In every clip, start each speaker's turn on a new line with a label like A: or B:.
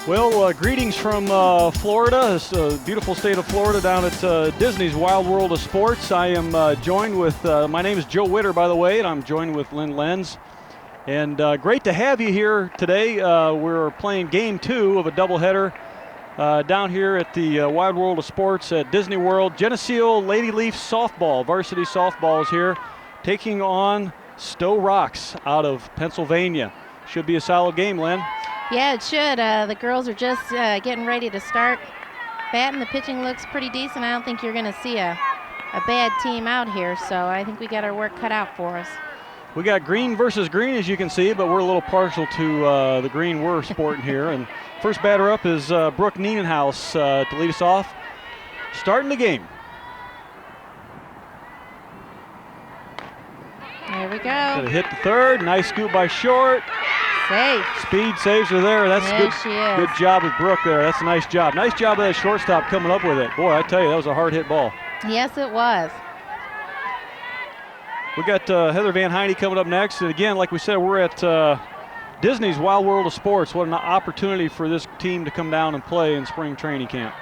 A: Well, greetings from Florida. It's a beautiful state of Florida down at Disney's Wild World of Sports. I am joined with, my name is Joe Witter, by the way, and I'm joined with Lynn Lenz. And great to have you here today. We're playing game 2 of a doubleheader down here at the Wild World of Sports at Disney World. Geneseo Lady Leaf softball, varsity softball is here, taking on Sto-Rox out of Pennsylvania. Should be a solid game, Lynn.
B: Yeah, it should. The girls are just getting ready to start batting. The pitching looks pretty decent. I don't think you're going to see a bad team out here, so I think we got our work cut out for us.
A: We got green versus green, as you can see, but we're a little partial to the green we're sporting here. And first batter up is Brooke Nienenhaus to lead us off, starting the game.
B: There we go.
A: Gonna hit the third. Nice scoop by short.
B: Safe.
A: Speed saves her there. That's good job with Brooke there. That's a nice job. Nice job of that shortstop coming up with it. Boy, I tell you, that was a hard hit ball.
B: Yes, it was.
A: We got Heather Van Heine coming up next. And again, like we said, we're at Disney's Wild World of Sports. What an opportunity for this team to come down and play in spring training camp.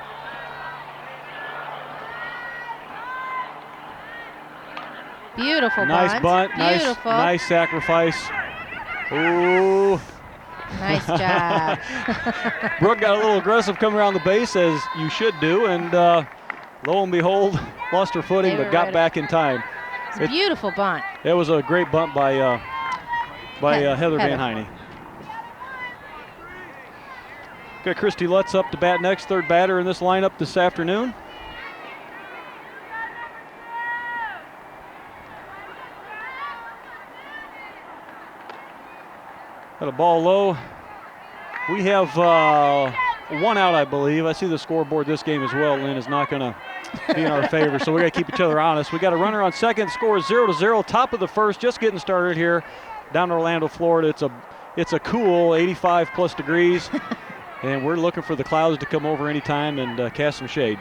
B: Beautiful
A: nice bunt. Nice sacrifice. Ooh.
B: Nice job.
A: Brooke got a little aggressive coming around the base, as you should do, and lo and behold, lost her footing, but got back in time.
B: It's a beautiful bunt.
A: It was a great bunt by Heather Van Heine. Got Christy Lutz up to bat next, third batter in this lineup this afternoon. Got a ball low. We have one out, I believe. I see the scoreboard this game as well. Lynn is not going to be in our favor, so we got to keep each other honest. We got a runner on second. Score is 0-0. Top of the first, just getting started here down in Orlando, Florida. It's a cool 85 plus degrees, and we're looking for the clouds to come over anytime and cast some shade.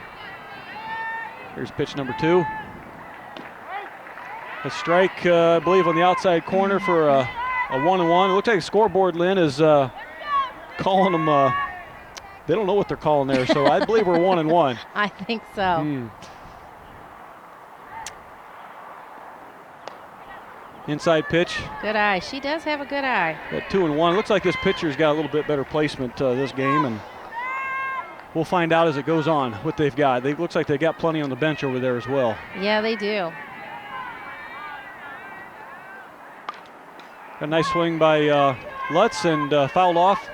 A: Here's pitch number 2. A strike, I believe, on the outside corner for a 1-1. It looks like the scoreboard, Lynn, is calling them. They don't know what they're calling there, so I believe we're 1-1.
B: I think so.
A: Inside pitch.
B: Good eye. She does have a good eye.
A: At 2-1. Looks like this pitcher's got a little bit better placement this game, and we'll find out as it goes on what they've got. It looks like they got plenty on the bench over there as well.
B: Yeah, they do.
A: A nice swing by Lutz and fouled off.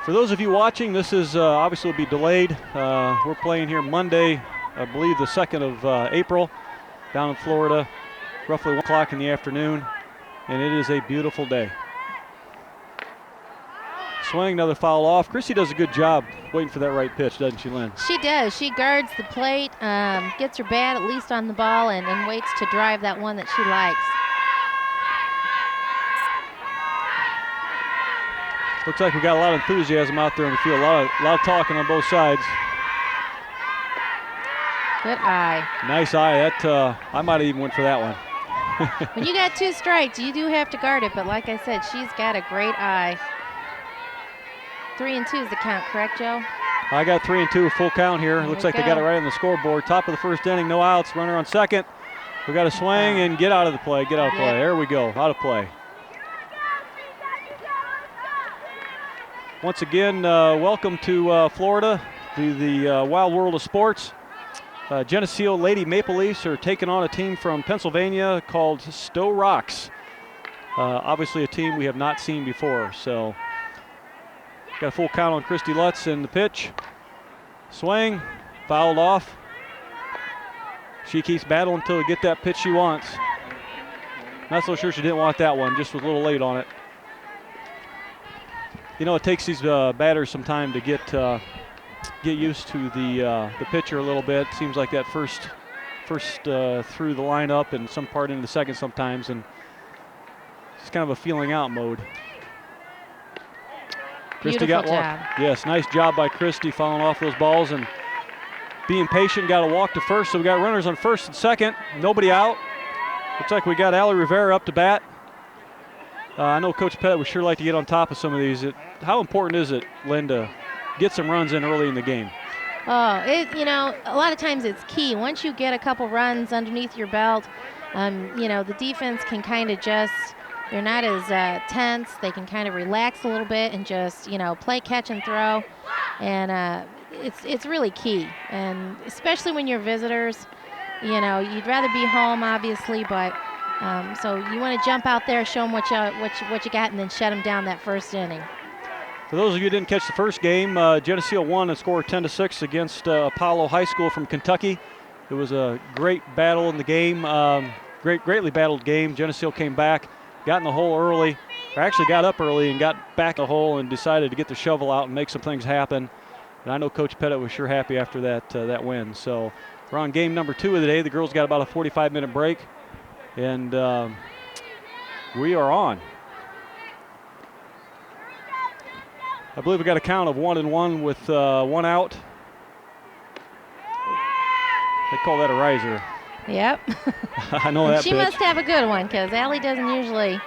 A: For those of you watching, this is obviously will be delayed. We're playing here Monday, I believe the 2nd of April, down in Florida, roughly 1 o'clock in the afternoon, and it is a beautiful day. Swing, another foul off. Chrissy does a good job waiting for that right pitch, doesn't she, Lynn?
B: She does. She guards the plate, gets her bat at least on the ball, and waits to drive that one that she likes.
A: Looks like we got a lot of enthusiasm out there in the field. A lot of talking on both sides.
B: Good eye.
A: Nice eye. That I might have even went for that one.
B: When you got 2 strikes, you do have to guard it, but like I said, she's got a great eye. 3-2 is the count, correct, Joe?
A: I got 3-2, full count here. Looks like they got it right on the scoreboard. Top of the first inning, no outs, runner on second. We got a swing and get out of the play, get out of play. There we go, out of play. Once again, welcome to Florida, to the Wild World of Sports. Geneseo Lady Maple Leafs are taking on a team from Pennsylvania called Sto-Rox. Obviously a team we have not seen before, so got a full count on Christy Lutz in the pitch. Swing, fouled off. She keeps battling until to get that pitch she wants. Not so sure she didn't want that one, just was a little late on it. You know, it takes these batters some time to get used to the pitcher a little bit. Seems like that first through the lineup and some part into the second sometimes, and it's kind of a feeling out mode. Christy got walk. Yes, nice job by Christy following off those balls and being patient. Got a walk to first, so we got runners on first and second. Nobody out. Looks like we got Allie Rivera up to bat. I know Coach Pettit would sure like to get on top of some of these. How important is it, Lynn, to get some runs in early in the game?
B: Oh, a lot of times it's key. Once you get a couple runs underneath your belt, the defense can kind of they're not as tense. They can kind of relax a little bit and just, play catch and throw. And it's really key. And especially when you're visitors, you'd rather be home, obviously, but so you want to jump out there, show them what you got, and then shut them down that first inning.
A: For those of you who didn't catch the first game, Geneseo won and scored 10-6 against Apollo High School from Kentucky. It was a great battle in the game, greatly battled game. Geneseo came back, got in the hole early, or actually got up early and got back in the hole and decided to get the shovel out and make some things happen. And I know Coach Pettit was sure happy after that win. So we're on game number 2 of the day. The girls got about a 45-minute break, and we are on. I believe we got a count of 1-1 with 1 out. They call that a riser.
B: Yep.
A: I know that
B: she
A: pitch.
B: Must have a good one because Allie doesn't usually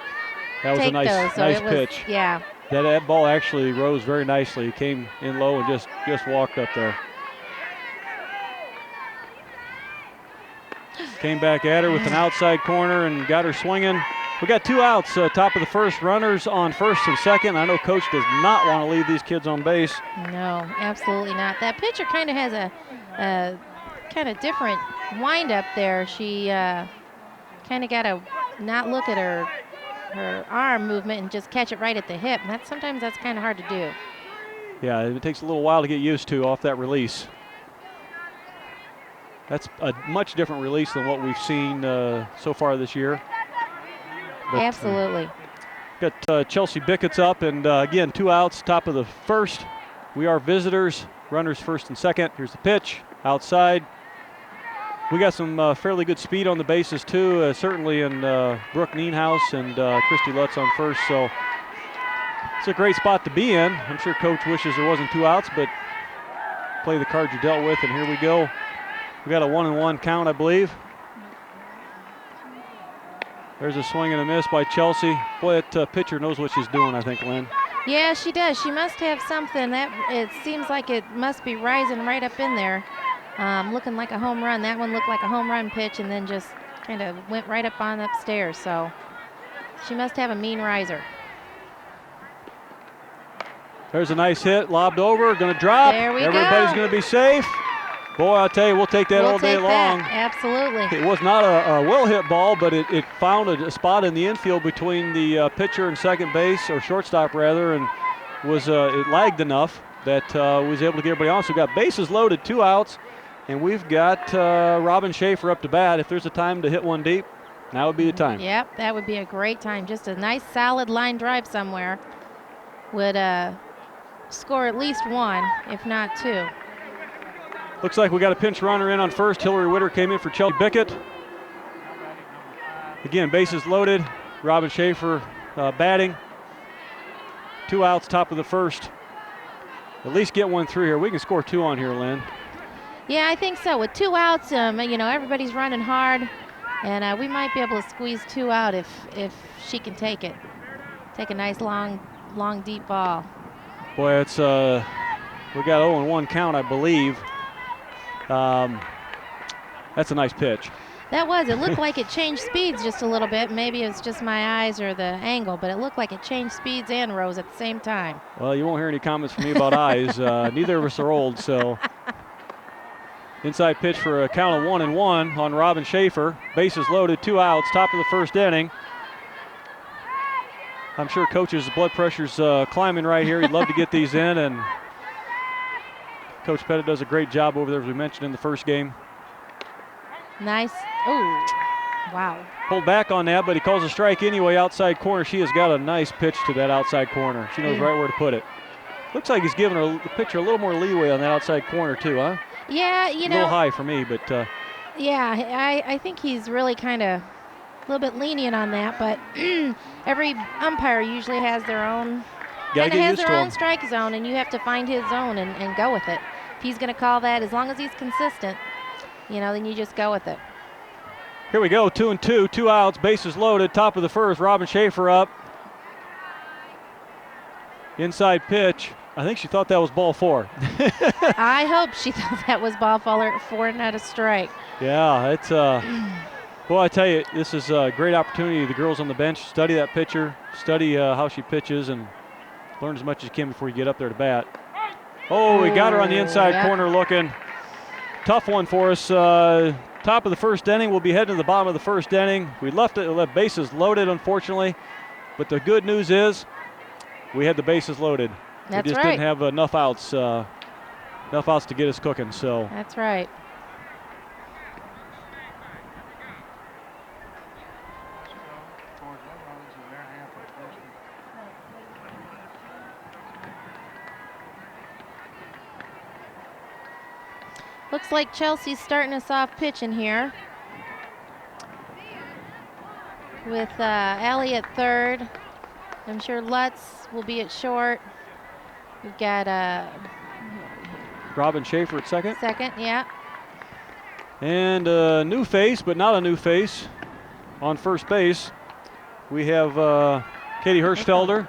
A: that was
B: take
A: a nice,
B: those. So
A: nice pitch.
B: Yeah.
A: That ball actually rose very nicely. It came in low and just walked up there. Came back at her with an outside corner and got her swinging. We got 2 outs, top of the first, runners on first and second. I know Coach does not want to leave these kids on base.
B: No, absolutely not. That pitcher kind of has a kind of different wind up there. She kind of got to not look at her arm movement and just catch it right at the hip. And sometimes that's kind of hard to do.
A: Yeah, it takes a little while to get used to off that release. That's a much different release than what we've seen so far this year. But,
B: absolutely.
A: Got Chelsea Bickett's up, and again, 2 outs, top of the first. We are visitors, runners first and second. Here's the pitch, outside. We got some fairly good speed on the bases too, certainly in Brooke Nienhaus and Christy Lutz on first, so it's a great spot to be in. I'm sure Coach wishes there wasn't 2 outs, but play the cards you're dealt with, and here we go. We got a 1-1 count, I believe. There's a swing and a miss by Chelsea. Boy, that pitcher knows what she's doing, I think, Lynn.
B: Yeah, she does. She must have something. It seems like it must be rising right up in there. Looking like a home run. That one looked like a home run pitch and then just kind of went right up on upstairs. So she must have a mean riser.
A: There's a nice hit, lobbed over, going to drop.
B: There we go.
A: Everybody's going to be safe. Boy, I'll tell you, we'll take that all day long.
B: Absolutely.
A: It was not a well-hit ball, but it found a spot in the infield between the pitcher and second base, or shortstop rather, and it lagged enough that was able to get everybody on. So we got bases loaded, 2 outs, and we've got Robin Schaefer up to bat. If there's a time to hit one deep, now would be the time.
B: Yep, that would be a great time. Just a nice solid line drive somewhere would score at least 1, if not 2.
A: Looks like we got a pinch runner in on first. Hillary Witter came in for Chelsea Bickett. Again, bases loaded. Robin Schaefer batting. 2 outs, top of the first. At least get 1 through here. We can score 2 on here, Lynn.
B: Yeah, I think so. With 2 outs, everybody's running hard, and we might be able to squeeze 2 out if she can take it. Take a nice long, deep ball.
A: Boy, it's we got 0-1 count, I believe. That's a nice pitch.
B: That was. It looked like it changed speeds just a little bit. Maybe it's just my eyes or the angle, but it looked like it changed speeds and rose at the same time.
A: Well, you won't hear any comments from me about eyes. Neither of us are old, so. Inside pitch for a count of 1-1 on Robin Schaefer. Bases loaded, 2 outs, top of the first inning. I'm sure Coach's blood pressure's climbing right here. He'd love to get these in, and Coach Pettit does a great job over there, as we mentioned in the first game.
B: Nice. Oh, wow.
A: Pulled back on that, but he calls a strike anyway, outside corner. She has got a nice pitch to that outside corner. She knows right where to put it. Looks like he's giving the pitcher a little more leeway on that outside corner too, huh?
B: Yeah,
A: a little high for me, but.
B: Yeah, I think he's really kind of a little bit lenient on that, but every umpire usually has their own. Strike zone, and you have to find his zone and go with it. If he's going to call that, as long as he's consistent, then you just go with it.
A: Here we go, 2-2, 2 outs, bases loaded, top of the first. Robin Schaefer up. Inside pitch. I think she thought that was ball 4.
B: I hope she thought that was ball 4, not a strike.
A: Yeah, it's well, I tell you, this is a great opportunity. The girls on the bench study that pitcher, study how she pitches, and learn as much as you can before you get up there to bat. Oh, we got her on the inside corner looking. Tough one for us. Top of the first inning. We'll be heading to the bottom of the first inning. We left bases loaded, unfortunately. But the good news is we had the bases loaded.
B: That's
A: we just didn't have enough outs to get us cooking. So
B: that's right. Looks like Chelsea's starting us off pitching here with Allie at third. I'm sure Lutz will be at short. We've got
A: Robin Schaefer at second.
B: Second, yeah.
A: And a new face, but not a new face, on first base. We have Katie Hirschfelder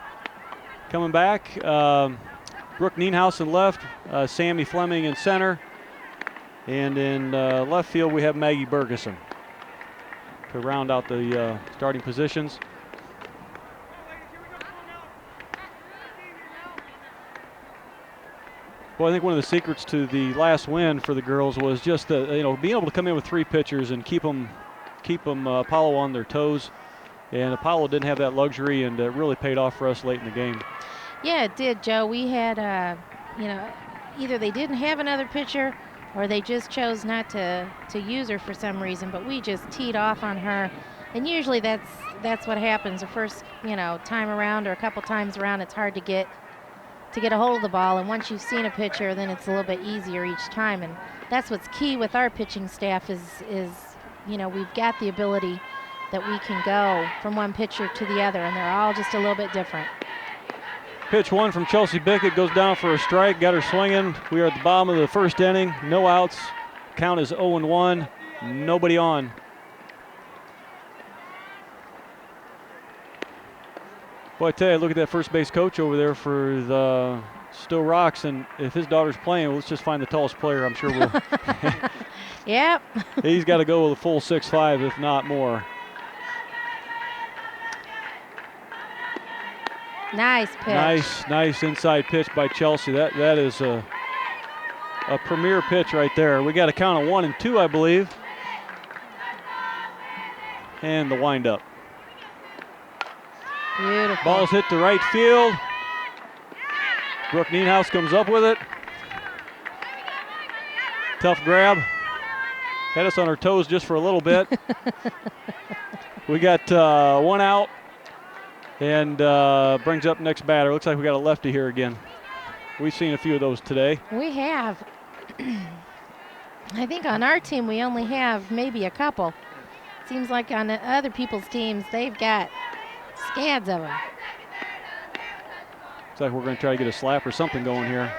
A: coming back. Brooke Nienhaus in left. Sammy Fleming in center. And in left field, we have Maggie Bergeson to round out the starting positions. Well, I think one of the secrets to the last win for the girls was just being able to come in with 3 pitchers and keep them Apollo on their toes. And Apollo didn't have that luxury, and it really paid off for us late in the game.
B: Yeah, it did, Joe. We had, either they didn't have another pitcher or they just chose not to use her for some reason, but we just teed off on her. And usually that's what happens. The first, time around or a couple times around, it's hard to get a hold of the ball. And once you've seen a pitcher, then it's a little bit easier each time. And that's what's key with our pitching staff is we've got the ability that we can go from one pitcher to the other, and they're all just a little bit different.
A: Pitch 1 from Chelsea Bickett goes down for a strike. Got her swinging. We are at the bottom of the first inning. No outs. Count is 0-1. Nobody on. Boy, I tell you, look at that first base coach over there for the Sto-Rox, and if his daughter's playing, let's just find the tallest player. I'm sure we'll.
B: Yep.
A: He's got to go with a full 6'5", if not more.
B: Nice pitch.
A: Nice inside pitch by Chelsea. That is a premier pitch right there. We got a count of 1 and 2, I believe. And the windup.
B: Beautiful.
A: Ball's hit to right field. Brooke Nienhaus comes up with it. Tough grab. Had us on our toes just for a little bit. We got 1 out. And brings up next batter. Looks like we got a lefty here again. We've seen a few of those today.
B: We have. I think on our team we only have maybe a couple. Seems like on other people's teams they've got scads of them.
A: Looks like we're going to try to get a slap or something going here.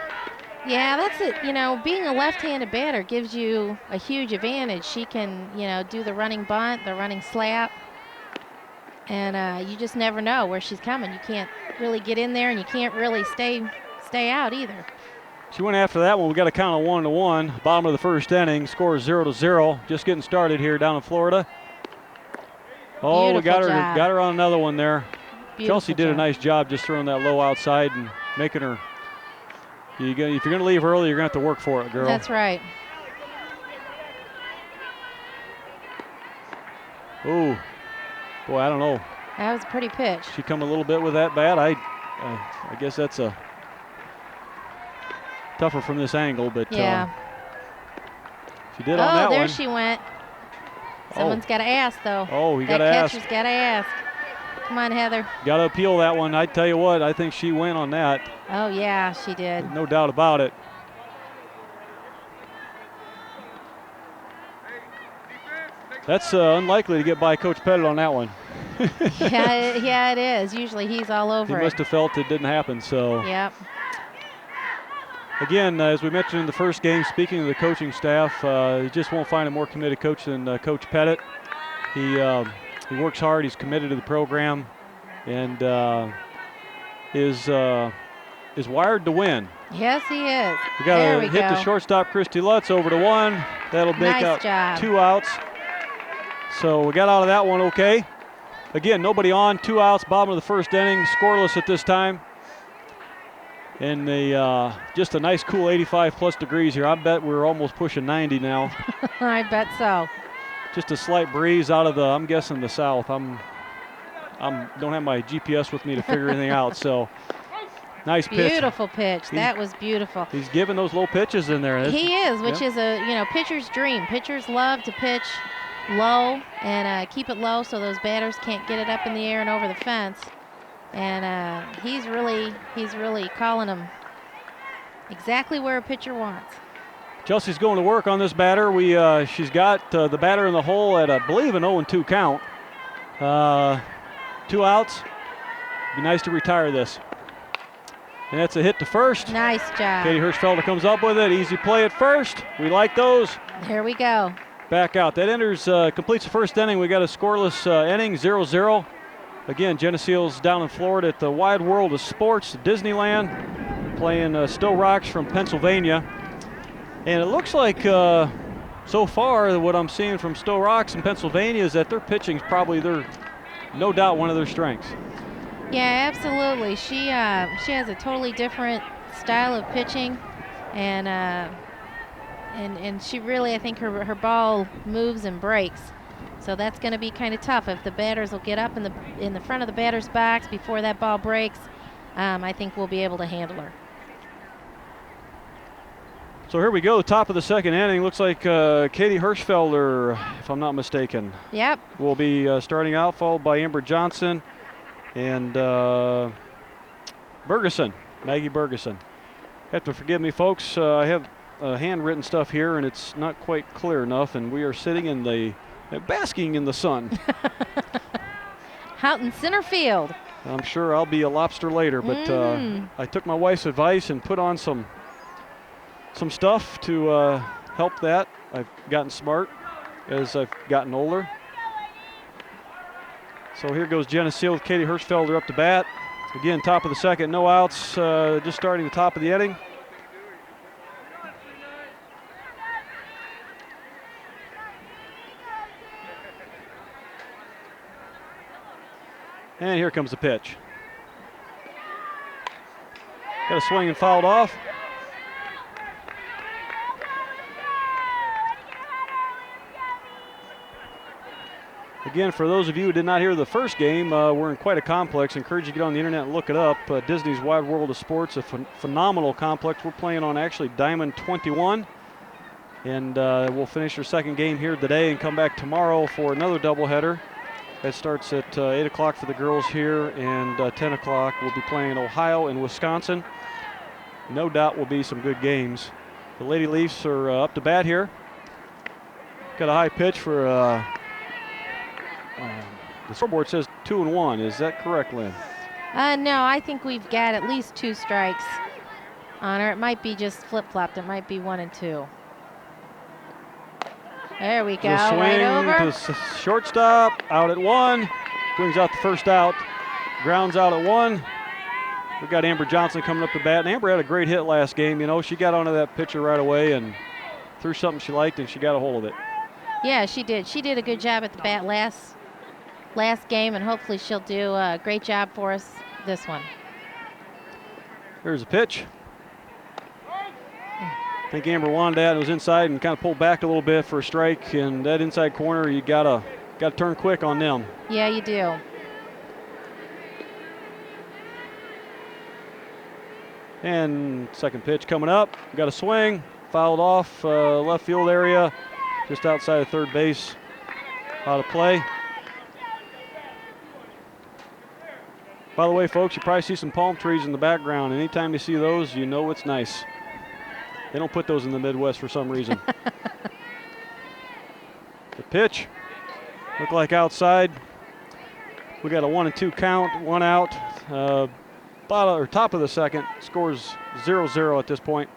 B: Yeah, that's it. Being a left-handed batter gives you a huge advantage. She can, do the running bunt, the running slap. And you just never know where she's coming. You can't really get in there, and you can't really stay out either.
A: She went after that one. We got a count of 1-1. Bottom of the first inning. Score is 0-0. Just getting started here down in Florida. Oh,
B: Beautiful
A: we got
B: job.
A: her on another one there.
B: Beautiful
A: Chelsea did a nice job just throwing that low outside and making her. If you're going to leave early, you're going to have to work for it, girl.
B: That's right.
A: Ooh. Boy, I don't know.
B: That was a pretty pitch.
A: She come a little bit with that bat. I guess that's a tougher from this angle, but
B: yeah.
A: She did on that one.
B: Oh, there she went. Someone's got to ask, though.
A: Oh, you got to ask.
B: That catcher's got to ask. Come on, Heather.
A: Got to appeal that one. I tell you what, I think she went on that.
B: Oh, yeah, she did.
A: No doubt about it. That's unlikely to get by Coach Pettit on that one.
B: yeah, it is. Usually he's all over
A: He must have felt it didn't happen. So.
B: Yep.
A: Again, as we mentioned in the first game, speaking of the coaching staff, you just won't find a more committed coach than Coach Pettit. He works hard. He's committed to the program, and is is wired to win.
B: Yes, he is.
A: We got to hit the shortstop, Christy Lutz, over to 1. That'll make out
B: job.
A: 2 outs. So we got out of that one okay. Again, nobody on, 2 outs, bottom of the first inning, scoreless at this time. And just a nice cool 85+ degrees here. I bet we're almost pushing 90 now.
B: I bet so.
A: Just a slight breeze out of I'm guessing the south. Don't have my GPS with me to figure anything out. So nice pitch.
B: Beautiful pitch. That was beautiful.
A: He's giving those low pitches in there.
B: He is, which is a pitcher's dream. Pitchers love to pitch low and keep it low so those batters can't get it up in the air and over the fence. And he's really calling them exactly where a pitcher wants.
A: Chelsea's going to work on this batter. She's got the batter in the hole at, I believe, an 0-2 count. 2 outs. Be nice to retire this. And that's a hit to first.
B: Nice job.
A: Katie Hirschfelder comes up with it. Easy play at first. We like those.
B: Here we go.
A: Back out. That completes the first inning. We got a scoreless inning, 0-0. Again, Geneseo's down in Florida at the Wide World of Sports, Disneyland, playing Sto-Rox from Pennsylvania. And it looks like so far what I'm seeing from Sto-Rox in Pennsylvania is that their pitching's probably no doubt one of their strengths.
B: Yeah, absolutely. She has a totally different style of pitching, and she really, I think her ball moves and breaks. So that's going to be kind of tough if the batters will get up in the front of the batter's box before that ball breaks. I think we'll be able to handle her.
A: So here we go, top of the second inning. Looks like Katie Hirschfelder, if I'm not mistaken.
B: Yep.
A: Will be starting out, followed by Amber Johnson and Bergeson, Maggie Bergeson. Have to forgive me, folks. I have handwritten stuff here, and it's not quite clear enough, and we are sitting in basking in the sun.
B: Out in center field.
A: I'm sure I'll be a lobster later, but I took my wife's advice and put on some stuff to help that. I've gotten smart as I've gotten older. So here goes Geneseo with Katie Hirschfelder up to bat. Again, top of the second, no outs, just starting the top of the inning. And here comes the pitch. Got a swing and fouled off. Again, for those of you who did not hear the first game, we're in quite a complex. I encourage you to get on the internet and look it up. Disney's Wide World of Sports, a phenomenal complex. We're playing on actually Diamond 21. And we'll finish our second game here today and come back tomorrow for another doubleheader. That starts at 8 o'clock for the girls here, and 10 o'clock we'll be playing Ohio and Wisconsin. No doubt will be some good games. The Lady Leafs are up to bat here. Got a high pitch for the scoreboard says 2-1. Is that correct, Lynn?
B: No, I think we've got at least 2 strikes on her. It might be just flip-flopped. It might be 1 and 2. There we go, right over.
A: To shortstop, out at 1. Brings out the first out. Grounds out at 1. We've got Amber Johnson coming up to bat. And Amber had a great hit last game. You know, she got onto that pitcher right away and threw something she liked, and she got a hold of it.
B: Yeah, she did. She did a good job at the bat last game, and hopefully she'll do a great job for us this one.
A: Here's a pitch. I think Amber wanted that. It was inside and kind of pulled back a little bit for a strike. And that inside corner, you gotta turn quick on them.
B: Yeah, you do.
A: And second pitch coming up. Got a swing, fouled off left field area, just outside of third base. Out of play. By the way, folks, you probably see some palm trees in the background. Anytime you see those, you know it's nice. They don't put those in the Midwest for some reason. The pitch looked like outside. We got a 1 and 2 count, 1 out. Top of the second, scores 0-0 at this point.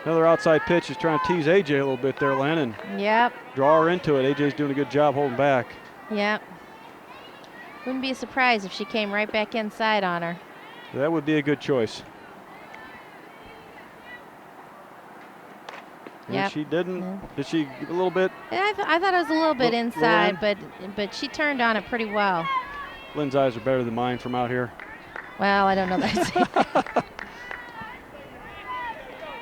A: Another outside pitch is trying to tease AJ a little bit there, Len, and
B: Yep.
A: draw her into it. AJ's doing a good job holding back.
B: Yep. Wouldn't be surprised if she came right back inside on her.
A: That would be a good choice.
B: Yeah.
A: She didn't. Did she a little bit?
B: I thought it was a little bit inside, but she turned on it pretty well.
A: Lynn's eyes are better than mine from out here.
B: Well, I don't know that.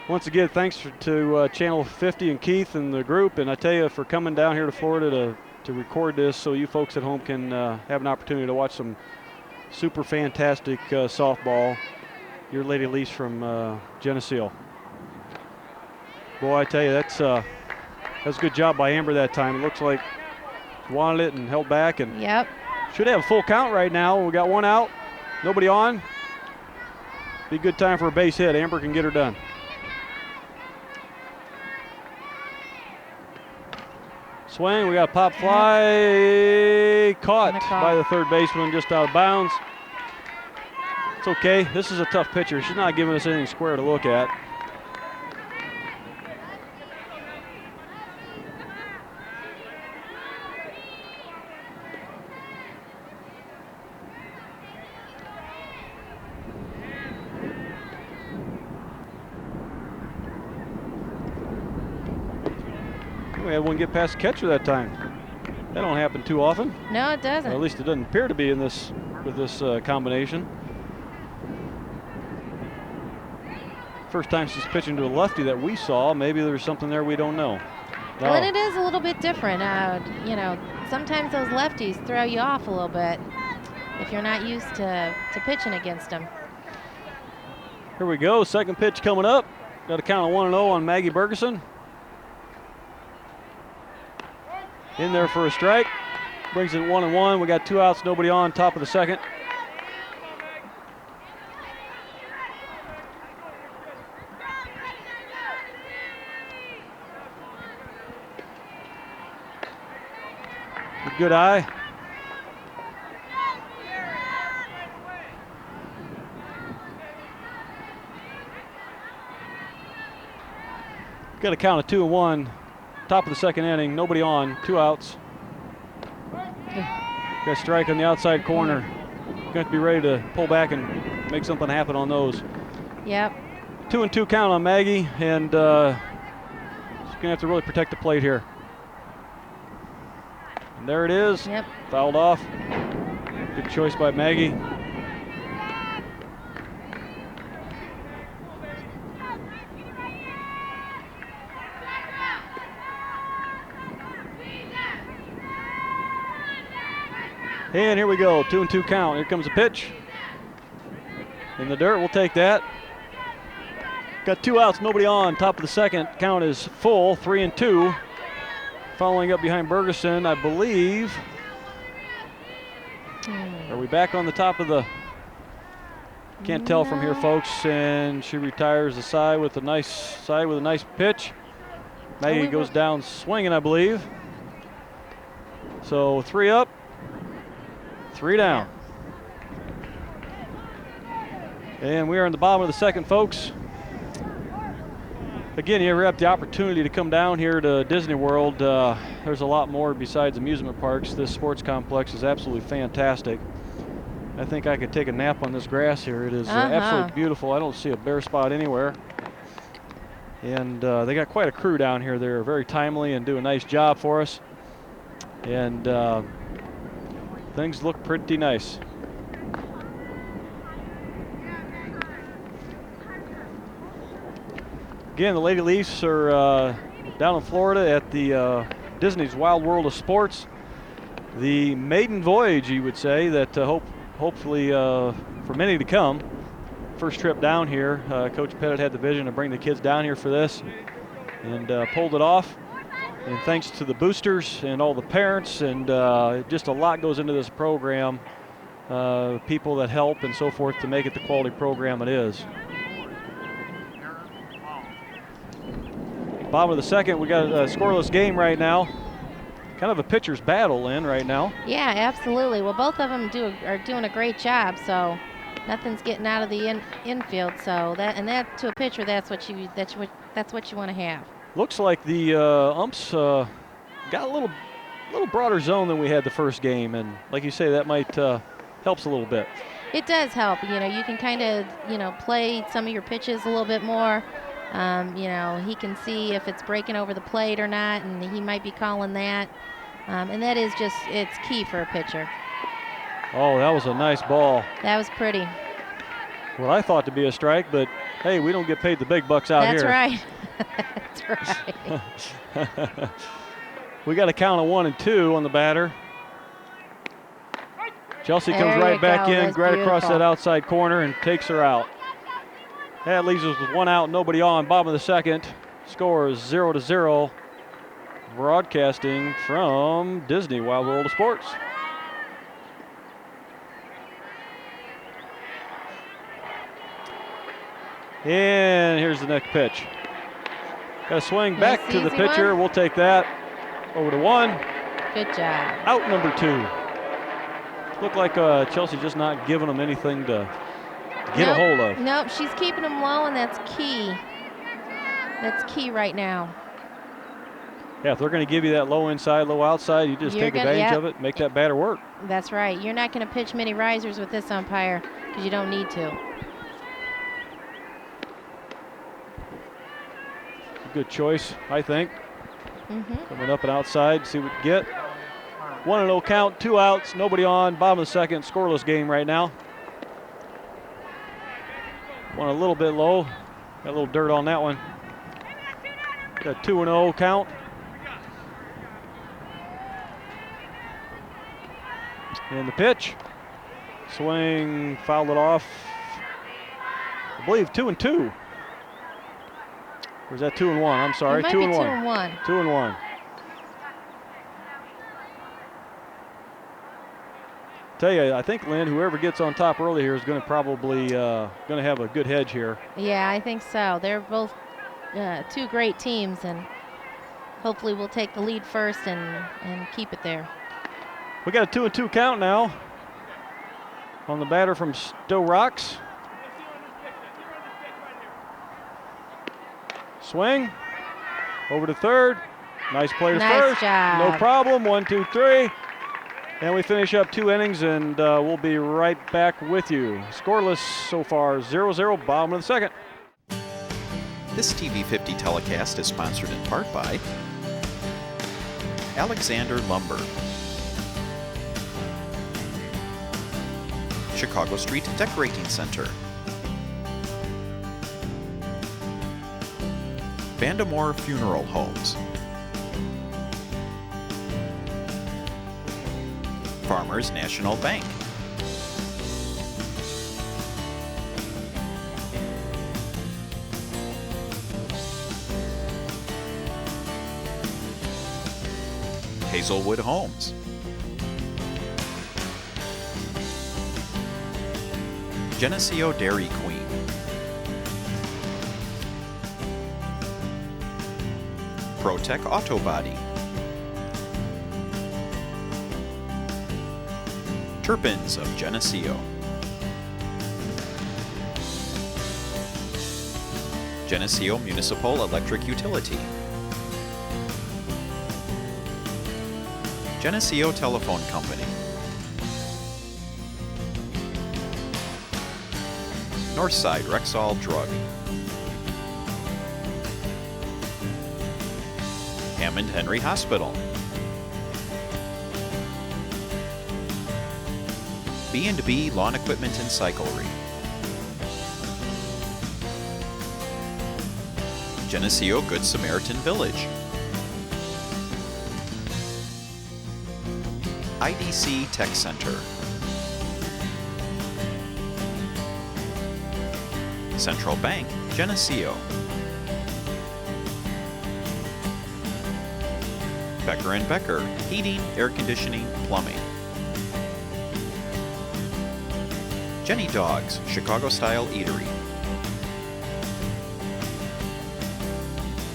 A: Once again, thanks to Channel 50 and Keith and the group, and I tell you for coming down here to Florida to record this so you folks at home can have an opportunity to watch some super fantastic softball. Your Lady Leafs from Geneseo. Boy, I tell you, that's a good job by Amber that time. It looks like she wanted it and held back, and
B: yep.
A: Should have a full count right now. We got one out, nobody on. Be a good time for a base hit. Amber can get her done. Swing, we got a pop fly, caught by the third baseman just out of bounds. It's okay, this is a tough pitcher. She's not giving us anything square to look at. We had one get past the catcher that time. That don't happen too often.
B: No, it doesn't.
A: Or at least it doesn't appear to be in this with this combination. First time she's pitching to a lefty that we saw. Maybe there's something there we don't know.
B: Well, and it is a little bit different. You know, sometimes those lefties throw you off a little bit if you're not used to pitching against them.
A: Here we go. Second pitch coming up. Got a count of 1-0 on Maggie Bergeson. In there for a strike. Brings it 1-1. We got 2 outs, nobody on, top of the second. Good eye. Got a count of 2-1. Top of the second inning, nobody on, 2 outs. Got a strike on the outside corner. Got to be ready to pull back and make something happen on those.
B: Yep.
A: 2-2 count on Maggie, and she's gonna have to really protect the plate here. And there it is.
B: Yep.
A: Fouled off. Good choice by Maggie. And here we go, 2-2 count. Here comes a pitch. In the dirt, we'll take that. Got 2 outs, nobody on. Top of the second, count is full, 3-2. Following up behind Bergeson, I believe. Are we back on the top of the? Can't tell from here, folks. And she retires the side with a nice pitch. Maggie goes down swinging, I believe. So 3 up. 3 down. And we are in the bottom of the second, folks. Again, you ever have the opportunity to come down here to Disney World, there's a lot more besides amusement parks. This sports complex is absolutely fantastic. I think I could take a nap on this grass here. It is absolutely beautiful. I don't see a bare spot anywhere. And they got quite a crew down here. They're very timely and do a nice job for us. And things look pretty nice. Again, the Lady Leafs are down in Florida at the Disney's Wild World of Sports. The maiden voyage, you would say, that hopefully for many to come. First trip down here. Coach Pettit had the vision to bring the kids down here for this and pulled it off. And thanks to the boosters and all the parents, and just a lot goes into this program, people that help and so forth to make it the quality program it is. Bottom of the second, we got a scoreless game right now. Kind of a pitcher's battle in right now.
B: Yeah, absolutely. Well, both of them are doing a great job, so nothing's getting out of the infield. So that to a pitcher, that's what That's what you want to have.
A: Looks like the umps got a little broader zone than we had the first game, and like you say, that might helps a little bit.
B: It does help. You know, you can kind of, play some of your pitches a little bit more. He can see if it's breaking over the plate or not, and he might be calling that. And that is it's key for a pitcher.
A: Oh, that was a nice ball.
B: That was pretty.
A: What I thought to be a strike, but hey, we don't get paid the big bucks out
B: That's
A: here.
B: Right. That's right.
A: We got a count of 1-2 on the batter. Chelsea comes
B: There
A: right back
B: go.
A: in,
B: That's
A: right across
B: beautiful.
A: that outside corner and takes her out. That leaves us with 1 out, nobody on. Bottom of the second. Score is 0-0. Broadcasting from Disney Wild World of Sports. And here's the next pitch. Got a swing back
B: Nice
A: to the
B: easy
A: pitcher.
B: one.
A: We'll take that. Over to 1.
B: Good job.
A: Out number 2. Looked like Chelsea just not giving them anything to get a hold of.
B: Nope, she's keeping them low, and that's key. That's key right now.
A: Yeah, if they're going to give you that low inside, low outside, you just take advantage of it, make that batter work.
B: That's right. You're not going to pitch many risers with this umpire because you don't need to.
A: Good choice, I think. Coming up and outside, see what we get. 1-0 count, 2 outs, nobody on. Bottom of the second, scoreless game right now. One a little bit low. Got a little dirt on that one. Got 2-0 count. And the pitch. Swing, fouled it off. I believe 2-2. Or is that 2-1? I'm sorry,
B: It might
A: 2-1.
B: be 2-1.
A: 2-1. Tell you, I think, Lynn, whoever gets on top early here is going to probably going to have a good hedge here.
B: Yeah, I think so. They're both two great teams, and hopefully we'll take the lead first and keep it there.
A: We got a 2-2 count now on the batter from Sto-Rox. Swing over to third. Nice play to
B: Nice
A: first.
B: job.
A: No problem. 1, 2, 3. And we finish up 2 innings, and we'll be right back with you. Scoreless so far, 0-0, bottom of the second.
C: This TV50 telecast is sponsored in part by Alexander Lumber, Chicago Street Decorating Center, Vandemore Funeral Homes, Farmers National Bank, Hazelwood Homes, Geneseo Dairy Queen, ProTech Auto Body, Turpins of Geneseo, Geneseo Municipal Electric Utility, Geneseo Telephone Company, Northside Rexall Drug, Hammond Henry Hospital, B&B Lawn Equipment and Cyclery, Geneseo Good Samaritan Village, IDC Tech Center, Central Bank, Geneseo, Becker & Becker, Heating, Air Conditioning, Plumbing, Jenny Dogs, Chicago-style eatery.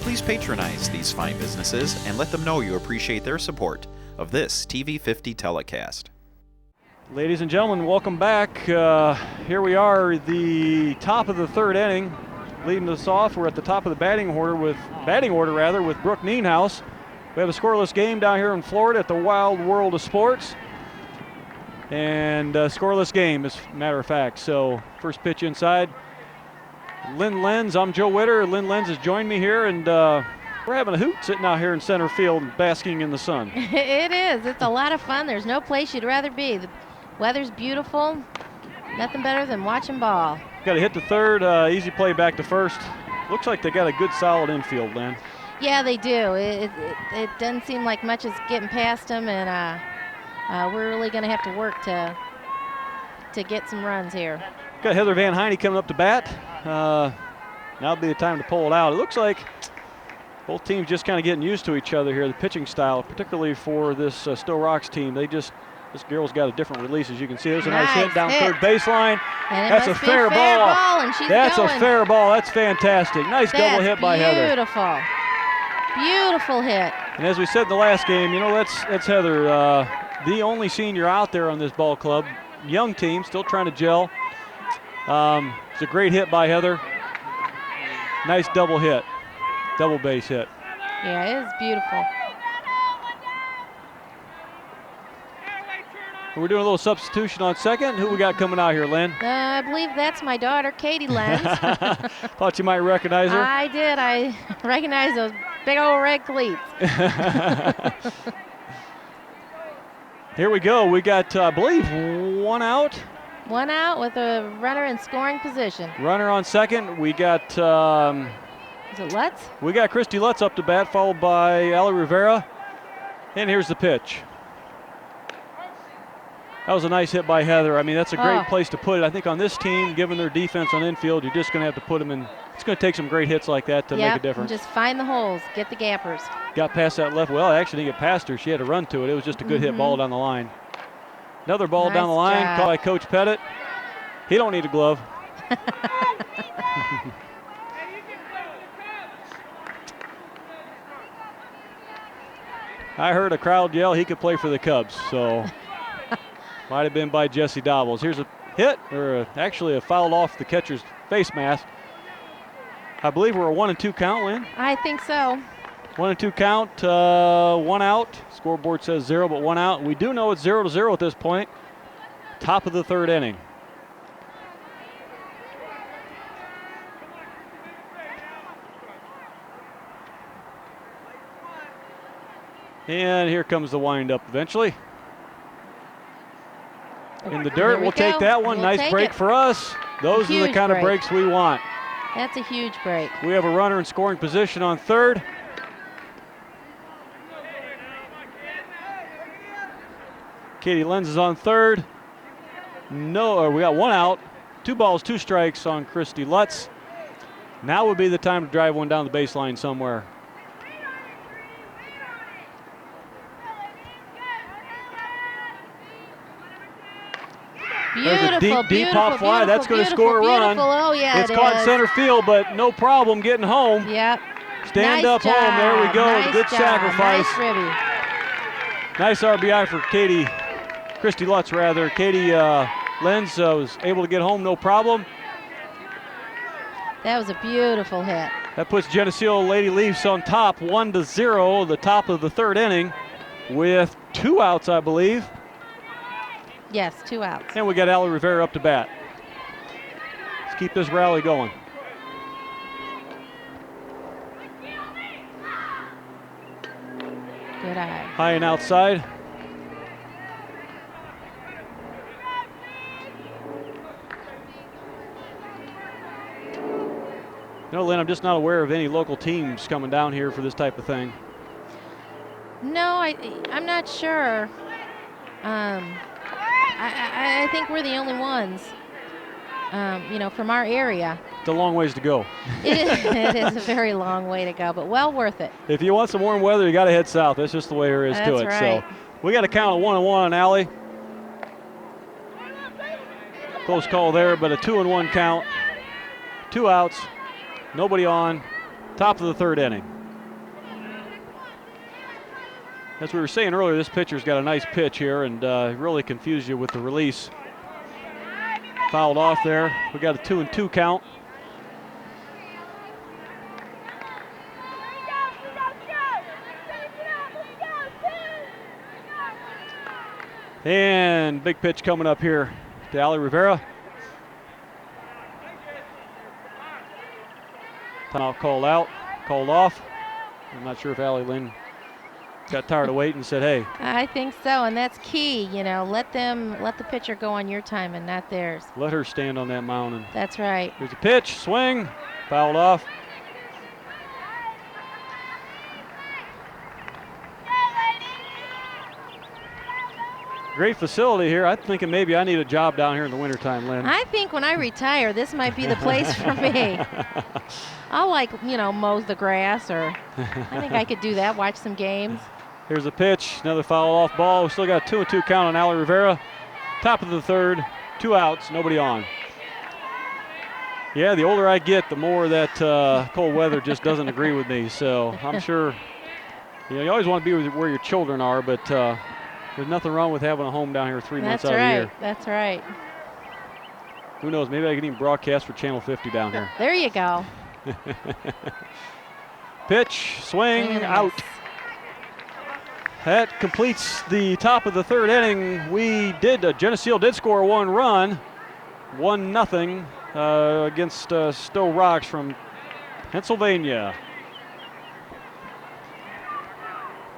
C: Please patronize these fine businesses and let them know you appreciate their support of this TV50 telecast.
A: Ladies and gentlemen, welcome back. Here we are, the top of the third inning. leading us off. We're at the top of the batting order with Brooke Nienhaus. We have a scoreless game down here in Florida at the Wild World of Sports. And scoreless game, as a matter of fact. So first pitch inside. Lynn Lenz, I'm Joe Witter. Lynn Lenz has joined me here, and we're having a hoot sitting out here in center field basking in the sun.
B: It is. It's a lot of fun. There's no place you'd rather be. The weather's beautiful. Nothing better than watching ball.
A: Got a hit to third, easy play back to first. Looks like they got a good solid infield, Lynn.
B: Yeah, they do. It doesn't seem like much is getting past them, and we're really going to have to work to get some runs here.
A: Got Heather Van Heine coming up to bat. Now'll be the time to pull it out. It looks like both teams just kind of getting used to each other here, the pitching style, particularly for this Sto-Rox team. This girl's got a different release, as you can see. There's a nice hit down third baseline.
B: That's a fair ball. And she's
A: That's
B: going.
A: a fair ball. That's fantastic. Nice double hit by Heather.
B: Beautiful. Beautiful hit.
A: And as we said in the last game, that's Heather, the only senior out there on this ball club. Young team, still trying to gel. It's a great hit by Heather. Nice double hit, double base hit.
B: Yeah, it is beautiful.
A: We're doing a little substitution on second. Who we got coming out here, Lynn?
B: I believe that's my daughter, Katie Lenz.
A: Thought you might recognize her.
B: I did. I recognize those big old red cleats.
A: Here we go. We got, I believe, one out.
B: One out with a runner in scoring position.
A: Runner on second. We got.
B: Is it Lutz?
A: We got Christy Lutz up to bat, followed by Ali Rivera. And here's the pitch. That was a nice hit by Heather. I mean, that's a great place to put it. I think on this team, given their defense on infield, you're just going to have to put them in. It's going to take some great hits like that to make a difference.
B: Just find the holes, get the gappers.
A: Got past that left. Well, I actually didn't get past her. She had to run to it. It was just a good hit ball down the line. Another ball down the line, caught by Coach Pettit. He don't need a glove. I heard a crowd yell he could play for the Cubs, so might have been by Jesse Dobbles. Here's a hit, or actually a foul off the catcher's face mask. I believe we're a 1-2 count, Lynn.
B: I think so.
A: 1-2 count, one out. Scoreboard says 0, but 1 out. We do know it's 0-0 at this point. Top of the third inning. And here comes the windup eventually. In the dirt, we'll take that one. Nice break for us. Those are the kind of breaks we want.
B: That's a huge break.
A: We have a runner in scoring position on third. Katie Lenz is on third. No, we got 1 out. 2 balls, 2 strikes on Christy Lutz. Now would be the time to drive one down the baseline somewhere.
B: Beautiful,
A: there's a deep pop fly. That's going to score a run.
B: Oh, yeah,
A: it's caught in center field, but no problem getting home.
B: Yep.
A: Stand up home. There we go.
B: Nice
A: Good
B: job.
A: sacrifice.
B: Nice ribby.
A: Nice RBI for Christy Lutz, rather. Katie Lenz was able to get home, no problem.
B: That was a beautiful hit.
A: That puts Geneseo Lady Leafs on top, 1-0, the top of the third inning, with 2 outs, I believe.
B: Yes, 2 outs.
A: And we got Ali Rivera up to bat. Let's keep this rally going.
B: Good eye.
A: High and outside. No, Lynn, I'm just not aware of any local teams coming down here for this type of thing.
B: No, I'm not sure. I think we're the only ones, from our area.
A: It's a long ways to go.
B: It is a very long way to go, but well worth it.
A: If you want some warm weather, you got to head south. That's just the way there is to it.
B: That's right.
A: So we got a count of 1-1 on Allie. Close call there, but a 2-1 count. 2 outs, nobody on. Top of the third inning. As we were saying earlier, this pitcher's got a nice pitch here and really confused you with the release. Fouled off there. We got a 2-2 count. And big pitch coming up here to Allie Rivera. Timeout called off. I'm not sure if Allie Lynn got tired of waiting and said, hey.
B: I think so, and that's key. You know, let the pitcher go on your time and not theirs.
A: Let her stand on that mound. And
B: that's right.
A: here's a pitch, swing, fouled off. Great facility here. I'm thinking maybe I need a job down here in the wintertime, Lynn.
B: I think when I retire, this might be the place for me. I'll mow the grass, or I think I could do that, watch some games.
A: Here's a pitch, another foul off ball. We still got a 2-2 count on Allie Rivera. Top of the third, 2 outs, nobody on. Yeah, the older I get, the more that cold weather just doesn't agree with me. So I'm sure, you always want to be where your children are, but there's nothing wrong with having a home down here 3 months out of the year.
B: That's right.
A: Who knows? Maybe I can even broadcast for Channel 50 down here.
B: There you go.
A: Pitch, swing, out. That completes the top of the third inning. Geneseo did score 1 run, 1-0 against Sto-Rox from Pennsylvania.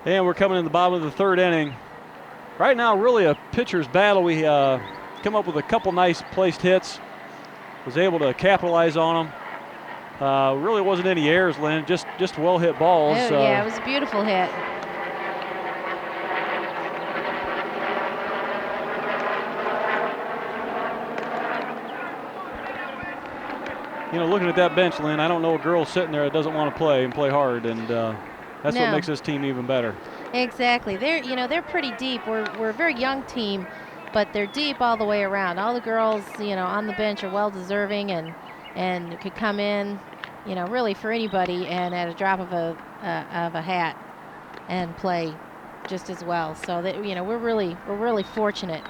A: And we're coming in the bottom of the third inning. Right now, really a pitcher's battle. We come up with a couple nice placed hits. Was able to capitalize on them. Really wasn't any errors, Lynn. Just well hit balls.
B: Oh, yeah, it was a beautiful hit.
A: Looking at that bench, Lynn, I don't know a girl sitting there that doesn't want to play and play hard, and that's what makes this team even better.
B: Exactly. They're pretty deep. We're a very young team, but they're deep all the way around. All the girls, on the bench are well deserving and could come in, really for anybody and at a drop of a hat and play just as well. So that we're really fortunate.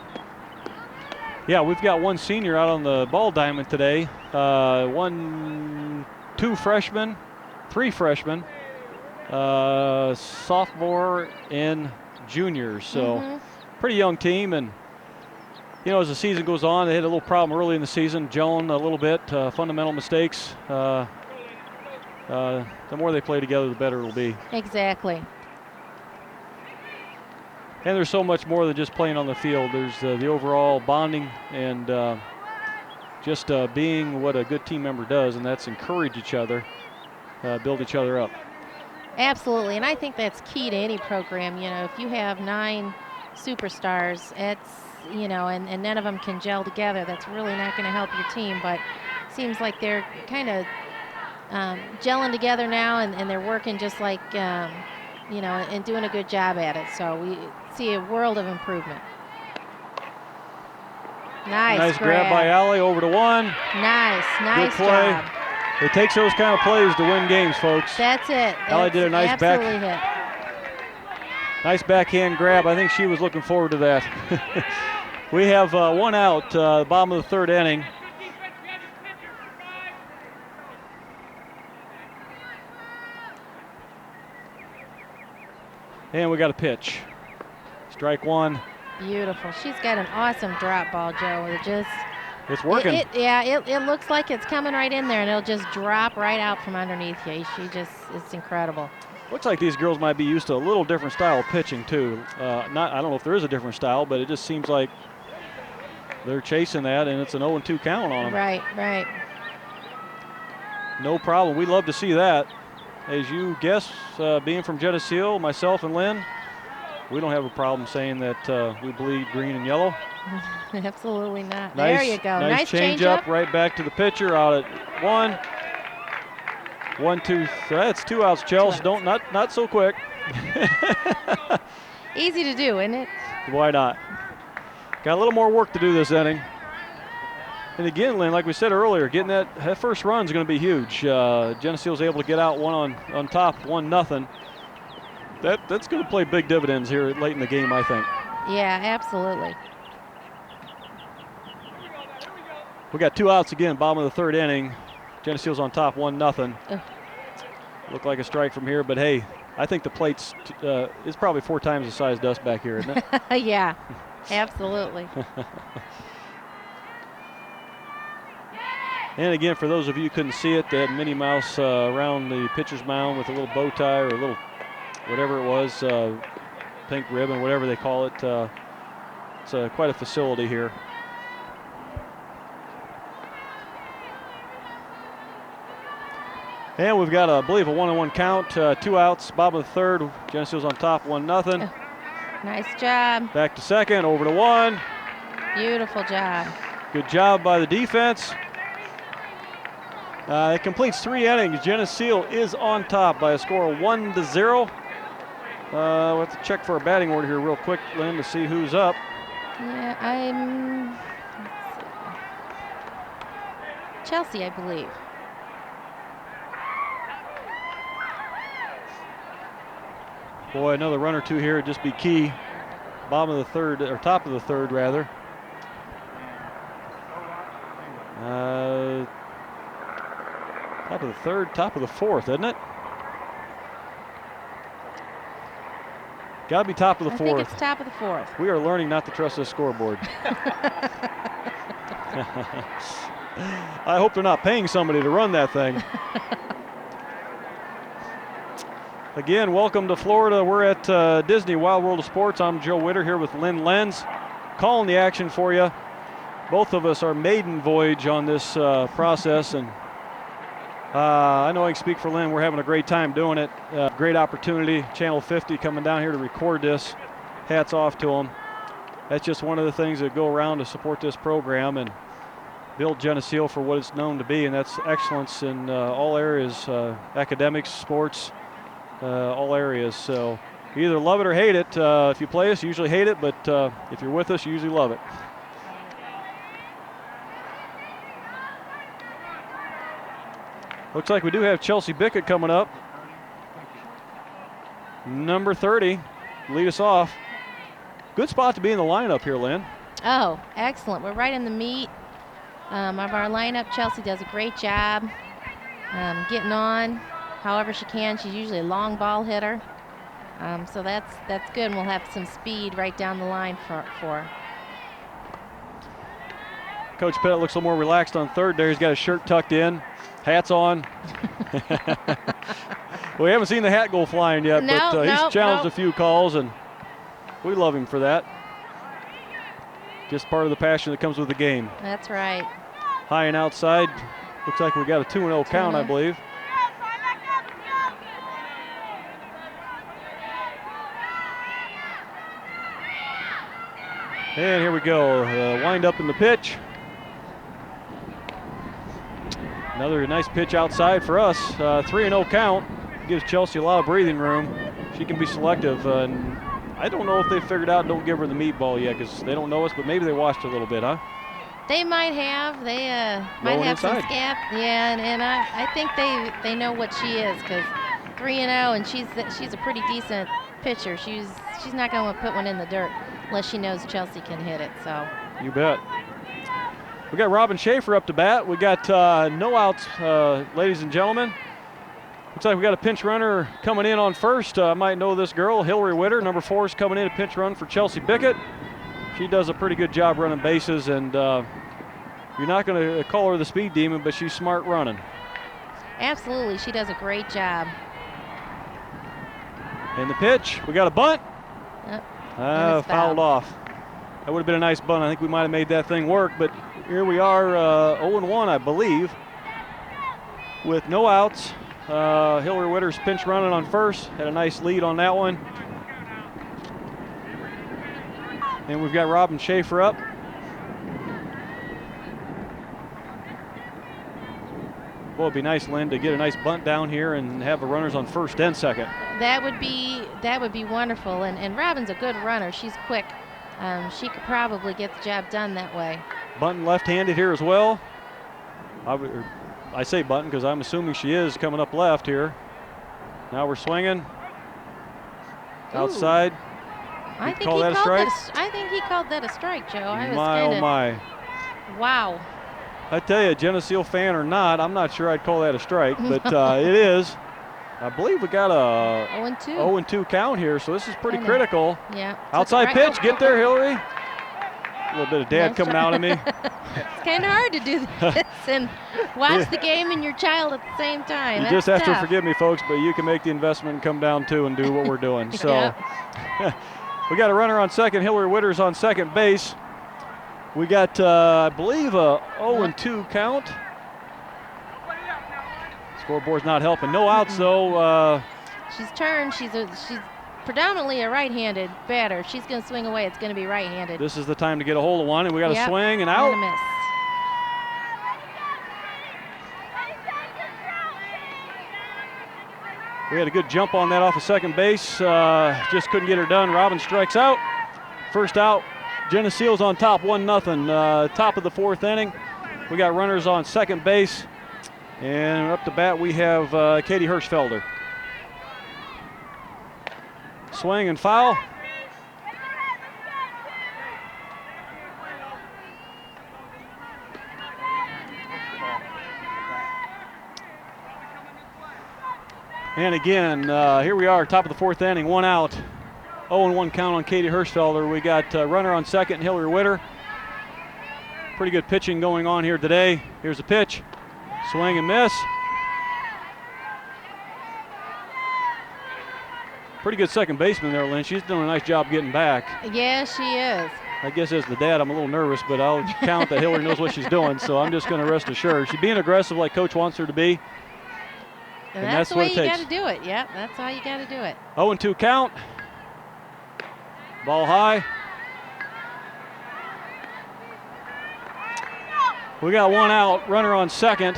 A: Yeah, we've got one senior out on the ball diamond today. 2 freshmen, 3 freshmen, sophomore and juniors. So pretty young team. And, as the season goes on, they had a little problem early in the season, gelling a little bit, fundamental mistakes. The more they play together, the better it'll be.
B: Exactly.
A: And there's so much more than just playing on the field. There's the overall bonding and just being what a good team member does, and that's encourage each other, build each other up.
B: Absolutely, and I think that's key to any program. If you have 9 superstars, it's, and none of them can gel together, that's really not going to help your team. But it seems like they're kind of gelling together now, and they're working just like, and doing a good job at it. So we see a world of improvement. Nice
A: grab by Allie, over to 1.
B: Nice
A: good play.
B: Job.
A: It takes those kind of plays to win games, folks.
B: That's it.
A: Allie did a nice nice backhand grab. I think she was looking forward to that. We have 1 out, bottom of the third inning. And we got a pitch. Strike 1.
B: Beautiful. She's got an awesome drop ball, Joe.
A: It's working.
B: It looks like it's coming right in there, and it'll just drop right out from underneath you. It's incredible.
A: Looks like these girls might be used to a little different style of pitching too. I don't know if there is a different style, but it just seems like they're chasing that, and it's an 0-2 count on them.
B: Right.
A: No problem. We love to see that. As you guess, being from Geneseo, myself and Lynn, we don't have a problem saying that we bleed green and yellow.
B: Absolutely not.
A: Nice,
B: there you go.
A: Nice change up right back to the pitcher, out at 1. 1-2. That's 2 outs, Chelsea. Not so quick.
B: Easy to do, isn't it?
A: Why not? Got a little more work to do this inning. And again, Lynn, like we said earlier, getting that first run is going to be huge. Geneseo's able to get out 1 on top, 1-0. That's going to play big dividends here late in the game, I think.
B: Yeah, absolutely.
A: We got 2 outs again, bottom of the third inning. Geneseo's on top, 1-0. Look like a strike from here, but hey, I think the plate's is probably 4 times the size of us back here, isn't it?
B: Yeah. Absolutely.
A: And again, for those of you who couldn't see it, they had Minnie Mouse around the pitcher's mound with a little bow tie or a little whatever it was, pink ribbon, whatever they call it. It's quite a facility here. And we've got, I believe, a 1-1 count, 2 outs. Bottom of the third. Geneseo's on top, 1-0.
B: Nice job.
A: Back to second, over to 1.
B: Beautiful job. Good
A: job by the defense. It completes 3 innings. Geneseo is on top by a score of 1-0. We'll have to check for a batting order here real quick, Lynn, to see who's up.
B: Yeah, let's see. Chelsea, I believe.
A: Boy, another run or two here would just be key. Bottom of the third, or top of the third, rather. Top of the third, top of the fourth, isn't it? Got to be top of the fourth.
B: I think it's top of the fourth.
A: We are learning not to trust this scoreboard. I hope they're not paying somebody to run that thing. Again, welcome to Florida. We're at Disney Wild World of Sports. I'm Joe Witter here with Lynn Lenz, calling the action for you. Both of us are maiden voyage on this process, and I know I can speak for Lynn. We're having a great time doing it. Great opportunity. Channel 50 coming down here to record this. Hats off to them. That's just one of the things that go around to support this program and build Geneseo for what it's known to be, and that's excellence in all areas, academics, sports, all areas. So you either love it or hate it. If you play us, you usually hate it, but if you're with us, you usually love it. Looks like we do have Chelsea Bickett coming up. Number 30, lead us off. Good spot to be in the lineup here, Lynn.
B: Oh, excellent. We're right in the meat of our lineup. Chelsea does a great job getting on however she can. She's usually a long ball hitter. So that's good, and we'll have some speed right down the line for her.
A: Coach Pettit looks a little more relaxed on third there. He's got his shirt tucked in, hats on. We haven't seen the hat go flying yet, but he's challenged a few calls, and we love him for that. Just part of the passion that comes with the game.
B: That's right.
A: High and outside. Looks like we got a 2-0 count, I believe. And here we go. Wind up in the pitch. Another nice pitch outside for us. 3-0 count. Gives Chelsea a lot of breathing room. She can be selective. And I don't know if they figured out don't give her the meatball yet because they don't know us, but maybe they watched a little bit, huh?
B: They might have. They might have some scap. Yeah, and I think they know what she is because 3-0, and she's a pretty decent pitcher. She's not going to put one in the dirt unless she knows Chelsea can hit it. So.
A: You bet. We got Robin Schaefer up to bat. We got no outs, ladies and gentlemen. Looks like we got a pinch runner coming in on first. I might know this girl, Hillary Witter. Number 4 is coming in, a pinch run for Chelsea Bickett. She does a pretty good job running bases, and you're not going to call her the speed demon, but she's smart running.
B: Absolutely, she does a great job.
A: And the pitch, we got a bunt.
B: Yep.
A: Fouled off. That would have been a nice bunt. I think we might have made that thing work, but here we are, 0-1, I believe, with no outs. Hillary Witter's pinch running on first. Had a nice lead on that one. And we've got Robin Schaefer up. Well, it'd be nice, Lynn, to get a nice bunt down here and have the runners on first and second.
B: That would be wonderful. And Robin's a good runner. She's quick. She could probably get the job done that way.
A: Bunting left-handed here as well. I say bunting because I'm assuming she is coming up left here. Now we're swinging. Outside.
B: I think he called that a strike, Joe.
A: Oh my.
B: Wow.
A: I tell you, Geneseo fan or not, I'm not sure I'd call that a strike, but it is. I believe we got a 0-2 count here, so this is pretty critical.
B: Yeah.
A: Outside pitch, get there, Hillary. A little bit of dad coming out of me.
B: It's kind of hard to do this and watch the game and your child at the same time.
A: You just have to forgive me, folks, but you can make the investment and come down too and do what we're doing. So we got a runner on second. Hillary Witter's on second base. We got, I believe, a 0-2 count. Scoreboard's not helping. No outs, though.
B: She's turned. She's predominantly a right-handed batter. She's going to swing away. It's going to be right-handed.
A: This is the time to get a hold of one, and we got a swing and out.
B: And a miss.
A: We had a good jump on that off of second base. Just couldn't get her done. Robin strikes out. First out. Geneseo's on top, 1-0. Top of the fourth inning. We got runners on second base. And up to bat, we have Katie Hirschfelder. Swing and foul. And again, here we are, top of the fourth inning, one out. 0-1 count on Katie Hirschfelder. We got runner on second, Hillary Witter. Pretty good pitching going on here today. Here's a pitch. Swing and miss. Pretty good second baseman there, Lynn. She's doing a nice job getting back.
B: Yeah, she is.
A: I guess as the dad, I'm a little nervous, but I'll count that Hillary knows what she's doing, so I'm just going to rest assured. She's being aggressive like Coach wants her to be.
B: And that's the way you got to do it. Yep, that's how you got to do it.
A: 0-2 count. Ball high. We got one out, runner on second.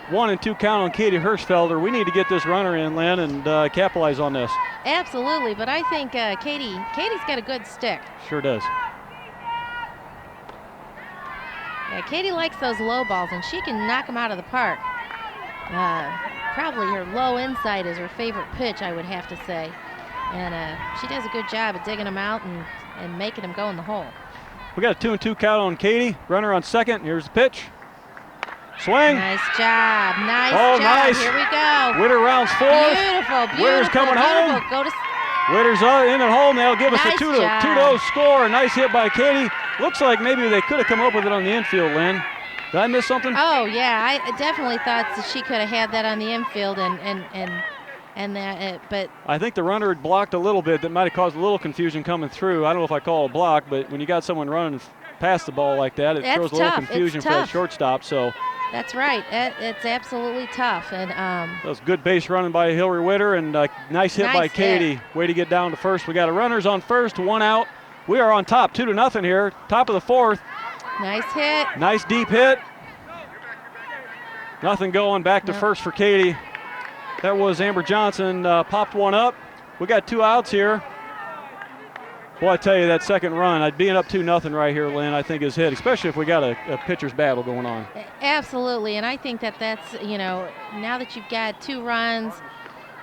A: 1-2 count on Katie Hirschfelder. We need to get this runner in, Lynn, and capitalize on this.
B: Absolutely, but I think Katie's got a good stick.
A: Sure does.
B: Yeah, Katie likes those low balls, and she can knock them out of the park. Probably her low inside is her favorite pitch, I would have to say. And she does a good job of digging them out and making them go in the hole.
A: We got a 2-2 count on Katie. Runner on second. Here's the pitch. Swing.
B: Nice job. Nice
A: job.
B: Nice. Here we go.
A: Witter rounds fourth.
B: Beautiful.
A: Witter's coming home.
B: Go to
A: Witter's in at home. They'll give us
B: nice
A: a 2-0 score. A nice hit by Katie. Looks like maybe they could have come up with it on the infield, Lynn. Did I miss something?
B: Oh, yeah. I definitely thought that she could have had that on the infield but
A: I think the runner had blocked a little bit. That might have caused a little confusion coming through. I don't know if I call it a block, but when you got someone running past the ball like that, it throws a little confusion for that shortstop. So
B: that's right. It's absolutely tough. And
A: that was good base running by Hillary Witter, and nice hit by Katie. Way to get down to first. We got a runners on first, one out. We are on top, 2-0 here. Top of the fourth.
B: Nice hit.
A: Nice deep hit. Nothing going. Back to first for Katie. That was Amber Johnson, popped one up. We got two outs here. Boy, I tell you, that second run, being up 2-0 right here, Lynn, I think is hit, especially if we got a pitcher's battle going on.
B: Absolutely, and I think that's, now that you've got two runs,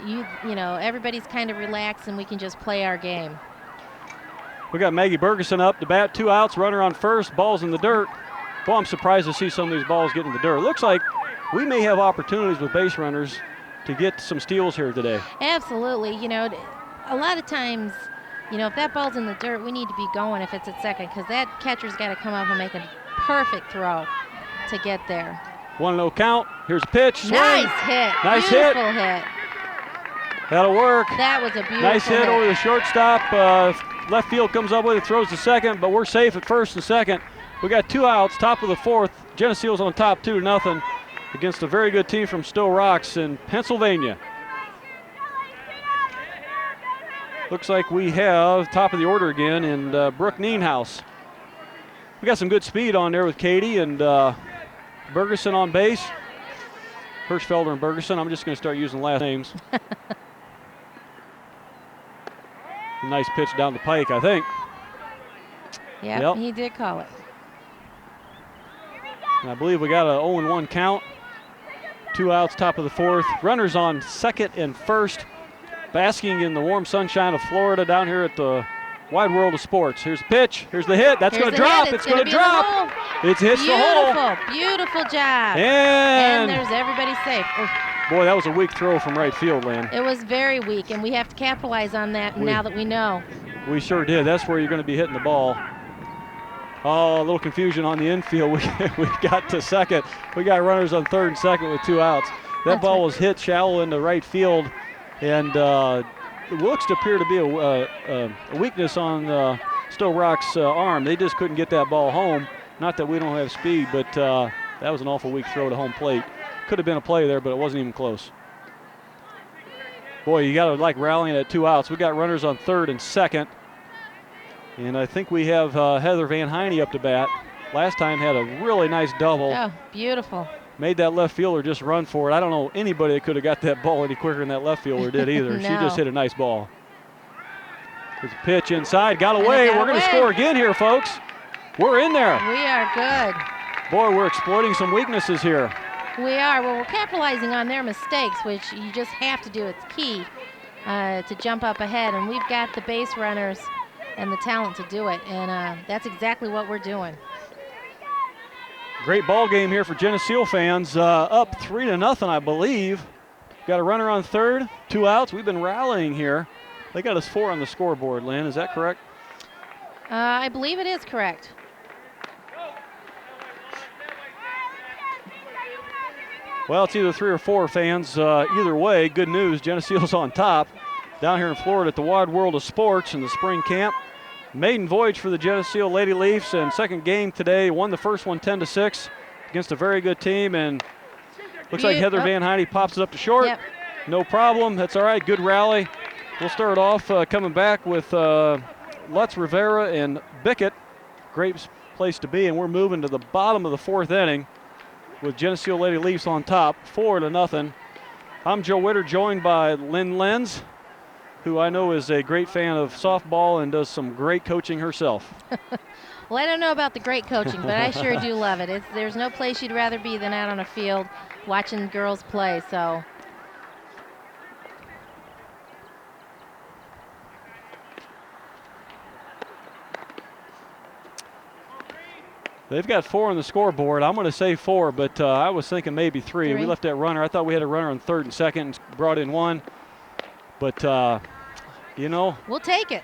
B: everybody's kind of relaxed and we can just play our game.
A: We got Maggie Bergeson up to bat, two outs, runner on first, ball's in the dirt. Boy, I'm surprised to see some of these balls get in the dirt. It looks like we may have opportunities with base runners to get some steals here today.
B: Absolutely. A lot of times, if that ball's in the dirt, we need to be going if it's at second, because that catcher's got to come up and make a perfect throw to get there.
A: 1-0 count. Here's a pitch. Swing.
B: Nice hit.
A: Nice
B: Beautiful hit.
A: That'll work.
B: That was a beautiful
A: nice hit over the shortstop. Left field comes up with it, throws to second, but we're safe at first and second. We got two outs, top of the fourth. Geneseo's on top, 2-0 against a very good team from Sto-Rox in Pennsylvania. Looks like we have top of the order again in Brooke Nienhaus. We got some good speed on there with Katie and Bergeson on base. Hirschfelder and Bergeson. I'm just going to start using last names. Nice pitch down the pike, I think.
B: Yep, he did call it.
A: And I believe we got a 0-1 count. Two outs, top of the fourth. Runners on second and first. Basking in the warm sunshine of Florida down here at the wide world of sports. Here's the pitch. Here's the hit. That's going to drop. It's going to drop. It hits the hole.
B: Beautiful job.
A: And
B: there's everybody safe.
A: Boy, that was a weak throw from right field, Lynn.
B: It was very weak, and we have to capitalize on that now that we know.
A: We sure did. That's where you're going to be hitting the ball. Oh, a little confusion on the infield. We got to second. We got runners on third and second with 2 outs. That ball was hit shallow into right field, and it looks to appear to be a weakness on Sto-Rox's arm. They just couldn't get that ball home. Not that we don't have speed, but that was an awful weak throw to home plate. Could have been a play there, but it wasn't even close. Boy, you got to like rallying at 2 outs. We got runners on third and second. And I think we have Heather Van Heine up to bat. Last time had a really nice double.
B: Oh, beautiful.
A: Made that left fielder just run for it. I don't know anybody that could have got that ball any quicker than that left fielder did either.
B: No.
A: She just hit a nice ball. There's a pitch inside, got away. We're going to score again here, folks. We're in there.
B: We are good.
A: Boy, we're exploiting some weaknesses here.
B: We are. Well, we're capitalizing on their mistakes, which you just have to do. It's key to jump up ahead, and we've got the base runners and the talent to do it, and that's exactly what we're doing.
A: Great ball game here for Geneseo fans. Up 3-0, I believe. Got a runner on third, 2 outs. We've been rallying here. They got us 4 on the scoreboard, Lynn. Is that correct?
B: I believe it is correct.
A: Well, it's either 3 or 4 fans. Either way, good news. Geneseo's on top down here in Florida at the Wide World of Sports in the spring camp. Maiden voyage for the Geneseo Lady Leafs, and second game today. Won the first one 10-6 against a very good team, and looks like Heather Van Heine pops it up to short.
B: Yep.
A: No problem. That's all right. Good rally. We'll start off coming back with Lutz, Rivera, and Bickett. Great place to be, and we're moving to the bottom of the 4th inning with Geneseo Lady Leafs on top, 4-0. I'm Joe Witter, joined by Lynn Lenz, who I know is a great fan of softball and does some great coaching herself.
B: Well, I don't know about the great coaching, but I sure do love it. There's no place you'd rather be than out on a field watching girls play, so.
A: They've got 4 on the scoreboard. I'm going to say 4, but I was thinking maybe 3. We left that runner. I thought we had a runner on third and second and brought in 1. But, you know.
B: We'll take it.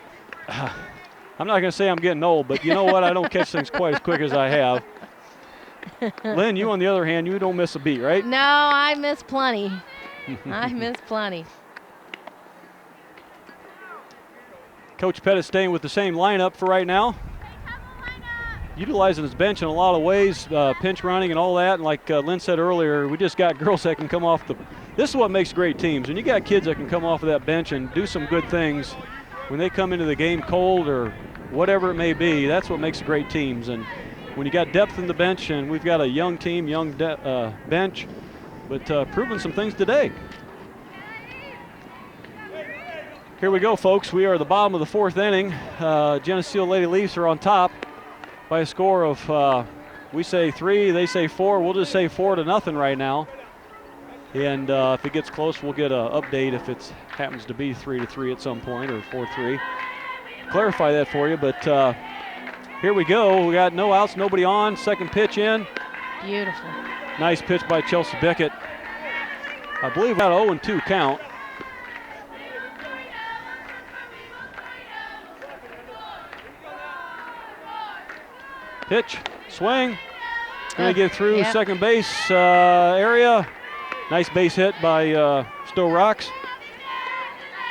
A: I'm not going to say I'm getting old, but you know what? I don't catch things quite as quick as I have. Lynn, you on the other hand, you don't miss a beat, right?
B: No, I miss plenty. I miss plenty.
A: Coach Pettit staying with the same lineup for right now. Utilizing his bench in a lot of ways, pinch running and all that. And like Lynn said earlier, we just got girls that can come off the. This is what makes great teams. When you got kids that can come off of that bench and do some good things, when they come into the game cold or whatever it may be, that's what makes great teams. And when you got depth in the bench, and we've got a young team, young bench, but proving some things today. Here we go, folks. We are at the bottom of the 4th inning. Geneseo Lady Leafs are on top by a score of, we say 3, they say 4. We'll just say 4-0 right now. And if it gets close, we'll get an update if it happens to be 3-3 at some point or 4-3. Clarify that for you, but here we go. We got no outs, nobody on. Second pitch in.
B: Beautiful.
A: Nice pitch by Chelsea Bickett. I believe we got an 0-2 count. Pitch, swing, going to get through second base area. Nice base hit by Sto-Rox.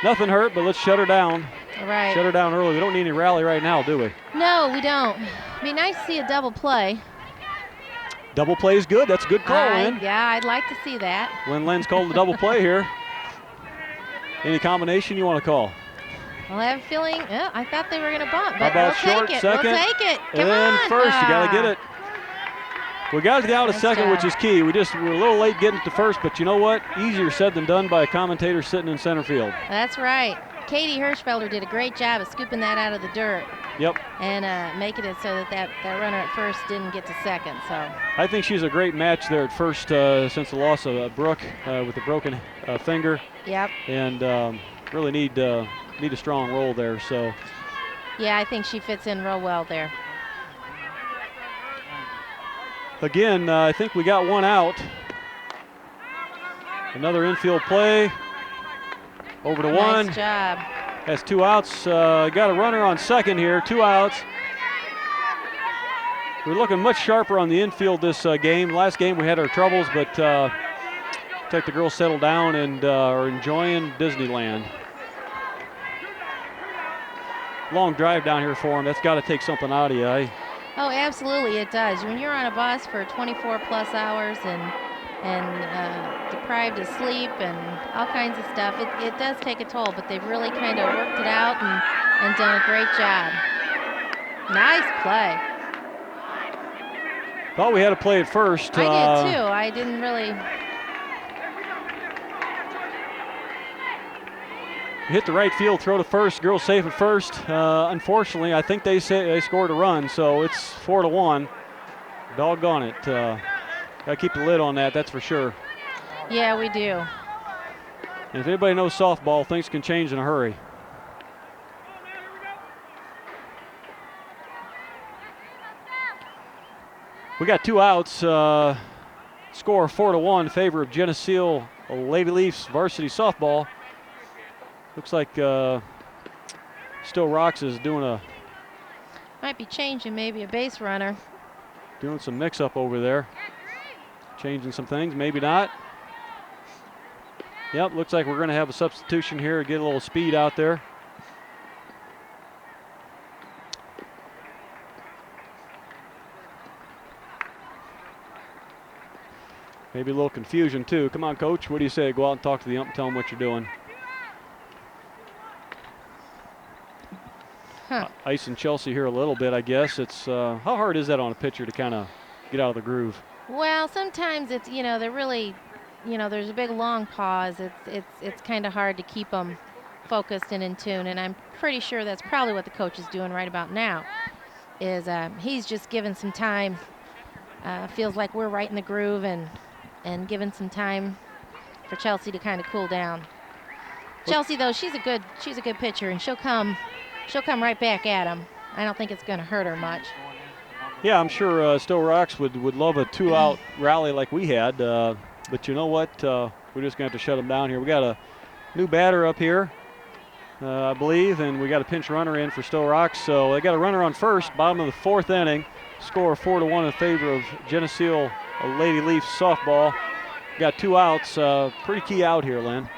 A: Nothing hurt, but let's shut her down.
B: All right.
A: Shut her down early. We don't need any rally right now, do we?
B: No, we don't. It'd be nice to see a double play.
A: Double play is good. That's a good call, Lynn.
B: Yeah, I'd like to see that.
A: When Lynn's called the double play here. Any combination you want to call?
B: Well, I have a feeling, I thought they were going to bump,
A: How
B: but
A: about
B: we'll
A: short,
B: take it.
A: second,
B: We'll take it. Come
A: and
B: on.
A: first. You got to get it. We got it out of
B: Nice
A: second,
B: job.
A: which is key. We're a little late getting to first, but you know what? Easier said than done by a commentator sitting in center field.
B: That's right. Katie Hirschfelder did a great job of scooping that out of the dirt.
A: Yep.
B: And making it so that runner at first didn't get to second. So
A: I think she's a great match there at first since the loss of Brooke with the broken finger.
B: Yep.
A: And really need a strong role there. So.
B: Yeah, I think she fits in real well there.
A: Again, I think we got 1 out. Another infield play. Over to 1.
B: Nice job.
A: Has 2 outs. Got a runner on second here. 2 outs. We're looking much sharper on the infield this game. Last game we had our troubles, but the girls settle down and are enjoying Disneyland. Long drive down here for them. That's got to take something out of you, eh?
B: Oh, absolutely, it does. When you're on a bus for 24 plus hours and deprived of sleep and all kinds of stuff, it does take a toll, but they've really kind of worked it out and done a great job. Nice play.
A: Thought we had to play it first.
B: I did too. I didn't really.
A: Hit the right field, throw to first, girls safe at first. Unfortunately, I think they scored a run, so it's 4-1. Doggone it. Gotta keep the lid on that, that's for sure.
B: Yeah, we do.
A: And if anybody knows softball, things can change in a hurry. We got 2 outs. Score 4-1 in favor of Geneseo Lady Leafs varsity softball. Looks like Sto-Rox is doing
B: might be changing maybe a base runner.
A: Doing some mix-up over there. Changing some things, maybe not. Yep, looks like we're going to have a substitution here to get a little speed out there. Maybe a little confusion too. Come on, coach, what do you say? Go out and talk to the ump and tell them what you're doing. Icing Chelsea here a little bit, I guess. It's how hard is that on a pitcher to kind of get out of the groove?
B: Well, sometimes it's, they're really, there's a big long pause. It's kind of hard to keep them focused and in tune, and I'm pretty sure that's probably what the coach is doing right about now. Is he's just giving some time. Feels like we're right in the groove and giving some time for Chelsea to kind of cool down. Chelsea, though, she's a good pitcher, and she'll come right back at him. I don't think it's going to hurt her much.
A: Yeah, I'm sure Sto-Rox would love a 2-out rally like we had, but you know what? We're just going to have to shut them down here. We got a new batter up here, I believe, and we got a pinch runner in for Sto-Rox. So they got a runner on first, bottom of the 4th inning. Score 4-1 in favor of Geneseo Lady Leafs softball. Got 2 outs. Pretty key out here, Lynn.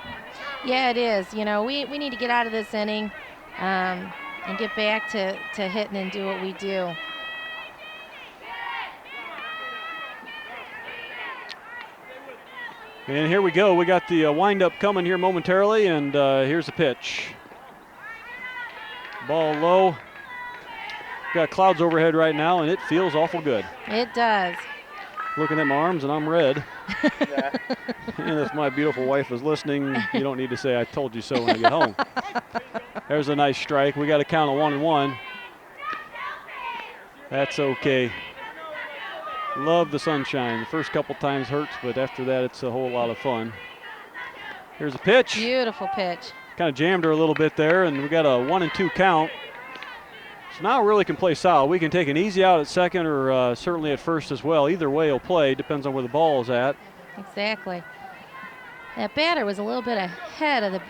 B: Yeah, it is. We need to get out of this inning and get back to hitting and do what we do.
A: And here we go. We got the windup coming here momentarily, and here's the pitch. Ball low. Got clouds overhead right now, and it feels awful good.
B: It does.
A: Looking at my arms, and I'm red. And if my beautiful wife is listening, you don't need to say I told you so when I get home. There's a nice strike. We got a count of 1-1. That's okay. Love the sunshine. The first couple times hurts, but after that, it's a whole lot of fun. Here's a pitch.
B: Beautiful pitch.
A: Kind of jammed her a little bit there, and we got a 1-2 count. So now we really can play solid. We can take an easy out at second or certainly at first as well. Either way he'll play. Depends on where the ball is at.
B: Exactly. That batter was a little bit ahead of the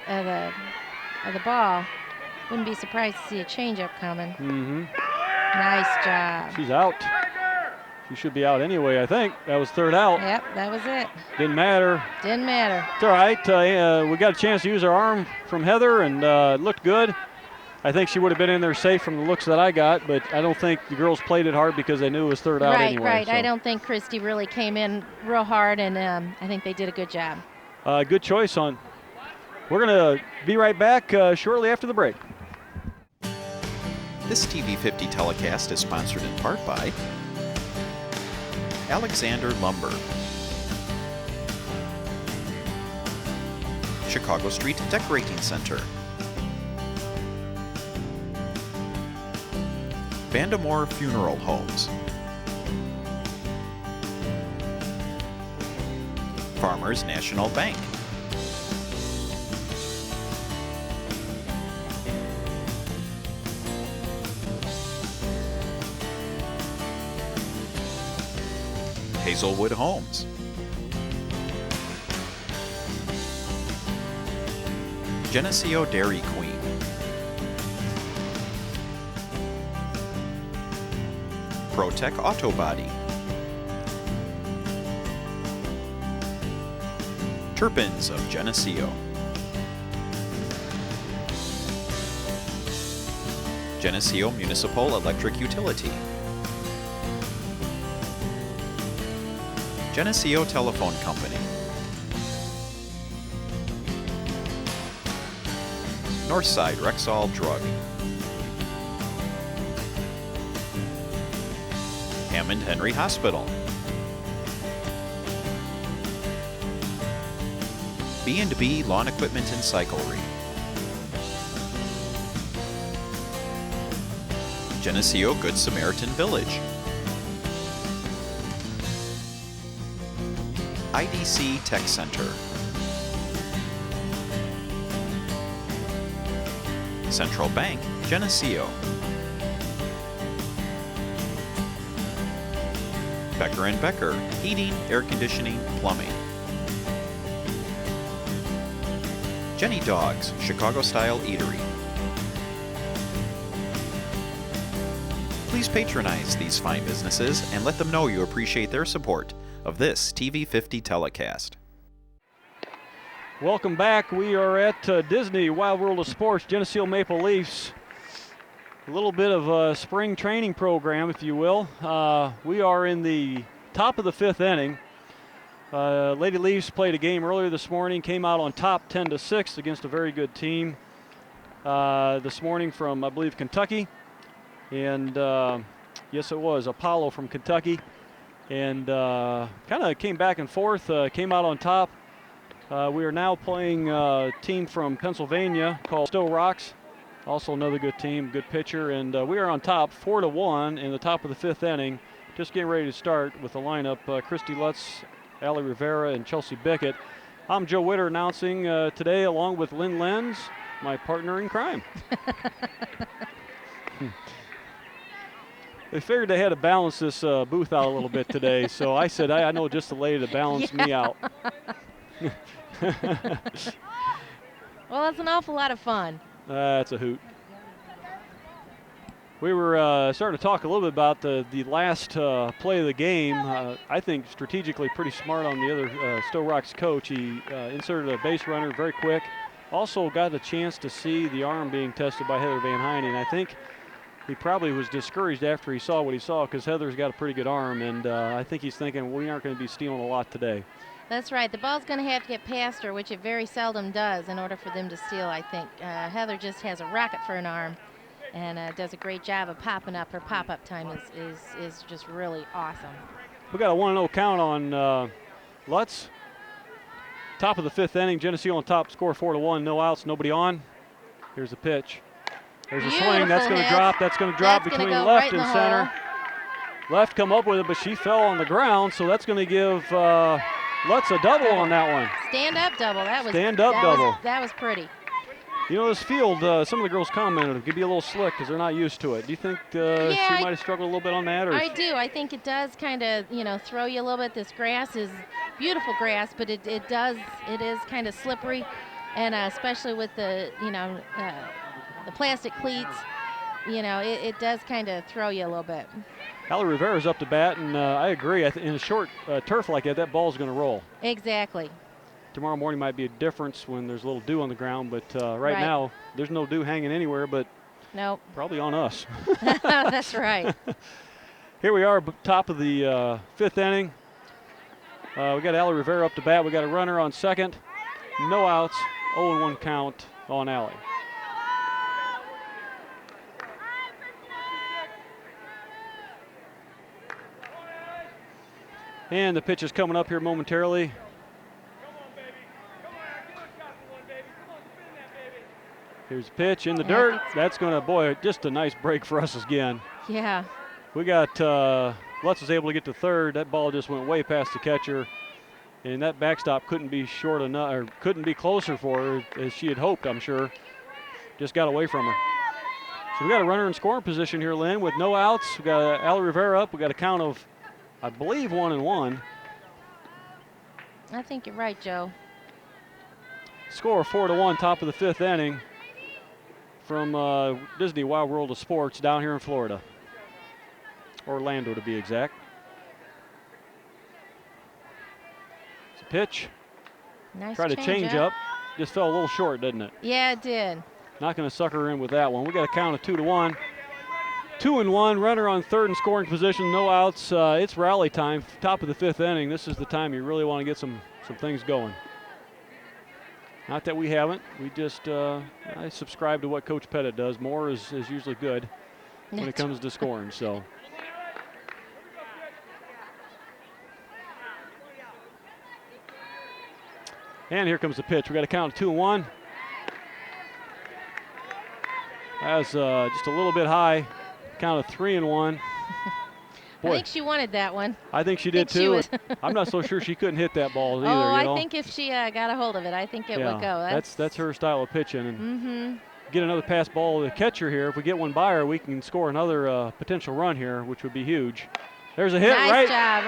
B: ball. Wouldn't be surprised to see a changeup coming.
A: Mm-hmm.
B: Nice job.
A: She's out. She should be out anyway, I think. That was 3rd out.
B: Yep, that was it.
A: Didn't matter.
B: Didn't matter.
A: It's all right. We got a chance to use our arm from Heather, and it looked good. I think she would have been in there safe from the looks that I got, but I don't think the girls played it hard because they knew it was 3rd out anyway.
B: Right.
A: So.
B: I don't think Christy really came in real hard, and I think they did a good job.
A: Good choice on. We're going to be right back shortly after the break.
C: This TV50 telecast is sponsored in part by Alexander Lumber, Chicago Street Decorating Center, Vandemore Funeral Homes, Farmers National Bank, Hazelwood Homes, Geneseo, Dairy Queen, ProTech Auto Body, Turpins of Geneseo, Geneseo Municipal Electric Utility, Geneseo Telephone Company, Northside Rexall Drug, Hammond Henry Hospital, B&B Lawn Equipment and Cyclery, Geneseo Good Samaritan Village, IDC Tech Center, Central Bank, Geneseo, Becker & Becker, Heating, Air Conditioning, Plumbing, Jenny Dogs, Chicago-style eatery. Please patronize these fine businesses and let them know you appreciate their support of this TV50 telecast.
A: Welcome back. We are at Disney Wild World of Sports, Geneseo Maple Leafs. A little bit of a spring training program, if you will. We are in the top of the 5th inning. Lady Leafs played a game earlier this morning, came out on top 10-6 against a very good team this morning from, I believe, Kentucky. And yes, it was Apollo from Kentucky. And kind of came back and forth, came out on top. We are now playing a team from Pennsylvania called Sto-Rox. Also another good team, good pitcher. And we are on top 4-1 in the top of the 5th inning. Just getting ready to start with the lineup. Christy Lutz, Allie Rivera, and Chelsea Bickett. I'm Joe Witter announcing today along with Lynn Lenz, my partner in crime. They figured they had to balance this booth out a little bit today, so I said, I know just the lady to balance me out.
B: Well, that's an awful lot of fun.
A: That's a hoot. We were starting to talk a little bit about the last play of the game. I think strategically pretty smart on the other Sto-Rox coach. He inserted a base runner very quick. Also got a chance to see the arm being tested by Heather Van Heine, and I think he probably was discouraged after he saw what he saw because Heather's got a pretty good arm, and I think he's thinking we aren't going to be stealing a lot today.
B: That's right. The ball's going to have to get past her, which it very seldom does, in order for them to steal, I think. Heather just has a rocket for an arm and does a great job of popping up. Her pop-up time is just really awesome.
A: We got a 1-0 count on Lutz. Top of the 5th inning, Geneseo on top, score 4-1, no outs, nobody on. Here's the pitch. There's a swing. That's going to drop. That's going to drop between left and center. Left come up with it, but she fell on the ground, so that's going to give Lutz a double on that one.
B: Stand-up double. That was pretty.
A: You know, this field, some of the girls commented it could be a little slick because they're not used to it. Do you think she might have struggled a little bit on that? Or?
B: I do. I think it does kind of, throw you a little bit. This grass is beautiful grass, but it is kind of slippery, and especially with the, the plastic cleats, it does kind of throw you a little bit.
A: Allie Rivera's up to bat, and I agree. In a short turf like that ball's going to roll.
B: Exactly.
A: Tomorrow morning might be a difference when there's a little dew on the ground, but right now there's no dew hanging anywhere, but
B: nope.
A: Probably on us.
B: That's right.
A: Here we are, top of the 5th inning. We got Allie Rivera up to bat. We got a runner on second. No outs, 0-1 count on Allie. And the pitch is coming up here momentarily. Here's the pitch in the dirt. That's going to, just a nice break for us again.
B: Yeah.
A: We got, Lutz was able to get to third. That ball just went way past the catcher. And that backstop couldn't be short enough, or couldn't be closer for her as she had hoped, I'm sure. Just got away from her. So we got a runner in scoring position here, Lynn, with no outs. We got Allie Rivera up. We got a count of, I believe, 1-1.
B: I think you're right, Joe.
A: Score 4-1, top of the 5th inning from Disney Wild World of Sports down here in Florida. Orlando to be exact. It's a pitch.
B: Nice
A: Tried to change up. Just fell a little short, didn't it?
B: Yeah, it did.
A: Not going to sucker her in with that one. We got a count of 2-1. 2-1, runner on third in scoring position, no outs. It's rally time, top of the 5th inning. This is the time you really want to get some things going. Not that we haven't. We just, I subscribe to what Coach Pettit does. More is usually good when it comes to scoring. So. And here comes the pitch. We got a count of 2-1. That's just a little bit high. Count of 3-1.
B: Boy, I think she wanted that one.
A: I think she did too. I'm not so sure she couldn't hit that ball either.
B: Oh,
A: you know?
B: I think if she got a hold of it, I think it would go.
A: That's her style of pitching. And get another pass ball to the catcher here. If we get one by her, we can score another potential run here, which would be huge. There's a hit.
B: Nice job.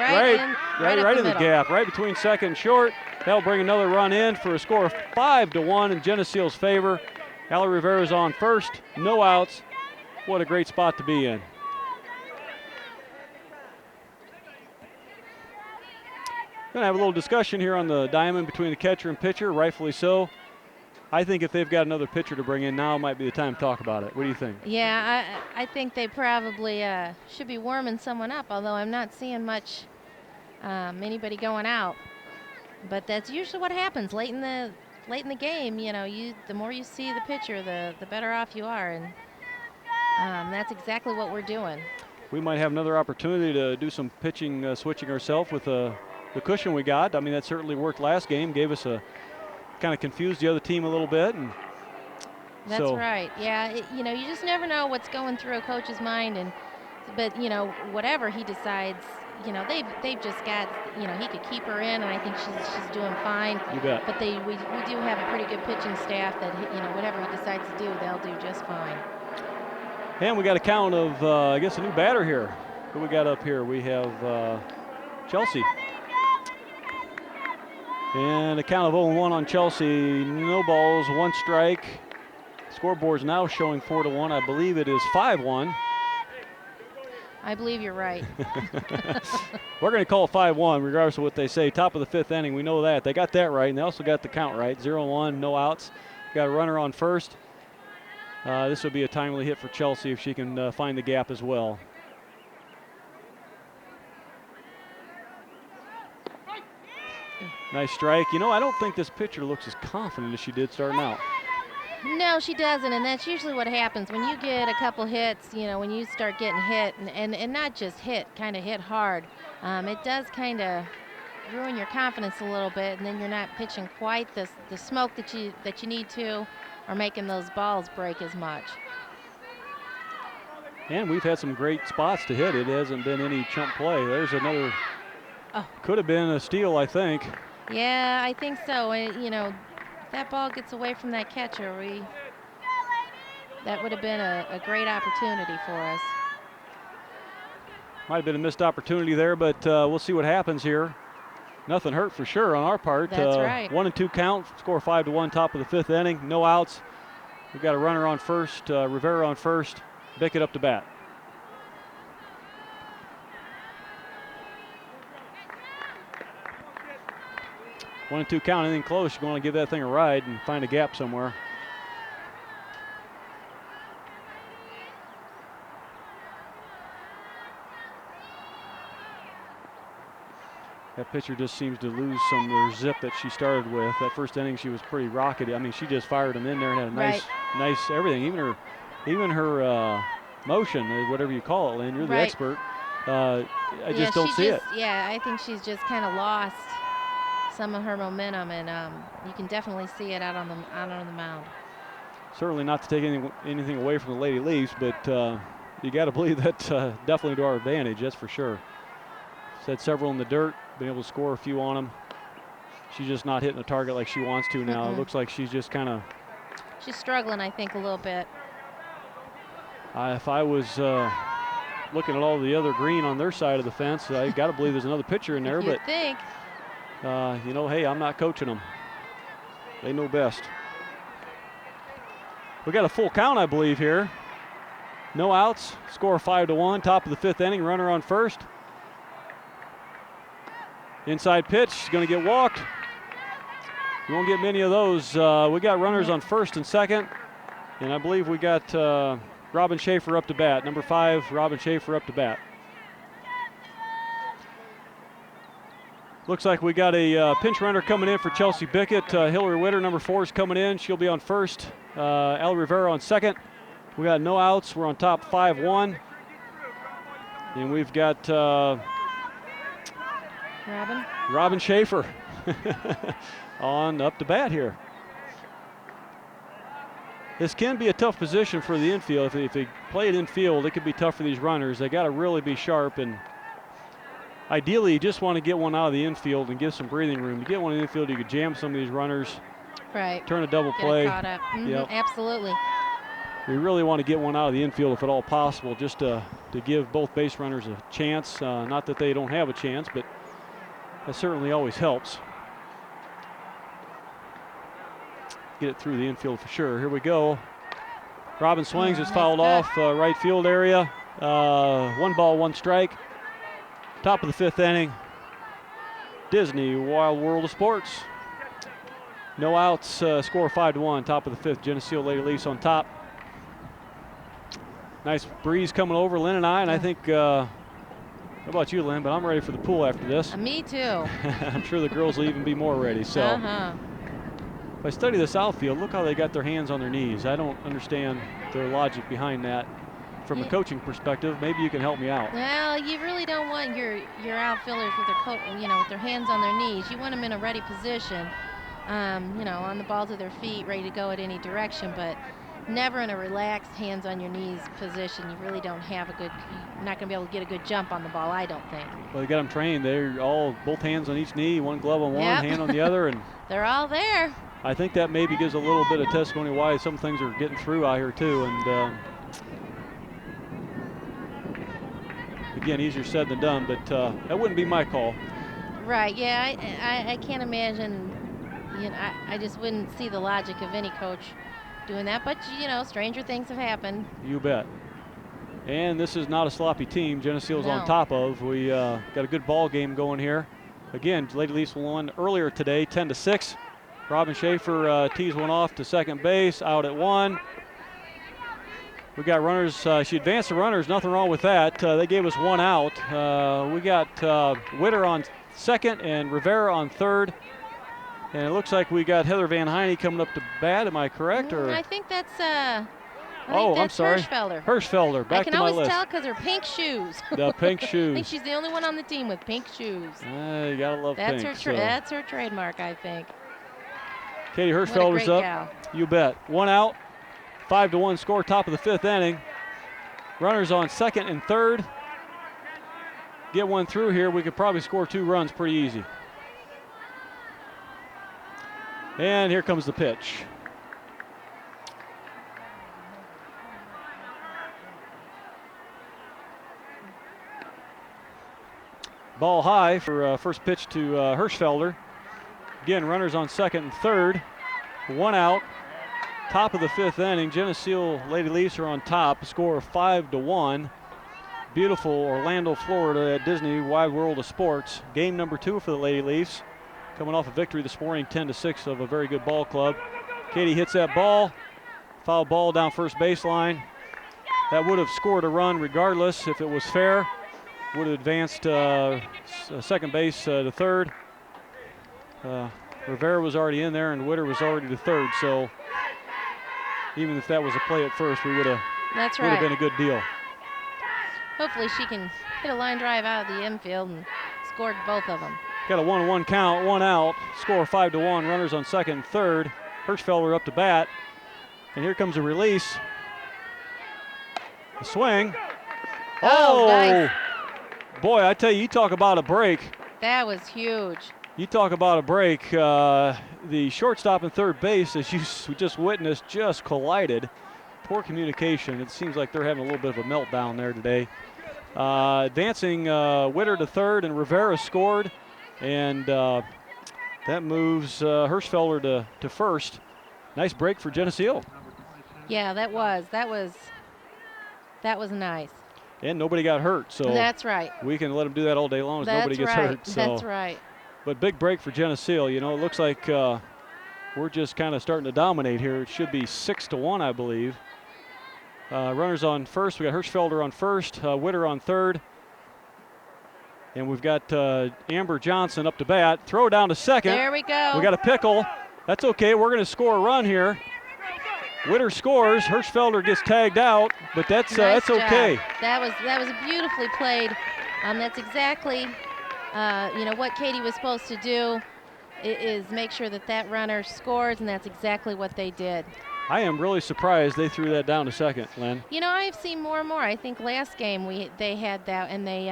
B: Right
A: in the gap, right between second and short. That'll bring another run in for a score of 5-1 in Geneseo's favor. Allie Rivera's on first, no outs. What a great spot to be in. Going to have a little discussion here on the diamond between the catcher and pitcher, rightfully so. I think if they've got another pitcher to bring in, now might be the time to talk about it. What do you think?
B: Yeah, I think they probably should be warming someone up, although I'm not seeing much anybody going out. But that's usually what happens late in the game. You know, the more you see the pitcher, the better off you are, and that's exactly what we're doing.
A: We might have another opportunity to do some pitching, switching ourselves with the cushion we got. I mean, that certainly worked last game. Gave us kind of confused the other team a little bit. And
B: that's right. Yeah, you know, you just never know what's going through a coach's mind, but you know, whatever he decides, you know, they've just got, you know, he could keep her in, and I think she's doing fine.
A: You bet.
B: But we do have a pretty good pitching staff that, you know, whatever he decides to do, they'll do just fine.
A: And we got a count of, I guess, a new batter here. Who we got up here? We have Chelsea. And a count of 0-1 on Chelsea. No balls, 1 strike. Scoreboard's now showing 4-1. I believe it is 5-1.
B: I believe you're right.
A: We're going to call it 5-1 regardless of what they say. Top of the 5th inning, we know that. They got that right, and they also got the count right. 0-1, no outs. Got a runner on first. This will be a timely hit for Chelsea if she can find the gap as well. Nice strike. You know, I don't think this pitcher looks as confident as she did starting out.
B: No, she doesn't, and that's usually what happens when you get a couple hits. You know, when you start getting hit, and not just hit, kind of hit hard, it does kind of ruin your confidence a little bit, and then you're not pitching quite the smoke that you need to, or making those balls break as much.
A: And we've had some great spots to hit. It hasn't been any chump play. There's another. Could have been a steal, I think.
B: Yeah, I think so. You know, if that ball gets away from that catcher, that would have been a great opportunity for us.
A: Might have been a missed opportunity there, but we'll see what happens here. Nothing hurt for sure on our part.
B: That's right.
A: 1-2 count, score 5-1, top of the 5th inning, no outs. We've got a runner on first, Rivera on first, Bickett up to bat. One and two count, anything close, you're going to give that thing a ride and find a gap somewhere. That pitcher just seems to lose some of her zip that she started with. That first inning, she was pretty rockety. I mean, she just fired him in there and had a nice everything. Even her motion, whatever you call it, Lynn. You're the expert. I just don't see it.
B: Yeah, I think she's just kind of lost some of her momentum, and you can definitely see it out on the mound.
A: Certainly not to take anything away from the Lady Leafs, but you got to believe that's definitely to our advantage. That's for sure. Had several in the dirt, been able to score a few on them. She's just not hitting the target like she wants to now. It looks like she's just kind of.
B: She's struggling, I think, a little bit.
A: If I was looking at all the other green on their side of the fence, I got to believe there's another pitcher in there.
B: You'd think.
A: You know, hey, I'm not coaching them. They know best. We got a full count, I believe, here. No outs. Score 5-1. Top of the 5th inning. Runner on first. Inside pitch. Going to get walked. You won't get many of those. We got runners on first and second. And I believe we got Robin Schaefer up to bat. Number 5, Robin Schaefer up to bat. Looks like we got a pinch runner coming in for Chelsea Bickett. Hillary Witter, number 4, is coming in. She'll be on first. Al Rivera on second. We got no outs. We're on top 5-1. And we've got Robin Schaefer on up to bat here. This can be a tough position for the infield. If they play it infield, it could be tough for these runners. They got to really be sharp, and ideally you just want to get one out of the infield and give some breathing room. To get one in the infield, you could jam some of these runners.
B: Right.
A: Turn a double
B: Get
A: play.
B: caught up.
A: Yep.
B: Absolutely.
A: We really want to get one out of the infield if at all possible, just to give both base runners a chance. Not that they don't have a chance, but that certainly always helps. Get it through the infield for sure. Here we go. Robin swings. It's fouled off right field area. 1 ball, 1 strike. Top of the 5th inning. Disney Wild World of Sports. No outs. Score 5-1. Top of the 5th. Geneseo Lady Leafs on top. Nice breeze coming over Lynn and I, and I think, how about you, Lynn, but I'm ready for the pool after this.
B: Me too.
A: I'm sure the girls will even be more ready. So if I study this outfield, look how they got their hands on their knees. I don't understand their logic behind that. From a coaching perspective, maybe you can help me out.
B: Well, you really don't want your outfielders with their with their hands on their knees. You want them in a ready position, on the balls of their feet, ready to go at any direction, but never in a relaxed hands on your knees position. You really don't have you're not going to be able to get a good jump on the ball, I don't think.
A: Well, you got them trained. They're all both hands on each knee, one glove on one, hand on the other, and
B: they're all there.
A: I think that maybe gives a little bit of testimony why some things are getting through out here too. And again, easier said than done, but that wouldn't be my call.
B: Right, yeah, I can't imagine, I just wouldn't see the logic of any coach doing that, but stranger things have happened. You
A: bet. And this is not a sloppy team Geneseo's on top of. We got a good ball game going here. Again, Lady Leafs won earlier today, 10-6. Robin Schaefer tees one off to second base, out at 1. We got runners. She advanced the runners. Nothing wrong with that. They gave us 1 out. We got Witter on second and Rivera on third. And it looks like we got Heather Van Heine coming up to bat. Am I correct? Or
B: I think that's.
A: I'm sorry.
B: Hirschfelder.
A: Hirschfelder. Back to my list.
B: I can always tell because her pink shoes.
A: The pink shoes.
B: I think she's the only one on the team with pink shoes.
A: You gotta love pink.
B: That's her trademark, I think.
A: Katie Hirschfelder's up.
B: Gal.
A: You bet. 1 out. 5-1 score, top of the 5th inning. Runners on second and third. Get one through here, we could probably score 2 runs pretty easy. And here comes the pitch. Ball high for first pitch to Hirschfelder. Again, runners on second and third. 1 out. Top of the 5th inning. Geneseo Lady Leafs are on top. Score of 5-1. Beautiful Orlando, Florida at Disney Wide World of Sports. Game number 2 for the Lady Leafs. Coming off a victory this morning, 10-6 of a very good ball club. Katie hits that ball. Foul ball down first baseline. That would have scored a run regardless if it was fair. Would have advanced second base to third. Rivera was already in there and Witter was already to third. So even if that was a play at first, we would have been a good deal.
B: Hopefully she can hit a line drive out of the infield and scored both of them.
A: Got a 1-1 count, 1 out. Score 5-1. Runners on second and third. Hirschfelder up to bat. And here comes a release. A swing.
B: Nice.
A: Boy, I tell you, you talk about a break.
B: That was huge.
A: You talk about a break. The shortstop and third base, as you just witnessed, just collided. Poor communication. It seems like they're having a little bit of a meltdown there today. Advancing Witter to third, and Rivera scored. And that moves Hirschfelder to first. Nice break for Geneseo.
B: Yeah, that was That was nice.
A: And nobody got hurt, so
B: that's right.
A: We can let them do that all day long as nobody gets hurt. So.
B: That's right.
A: But big break for Geneseo. You know, it looks like we're just kind of starting to dominate here. It should be 6-1, I believe. Runners on first. We got Hirschfelder on first, Witter on third. And we've got Amber Johnson up to bat. Throw down to second.
B: There we go.
A: We got a pickle. That's okay. We're going to score a run here. Witter scores. Hirschfelder gets tagged out, but that's okay.
B: That was beautifully played. That's exactly what Katie was supposed to do is make sure that runner scores, and that's exactly what they did.
A: I am really surprised they threw that down to second, Lynn.
B: You know, I've seen more and more. I think last game they had that, and they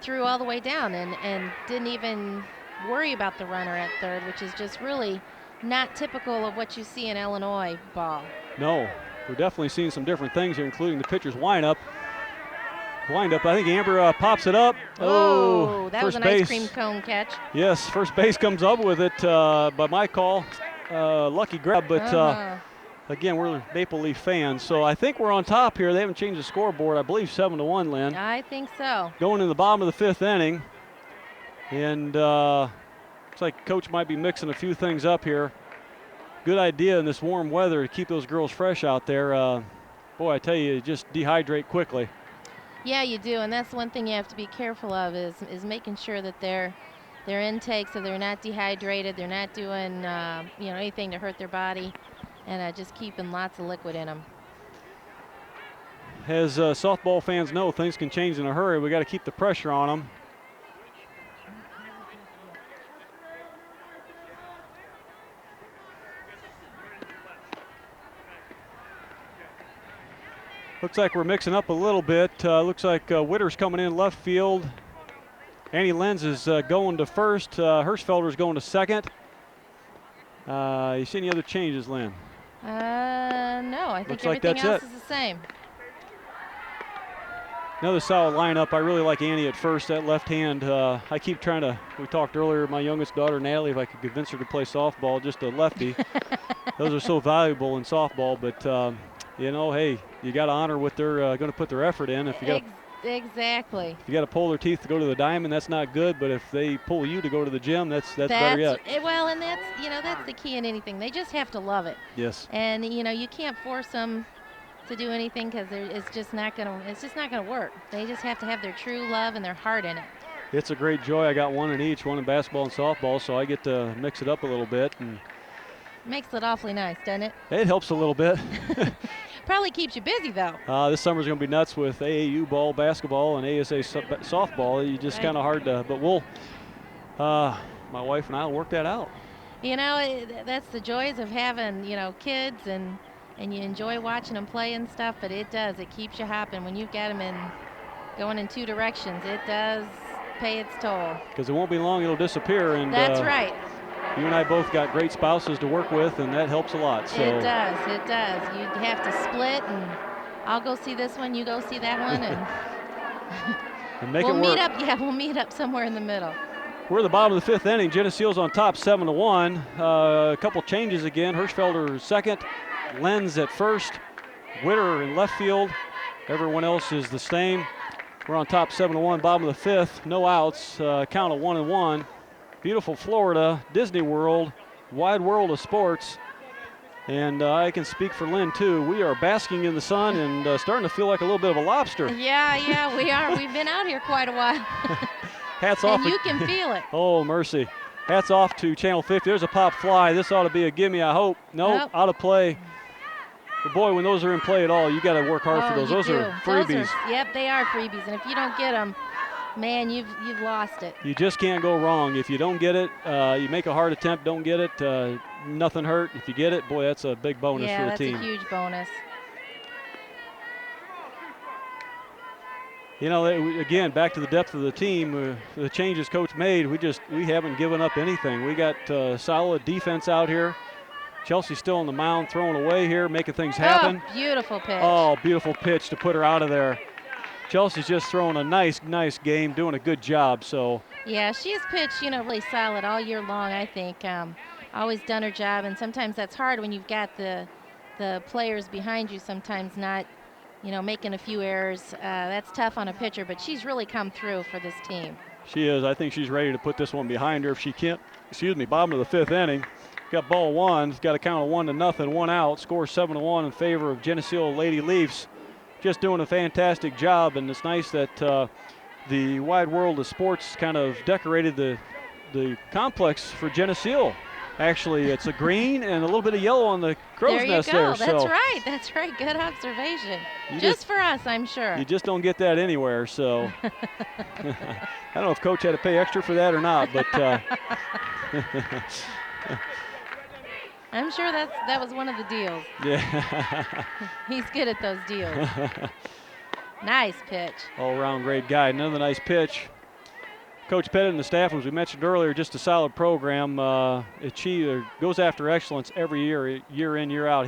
B: threw all the way down and didn't even worry about the runner at third, which is just really not typical of what you see in Illinois ball.
A: No, we're definitely seeing some different things here, including the pitcher's windup. I think Amber pops it up.
B: Oh, that was an
A: base.
B: ice cream cone catch.
A: Yes, first base comes up with it by my call. Lucky grab, but again, we're Maple Leaf fans, so I think we're on top here. They haven't changed the scoreboard. I believe 7-1, Lynn.
B: I think so.
A: Going in the bottom of the fifth inning, and looks like Coach might be mixing a few things up here. Good idea in this warm weather to keep those girls fresh out there. Boy, I tell you, just dehydrate quickly.
B: Yeah, you do, and that's one thing you have to be careful of is making sure that their intake, so they're not dehydrated, they're not doing anything to hurt their body, and just keeping lots of liquid in them.
A: As softball fans know, things can change in a hurry. We got to keep the pressure on them. Looks like we're mixing up a little bit. Looks like Witter's coming in left field. Annie Lenz is going to first. Hirschfelder's going to second. You see any other changes, Lynn?
B: No, I think
A: Looks like
B: everything else
A: that's
B: is the same.
A: Another solid lineup. I really like Annie at first, that left hand. I keep trying to, we talked earlier, my youngest daughter, Natalie, if I could convince her to play softball, just a lefty. Those are so valuable in softball, but hey, you got to honor what they're going to put their effort in. If you got
B: exactly.
A: If you got to pull their teeth to go to the diamond, that's not good. But if they pull you to go to the gym, that's better yet.
B: Well, and that's the key in anything. They just have to love it.
A: Yes.
B: And you can't force them to do anything because it's just not gonna work. They just have to have their true love and their heart in it.
A: It's a great joy. I got one in each, one in basketball and softball, so I get to mix it up a little bit. And
B: makes it awfully nice, doesn't it?
A: It helps a little bit.
B: Probably keeps you busy, though.
A: This summer's going to be nuts with AAU ball, basketball, and ASA softball. You just kind of hard to, but we'll, my wife and I will work that out.
B: That's the joys of having, kids, and you enjoy watching them play and stuff, but it keeps you hopping. When you've got them going in two directions, it does pay its toll. Because
A: it won't be long, it'll disappear. And
B: that's right.
A: You and I both got great spouses to work with, and that helps a lot. So.
B: It does. You have to split, and I'll go see this one, you go see that one,
A: and make it work.
B: Meet up. Yeah, we'll meet up somewhere in the middle.
A: We're at the bottom of the fifth inning. Geneseo's on top, 7-1. A couple changes again. Hirschfelder second, Lenz at first, Witter in left field. Everyone else is the same. We're on top, 7-1. Bottom of the fifth. No outs. Count of 1-1. Beautiful Florida, Disney World, wide world of sports. And I can speak for Lynn, too. We are basking in the sun and starting to feel like a little bit of a lobster.
B: Yeah, we are. We've been out here quite a while.
A: Hats off.
B: And you can feel it.
A: Oh, mercy. Hats off to Channel 50. There's a pop fly. This ought to be a gimme, I hope. Nope, out of play. But boy, when those are in play at all, you got to work hard for those. Those are freebies.
B: Yep, they are freebies. And if you don't get them, man, you've lost it.
A: You just can't go wrong. If you don't get it, you make a hard attempt, don't get it, nothing hurt. If you get it, boy, that's a big bonus for the team.
B: Yeah, that's a huge bonus.
A: Again, back to the depth of the team, the changes Coach made, we haven't given up anything. We got solid defense out here. Chelsea's still on the mound, throwing away here, making things happen.
B: Oh, beautiful pitch.
A: Oh, beautiful pitch to put her out of there. Chelsea's just throwing a nice game, doing a good job. So
B: yeah, she's pitched, really solid all year long. I think always done her job, and sometimes that's hard when you've got the players behind you. Sometimes not making a few errors. That's tough on a pitcher, but she's really come through for this team.
A: She is. I think she's ready to put this one behind her if she can't. Bottom of the fifth inning. Got ball one. Got a count of 1-0, 1 out. Score 7-1 in favor of Geneseo Lady Leafs. Just doing a fantastic job, and it's nice that the wide world of sports kind of decorated the complex for Geneseo. Actually, it's a green and a little bit of yellow on the crow's nest there.
B: That's right. That's right. Good observation. Just for us, I'm sure.
A: You just don't get that anywhere. So I don't know if Coach had to pay extra for that or not, but
B: I'm sure that was one of the deals.
A: Yeah.
B: He's good at those deals. Nice pitch.
A: All-around great guy. Another nice pitch. Coach Pettit and the staff, as we mentioned earlier, just a solid program. Goes after excellence every year, year in, year out.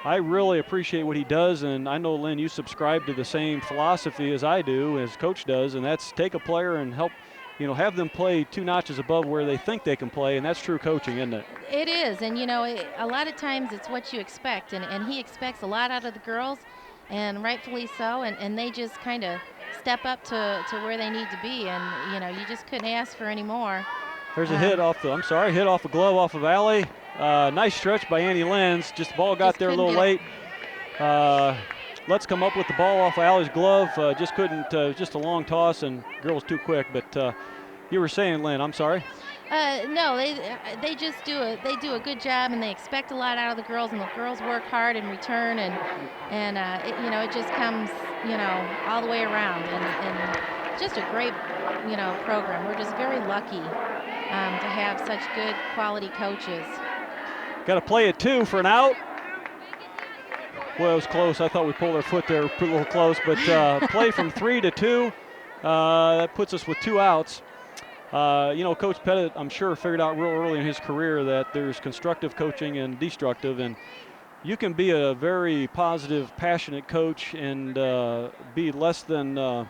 A: I really appreciate what he does, and I know, Lynn, you subscribe to the same philosophy as I do, as Coach does, and that's take a player and help, have them play 2 notches above where they think they can play, and that's true coaching, isn't it?
B: It is, and a lot of times it's what you expect, and he expects a lot out of the girls, and rightfully so, and they just kind of step up to where they need to be, and you just couldn't ask for any more.
A: There's a hit off a glove off of Allie. Nice stretch by Annie Lenz. Just the ball got there a little late. Let's come up with the ball off of Allie's glove. Just couldn't. Just a long toss, and girl was too quick. But you were saying, Lynn, I'm sorry.
B: No, they just do a good job, and they expect a lot out of the girls, and the girls work hard in return, and it just comes all the way around, and just a great program. We're just very lucky to have such good quality coaches.
A: Got to play it 2 for an out. Well, it was close. I thought we pulled our foot there, a little close, but play from 3 to 2. That puts us with 2 outs. Coach Pettit, I'm sure, figured out real early in his career that there's constructive coaching and destructive, and you can be a very positive, passionate coach and be less than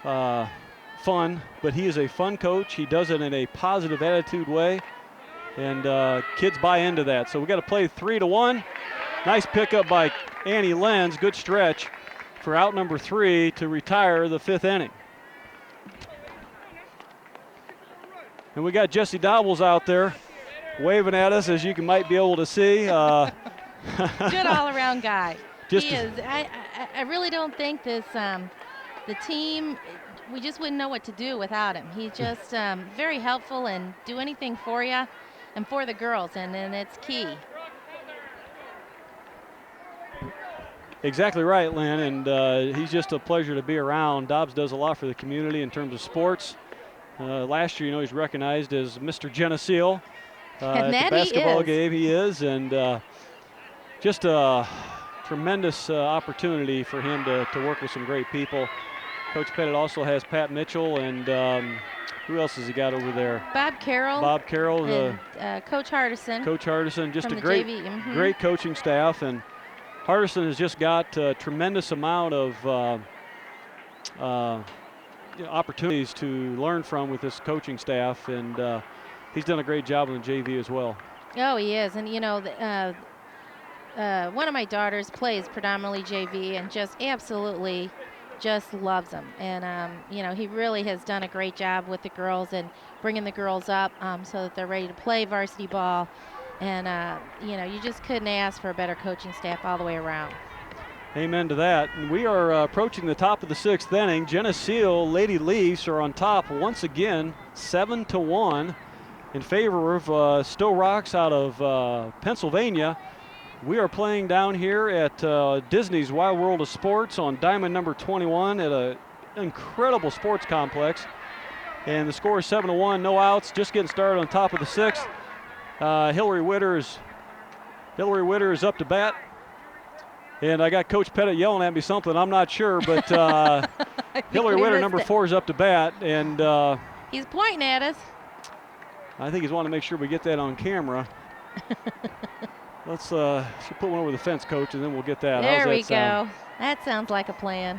A: fun, but he is a fun coach. He does it in a positive attitude way, and kids buy into that. So we got to play 3 to 1. Nice pickup by Annie Lenz. Good stretch for out number 3 to retire the 5th inning. And we got Jesse Dobbles out there waving at us, as you might be able to see.
B: Good all-around guy. He is. I really don't think this the team, we just wouldn't know what to do without him. He's just very helpful and do anything for you and for the girls, and it's key.
A: Exactly right, Lynn, and he's just a pleasure to be around. Dobbs does a lot for the community in terms of sports. Last year, he's recognized as Mr. Geneseo at the basketball game. He is, and just a tremendous opportunity for him to work with some great people. Coach Pettit also has Pat Mitchell, and who else has he got over there?
B: Bob Carroll. And Coach Hardison.
A: Coach Hardison, just a great,
B: JV.
A: Great coaching staff, and Hardison has just got a tremendous amount of opportunities to learn from with this coaching staff, and he's done a great job on the JV as well.
B: Oh, he is, and one of my daughters plays predominantly JV and just absolutely just loves them, and he really has done a great job with the girls and bringing the girls up so that they're ready to play varsity ball, and you just couldn't ask for a better coaching staff all the way around.
A: Amen to that. And we are approaching the top of the 6th inning. Geneseo Lady Leafs are on top once again, 7-1 in favor of Sto-Rox out of Pennsylvania. We are playing down here at Disney's Wild World of Sports on diamond number 21 at an incredible sports complex. And the score is 7-1, no outs, just getting started on top of the 6th. Hillary Witter is up to bat. And I got Coach Pettit yelling at me something, I'm not sure, but Hillary Witter, number 4, is up to bat, and
B: he's pointing at us.
A: I think he's wanting to make sure we get that on camera. Let's put one over the fence, Coach, and then we'll get that.
B: There we go. That sounds like a plan.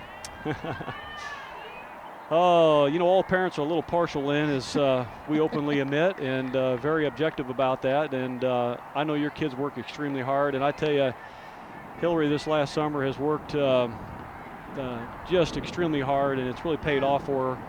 A: Oh, all parents are a little partial in, as we openly admit, and very objective about that. And I know your kids work extremely hard, and I tell you, Hillary this last summer has worked just extremely hard, and it's really paid off for her.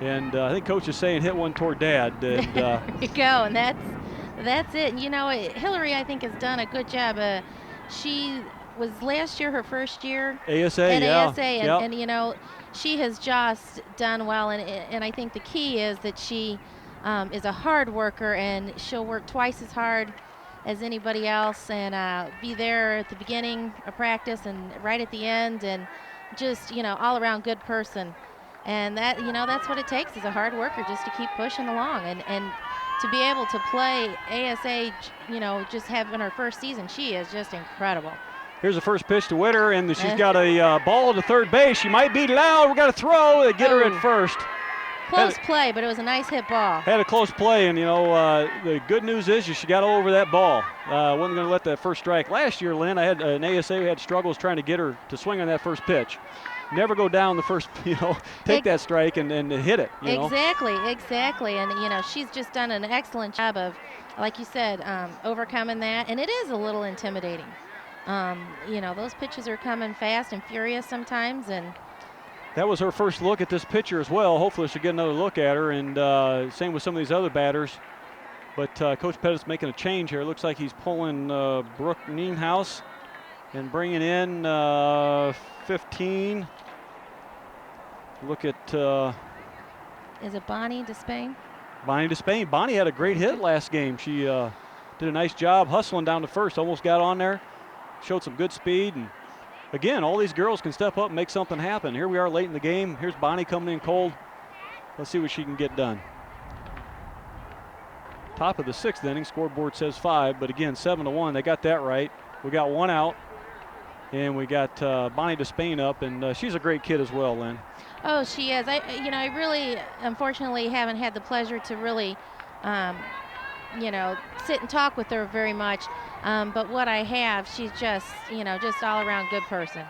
A: And I think Coach is saying hit one toward Dad. And,
B: there you go, and that's it. And, you know, Hillary, I think, has done a good job. She was last year her first year
A: ASA,
B: at
A: yeah.
B: ASA, and you know, she has just done well. And I think the key is that she is a hard worker, and she'll work twice as hard as anybody else, and be there at the beginning of practice and right at the end, and just, you know, all around good person. And that, you know, that's what it takes, is a hard worker just to keep pushing along, and to be able to play ASA, you know, just having her first season, she is just incredible.
A: Here's the first pitch to Witter, and she's got a ball to third base. She might be loud. We got to throw. They get her at first.
B: Close play, but it was a nice hit ball.
A: Had a close play, and, you know, the good news is she got over that ball. Wasn't going to let that first strike. Last year, Lynn, I had an ASA who had struggles trying to get her to swing on that first pitch. Never go down the first, you know, take that strike and hit it. You know?
B: Exactly. And, you know, she's just done an excellent job of, like you said, overcoming that. And it is a little intimidating. You know, those pitches are coming fast and furious sometimes. And
A: that was her first look at this pitcher as well. Hopefully she'll get another look at her. And same with some of these other batters. But Coach Pettit's making a change here. It looks like he's pulling Brooke Nienhaus and bringing in 15. Look at.
B: Is it Bonnie Despain?
A: Bonnie Despain. Bonnie had a great hit last game. She did a nice job hustling down to first. Almost got on there. Showed some good speed. And again, all these girls can step up and make something happen. Here we are late in the game. Here's Bonnie coming in cold. Let's see what she can get done. Top of the sixth inning. Scoreboard says 5, but again, 7-1. They got that right. We got one out. And we got Bonnie Despain up, and she's a great kid as well, Lynn.
B: Oh, she is. I really, unfortunately, haven't had the pleasure to really, you know, sit and talk with her very much. But what I have, she's just, you know, just all around good person.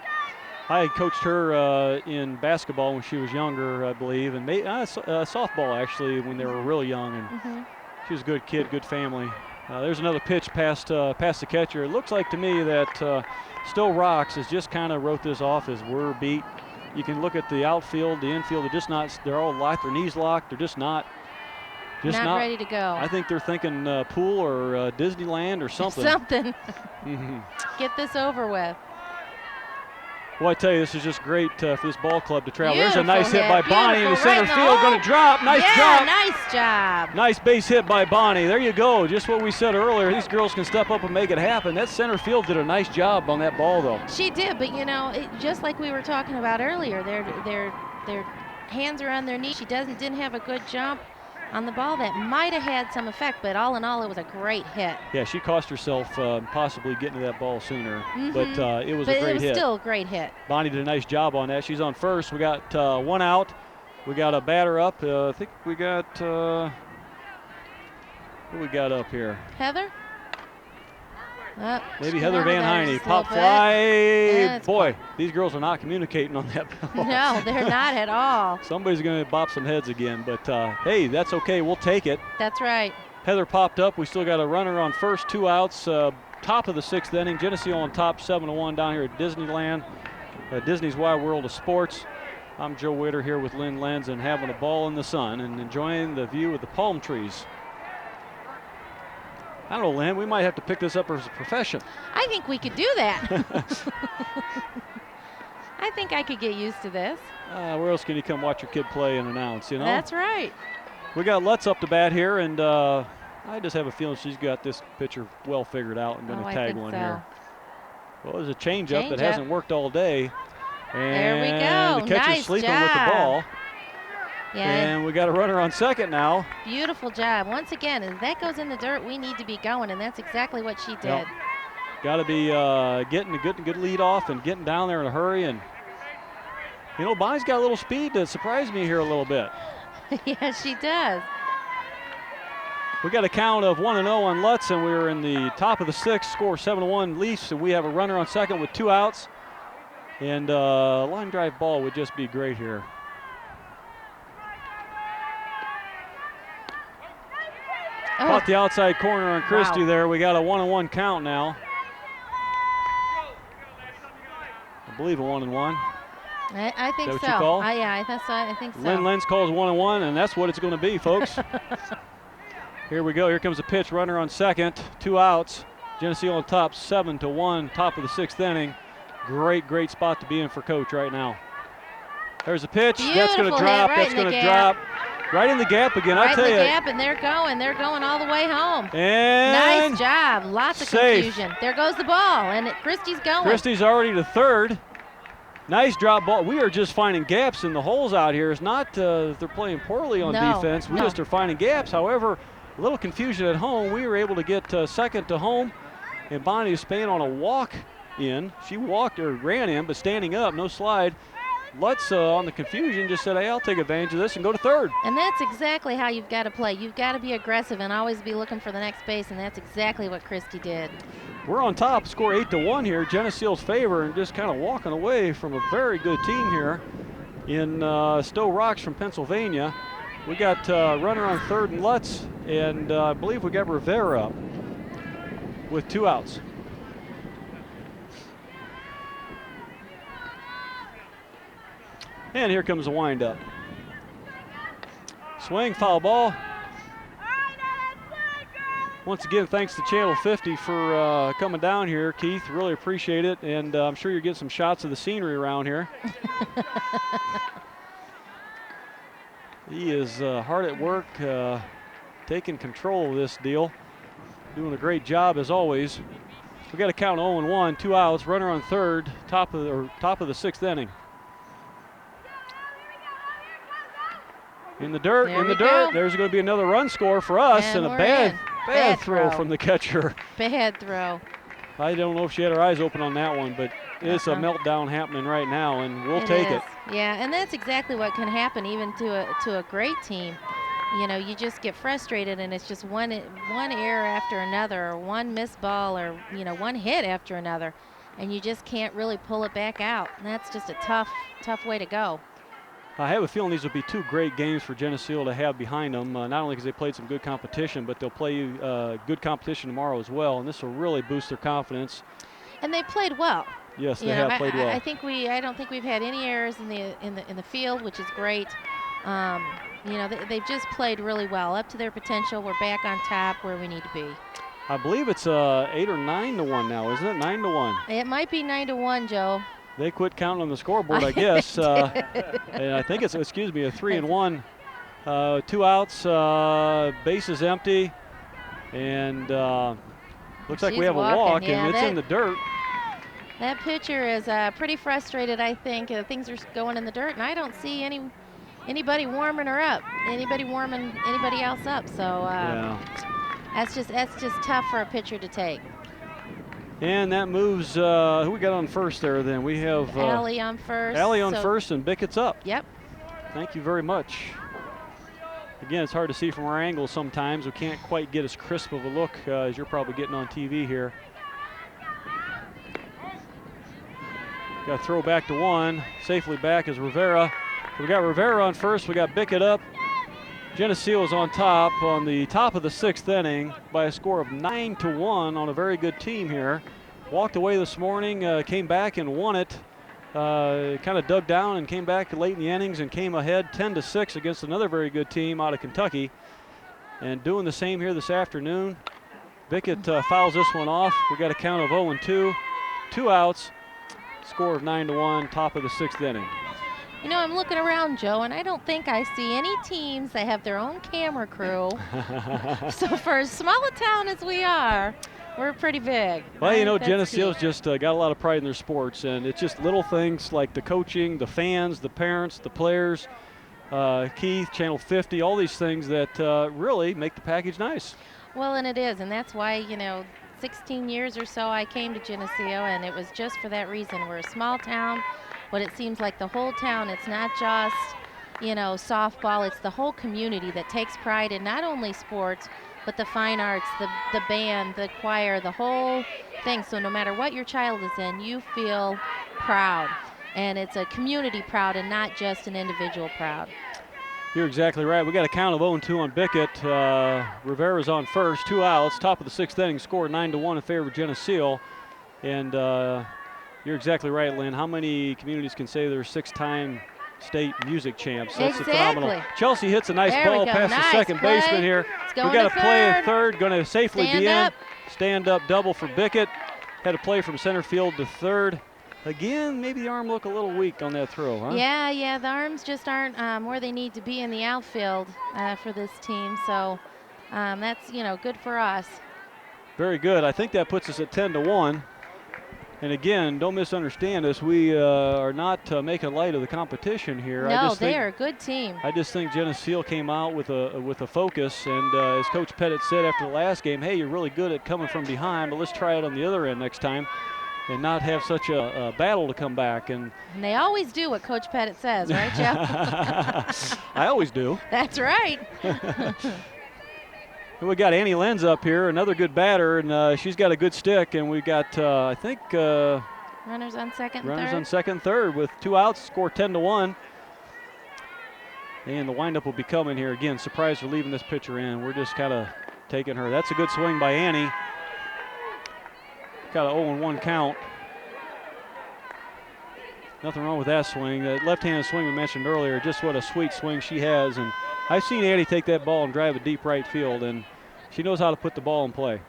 A: I had coached her in basketball when she was younger, I believe, and softball actually when they were real young. And she was a good kid, good family. There's another pitch past the catcher. It looks like to me that Sto-Rox has just kind of wrote this off as we're beat. You can look at the outfield, the infield. They're all locked. Their knees locked. They're just not
B: ready to go.
A: I think they're thinking pool or Disneyland or something.
B: Get this over with.
A: Well, I tell you, this is just great for this ball club to travel.
B: Beautiful
A: There's a nice hit by Bonnie in the center
B: right
A: field. Going to drop. Nice drop.
B: Nice job.
A: Nice base hit by Bonnie. There you go. Just what we said earlier. These girls can step up and make it happen. That center field did a nice job on that ball, though.
B: She did, but, you know, just like we were talking about earlier, their hands are on their knees. She didn't have a good jump on the ball. That might have had some effect, but all in all, it was a great hit.
A: Yeah, she cost herself possibly getting to that ball sooner, but it was a great hit.
B: It was still a great hit.
A: Bonnie did a nice job on that. She's on first. We got one out. We got a batter up. I think we got who we got up here?
B: Heather?
A: Maybe Heather Van Heine. Pop fly. Yeah, boy, these girls are not communicating on that ball.
B: No, they're not at all.
A: Somebody's going to bop some heads again, but hey, that's okay. We'll take it.
B: That's right.
A: Heather popped up. We still got a runner on first, 2 outs. Top of the sixth inning. Geneseo on top, 7-1 down here at Disneyland, Disney's Wide World of Sports. I'm Joe Witter here with Lynn Lenz and having a ball in the sun and enjoying the view of the palm trees. I don't know, Lynn, we might have to pick this up as a profession.
B: I think we could do that. I think I could get used to this.
A: Where else can you come watch your kid play and announce, you know?
B: That's right.
A: We got Lutz up to bat here, and I just have a feeling she's got this pitcher well figured out and going to tag one here. Well, there's a changeup that hasn't worked all day. And
B: there we go.
A: The catcher's sleeping with the ball.
B: Yeah.
A: And we got a runner on second now.
B: Beautiful job. Once again, as that goes in the dirt, we need to be going, and that's exactly what she did.
A: Yep. Got to be getting a good lead off and getting down there in a hurry. And, you know, Bonnie's got a little speed that surprised me here a little bit.
B: Yes, she does.
A: We got a count of 1-0 on Lutz, and we're in the top of the sixth, score 7-1 Leafs, and we have a runner on second with 2 outs. And a line drive ball would just be great here. Caught the outside corner on Christie there. We got a 1-1 count now. believe a 1-1.
B: I think
A: Is that
B: so.
A: what you call?
B: Yeah, I think so.
A: Lynn Lenz calls 1-1, and that's what it's going to be, folks. Here we go. Here comes a pitch. Runner on second. 2 outs. Geneseo on top, 7-1. Top of the 6th inning. Great spot to be in for Coach right now. There's a pitch. That's going to drop. That's going to drop. Right in the gap again. I tell you.
B: Right in the gap, and they're going all the way home.
A: And
B: nice job. Lots of
A: safe.
B: confusion. There goes the ball, and Christie's going.
A: Christie's already to third. Nice drop ball. We are just finding gaps in the holes out here. It's not they're playing poorly on defense. We just are finding gaps. However, a little confusion at home. We were able to get second to home, and Bonnie Spain on a walk in. She walked or ran in, but standing up, no slide. Lutz on the confusion just said, hey, I'll take advantage of this and go to third.
B: And that's exactly how you've got to play. You've got to be aggressive and always be looking for the next base, and that's exactly what Christie did.
A: We're on top, score 8-1 here, Geneseo's favor, and just kind of walking away from a very good team here in Sto-Rox from Pennsylvania. We got runner on third and Lutz, and I believe we got Rivera up with 2 outs. And here comes the windup. Swing, foul ball. Once again, thanks to Channel 50 for coming down here, Keith. Really appreciate it, and I'm sure you're getting some shots of the scenery around here. He is hard at work, taking control of this deal. Doing a great job as always. We got to count 0-1, 2 outs, runner on third, top of the 6th inning. In the dirt,
B: Go.
A: There's going to be another run score for us, and a bad throw from the catcher.
B: Bad throw.
A: I don't know if she had her eyes open on that one, but it's a meltdown happening right now, and we'll take it.
B: Yeah, and that's exactly what can happen even to a great team. You know, you just get frustrated, and it's just one error after another, or one missed ball, or one hit after another, and you just can't really pull it back out. And that's just a tough way to go.
A: I have a feeling these will be 2 great games for Geneseo to have behind them, not only because they played some good competition, but they'll play good competition tomorrow as well, and this will really boost their confidence.
B: And they played well.
A: Yes, they have played well.
B: I don't think we've had any errors in the field, which is great. They've just played really well, up to their potential. We're back on top where we need to be.
A: I believe it's 8 or 9-1 now, isn't it? 9-1.
B: It might be 9-1, Joe.
A: They quit counting on the scoreboard, I guess. And I think it's, a 3-1. 2 outs, bases empty, and looks like we have a walk, and it's in the dirt.
B: That pitcher is pretty frustrated, I think. Things are going in the dirt, and I don't see anybody warming her up, anybody warming anybody else up. So that's just tough for a pitcher to take.
A: And that moves, who we got on first there then? We have
B: Allie on first.
A: Allie on first, and Bickett's up.
B: Yep.
A: Thank you very much. Again, it's hard to see from our angle sometimes. We can't quite get as crisp of a look as you're probably getting on TV here. Got to throw back to one. Safely back is Rivera. We got Rivera on first. We got Bickett up. Geneseo is on top the top of the 6th inning by a score of 9-1 on a very good team here. Walked away this morning, came back and won it. Kind of dug down and came back late in the innings and came ahead 10-6 against another very good team out of Kentucky. And doing the same here this afternoon. Bickett fouls this one off. We got a count of 0-2, 2 outs, score of 9-1, top of the 6th inning.
B: You know, I'm looking around, Joe, and I don't think I see any teams that have their own camera crew. So for as small a town as we are, we're pretty big.
A: Well, you know, Geneseo's just got a lot of pride in their sports, and it's just little things like the coaching, the fans, the parents, the players, Keith, Channel 50, all these things that really make the package nice.
B: Well, and it is, and that's why, 16 years or so I came to Geneseo, and it was just for that reason. We're a small town, but it seems like the whole town, it's not just, softball, it's the whole community that takes pride in not only sports, but the fine arts, the band, the choir, the whole thing. So no matter what your child is in, you feel proud. And it's a community proud and not just an individual proud.
A: You're exactly right. We got a count of 0-2 on Bickett. Rivera's on first, 2 outs, top of the 6th inning, score 9-1 in favor of Geneseo. And You're exactly right, Lynn. How many communities can say they're 6-time state music champs? That's phenomenal. Chelsea hits a nice ball past the second baseman here. We got a play at third, going to safely be in. Stand up double for Bickett. Had a play from center field to third. Again, maybe the arm looked a little weak on that throw, huh?
B: Yeah, the arms just aren't where they need to be in the outfield for this team. So that's, good for us.
A: Very good. I think that puts us at 10-1. And again, don't misunderstand us. We are not making light of the competition here.
B: No, they are a good team.
A: I just think Geneseo came out with a focus, and as Coach Pettit said after the last game, hey, you're really good at coming from behind, but let's try it on the other end next time and not have such a battle to come back. And
B: they always do what Coach Pettit says, right, Joe?
A: I always do.
B: That's right.
A: We got Annie Lenz up here, another good batter, and she's got a good stick. And we got, I think,
B: runners on second,
A: runners on second, third with 2 outs. Score 10-1. And the windup will be coming here again. Surprised for leaving this pitcher in. We're just kind of taking her. That's a good swing by Annie. Got an 0-1 count. Nothing wrong with that swing. That left-handed swing we mentioned earlier, just what a sweet swing she has. And I've seen Annie take that ball and drive it deep right field, and she knows how to put the ball in play.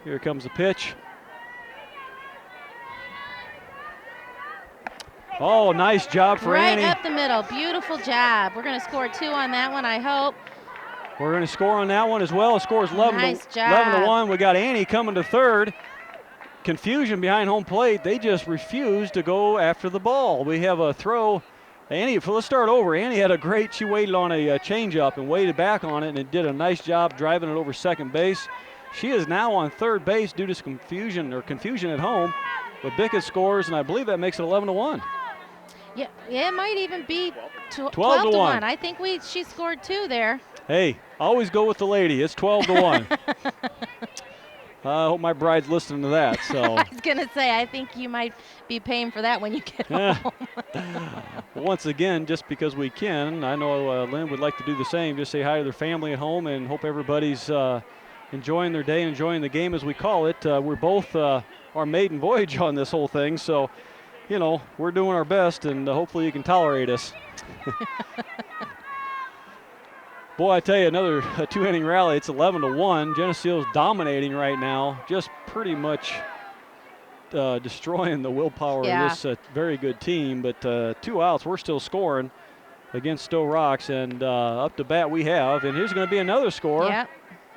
A: Here comes the pitch. Oh, nice job for Annie.
B: Right up the middle. Beautiful job. We're going to score 2 on that one, I hope.
A: We're going to score on that one as well. The score is 11-1. We got Annie coming to third. Confusion behind home plate. They just refused to go after the ball. We have a throw. Annie, let's start over. Annie had a great, she waited on a changeup and waited back on it and did a nice job driving it over second base. She is now on third base due to some confusion at home. But Bickett scores, and I believe that makes it 11-1.
B: Yeah, it might even be
A: 12-1.
B: I think she scored 2 there.
A: Hey, always go with the lady. It's 12-1. I hope my bride's listening to that. So
B: I was going to say, I think you might be paying for that when you get home.
A: Once again, just because we can, I know Lynn would like to do the same. Just say hi to their family at home and hope everybody's enjoying their day, enjoying the game as we call it. We're both our maiden voyage on this whole thing. So, we're doing our best, and hopefully you can tolerate us. Boy, I tell you, another 2-inning rally. It's 11-1. Geneseo's dominating right now, just pretty much destroying the willpower of this very good team. But 2 outs, we're still scoring against Sto-Rox, and up to bat we have. And here's going to be another score.
B: Yep.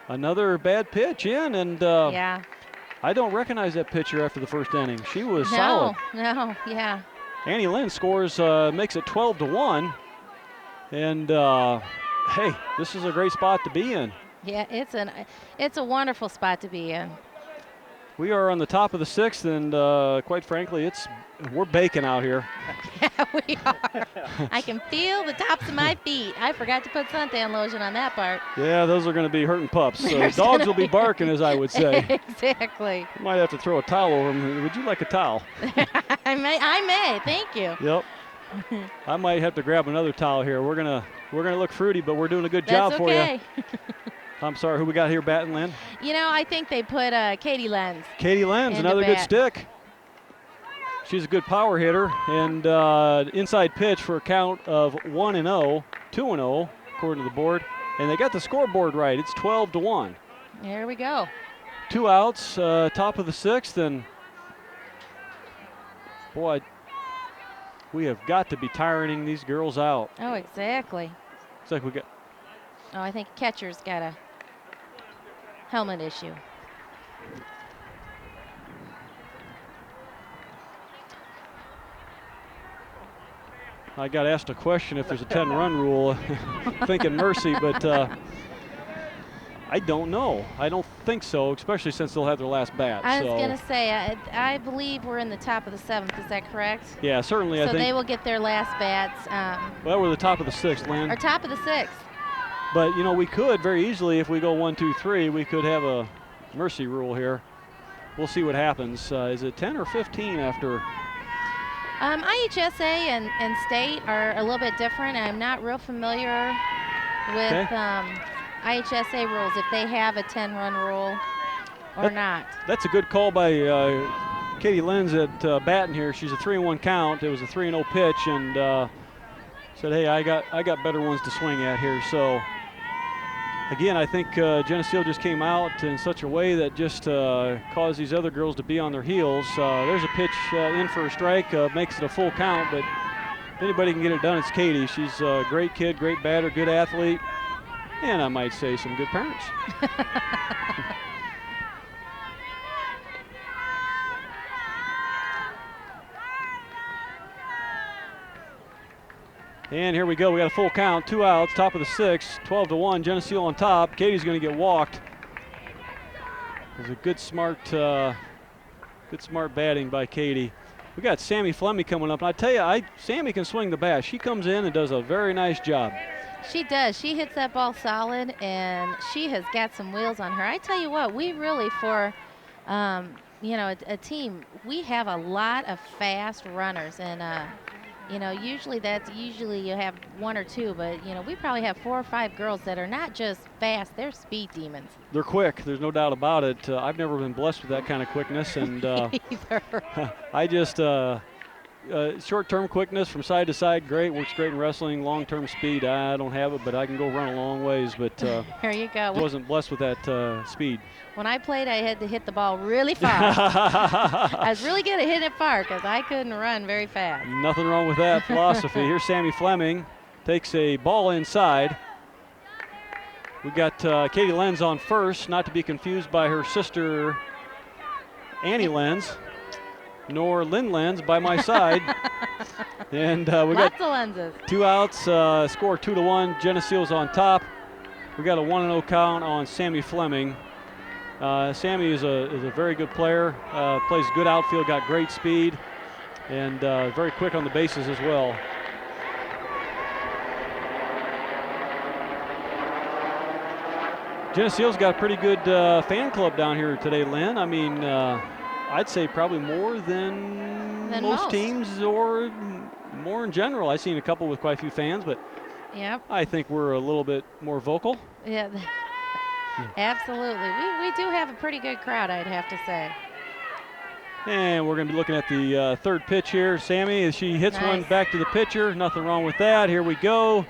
A: Another bad pitch in, and I don't recognize that pitcher after the first inning. She was solid.
B: No, yeah.
A: Annie Lynn scores, makes it 12-1, and hey, this is a great spot to be in.
B: Yeah, it's a wonderful spot to be in.
A: We are on the top of the 6th, and quite frankly, we're baking out here.
B: Yeah, we are. I can feel the tops of my feet. I forgot to put suntan lotion on that part.
A: Yeah, those are going to be hurting pups. So dogs will be barking, as I would say.
B: Exactly.
A: You might have to throw a towel over them. Would you like a towel?
B: I may. Thank you.
A: Yep. I might have to grab another towel here. We're gonna look fruity, but we're doing a good job for you. I'm sorry, who we got here batting, Lynn?
B: I think they put Katie Lenz.
A: Katie Lenz, another good stick. She's a good power hitter, and inside pitch for a count of 1-0, 2-0, according to the board. And they got the scoreboard right. It's 12-1.
B: There we go.
A: 2 outs, top of the 6th, and boy, we have got to be tiring these girls out.
B: Oh, exactly.
A: It's like we got.
B: Oh, I think catcher's got a helmet issue.
A: I got asked a question if there's a 10-run rule, thinking mercy, but I don't know. I don't think so, especially since they'll have their last bat.
B: I was going to say, I believe we're in the top of the 7th. Is that correct?
A: Yeah, certainly.
B: So
A: I think
B: they will get their last bats.
A: Well, we're the top of the 6th, Lynn.
B: Or top of the 6th.
A: But, we could very easily, if we go 1, 2, 3, we could have a mercy rule here. We'll see what happens. Is it 10 or 15 after?
B: IHSA and state are a little bit different. I'm not real familiar with IHSA rules, if they have a 10-run rule. or not.
A: That's a good call by Katie Lenz at batting here. She's a 3-1 count. It was a 3-0 pitch, and said, "Hey, I got better ones to swing at here." So again, I think Geneseo just came out in such a way that just caused these other girls to be on their heels. There's a pitch in for a strike, makes it a full count, but if anybody can get it done, it's Katie. She's a great kid, great batter, good athlete, and I might say some good parents. And here we go. We got a full count, 2 outs, top of the 6th, 12-1. Geneseo on top. Katie's going to get walked. It was a good, smart batting by Katie. We got Sammy Fleming coming up. And I tell you, Sammy can swing the bat. She comes in and does a very nice job.
B: She does. She hits that ball solid, and she has got some wheels on her. I tell you what, we really, for a team, we have a lot of fast runners, and usually you have 1 or 2, but we probably have 4 or 5 girls that are not just fast, they're speed demons.
A: They're quick, there's no doubt about it. I've never been blessed with that kind of quickness, and I just short-term quickness from side to side, great, works great in wrestling. Long-term speed, I don't have it, but I can go run a long ways, but
B: there you go.
A: Wasn't blessed with that speed.
B: When I played, I had to hit the ball really far. I was really good at hitting it far because I couldn't run very fast.
A: Nothing wrong with that philosophy. Here's Sammy Fleming, takes a ball inside. We got Katie Lenz on first, not to be confused by her sister Annie Lenz, nor Lynn Lenz by my side. And we
B: Lots
A: got
B: of lenses.
A: 2 outs, score 2-1. Geneseo's on top. We got a 1-0 count on Sammy Fleming. Sammy is a very good player, plays good outfield, got great speed, and very quick on the bases as well. Geneseo's got a pretty good fan club down here today, Lynn. I mean, I'd say probably more than most teams, or more in general. I've seen a couple with quite a few fans, but
B: yep.
A: I think we're a little bit more vocal.
B: Yeah, absolutely. We do have a pretty good crowd, I'd have to say.
A: And we're going to be looking at the third pitch here. Sammy, as she hits one back to the pitcher. Nothing wrong with that. Here we go.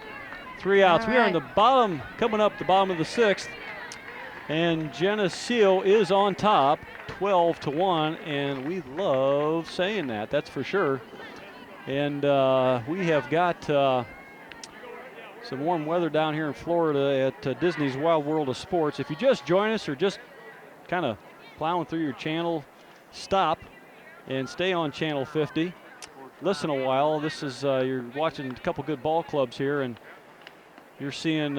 A: 3 outs.
B: All
A: we are in the bottom, coming up the bottom of the 6th. And Geneseo is on top, 12-1, and we love saying that, that's for sure. And we have got some warm weather down here in Florida at Disney's Wild World of Sports. If you just join us or just kind of plowing through your channel, stop and stay on channel 50. Listen a while. This is you're watching a couple good ball clubs here, and you're seeing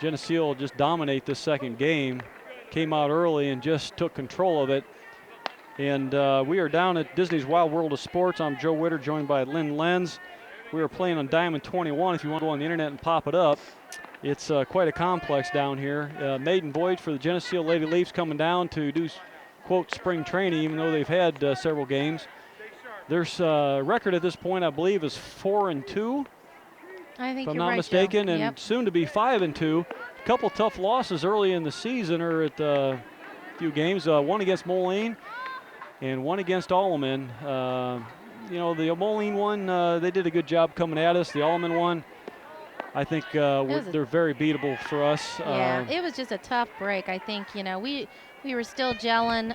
A: Geneseo just dominate this second game. Came out early and just took control of it. And we are down at Disney's Wild World of Sports. I'm Joe Witter, joined by Lynn Lenz. We are playing on Diamond 21. If you want to go on the internet and pop it up, it's quite a complex down here. Maiden voyage for the Geneseo Lady Leafs coming down to do, quote, spring training, even though they've had several games. Their record at this point, I believe, is 4-2.
B: I think
A: if I'm
B: you're
A: not
B: right,
A: mistaken,
B: Joe.
A: and soon to be 5-2. A couple tough losses early in the season, or at a few games. One against Moline and one against Alleman. The Moline one, they did a good job coming at us. The Alleman one, I think they're very beatable for us.
B: Yeah, it was just a tough break. I think, we were still gelling.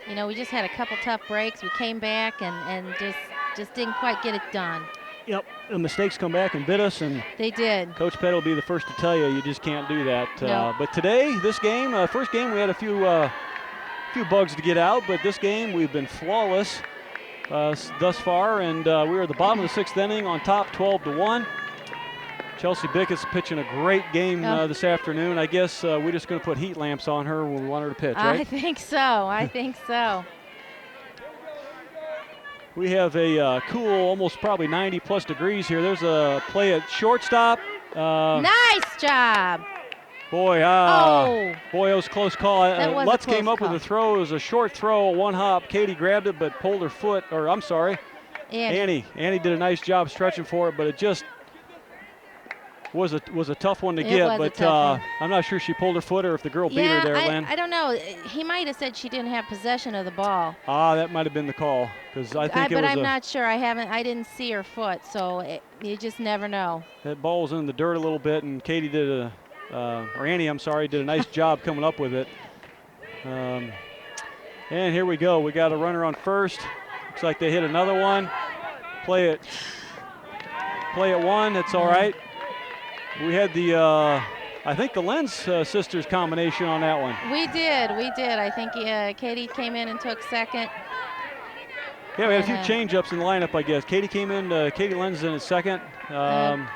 B: We just had a couple tough breaks. We came back and just didn't quite get it done.
A: Yep, the mistakes come back and bit us, and
B: they did.
A: Coach Pettit will be the first to tell you just can't do that.
B: No.
A: But today, this game, first game, we had a few bugs to get out, but this game we've been flawless thus far, and we are at the bottom of the 6th inning on top, 12-1. Chelsea Bickett's pitching a great game this afternoon. I guess we're just going to put heat lamps on her when we want her to pitch, right?
B: I think so.
A: We have a cool, almost probably 90-plus degrees here. There's a play at shortstop.
B: Nice job.
A: Boy, that was a close call. Lutz came up with a throw. It was a short throw, one hop. Katie grabbed it, but pulled her foot. Or I'm sorry, Annie. Annie did a nice job stretching for it, but it just was a tough one to
B: It
A: get,
B: was a
A: but
B: tough one.
A: I'm not sure she pulled her foot or if the girl beat her there, Lynn.
B: I don't know. He might have said she didn't have possession of the ball.
A: That might have been the call, because I think
B: But I'm not sure. I didn't see her foot, so you just never know.
A: That ball was in the dirt a little bit, and Katie did or Annie, I'm sorry, did a nice job coming up with it. And here we go. We got a runner on first. Looks like they hit another one. Play it one. It's all right. We had the, I think the Lenz sisters combination on that one.
B: We did. I think Katie came in and took second.
A: Yeah, we had a few change-ups in the lineup, I guess. Katie came in, Katie Lenz in at second. And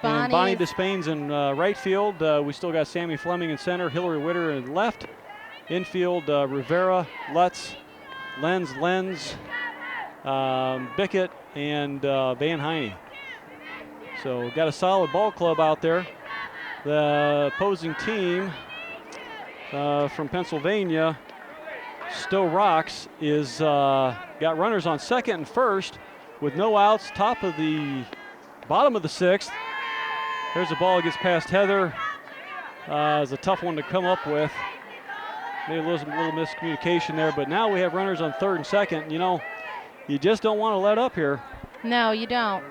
A: Bonnie Despain's in right field. We still got Sammy Fleming in center, Hillary Witter in left. Infield, Rivera, Lutz, Lenz, Bickett, and Van Heine. So got a solid ball club out there. The opposing team from Pennsylvania, Sto-Rox, is got runners on second and first with no outs. Bottom of the sixth. There's a ball that gets past Heather. It's a tough one to come up with. Maybe a little miscommunication there, but now we have runners on third and second. You know, you just don't want to let up here.
B: No, you don't.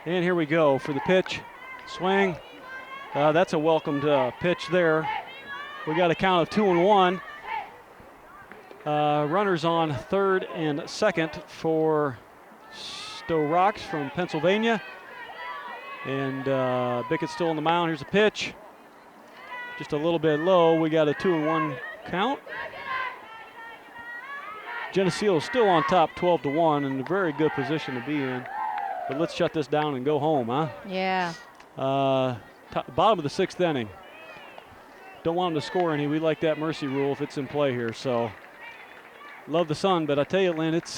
A: And here we go for the pitch. Swing. That's a welcomed pitch there. We got a count of 2-1. Runners on third and second for Sto-Rox from Pennsylvania. And Bickett's still on the mound. Here's a pitch. Just a little bit low. We got a 2-1 count. Geneseo is still on top 12-1 in a very good position to be in. But let's shut this down and go home, huh?
B: Yeah.
A: Bottom of the sixth inning. Don't want them to score any. We like that mercy rule if it's in play here. So love the sun, but I tell you, Lynn, it's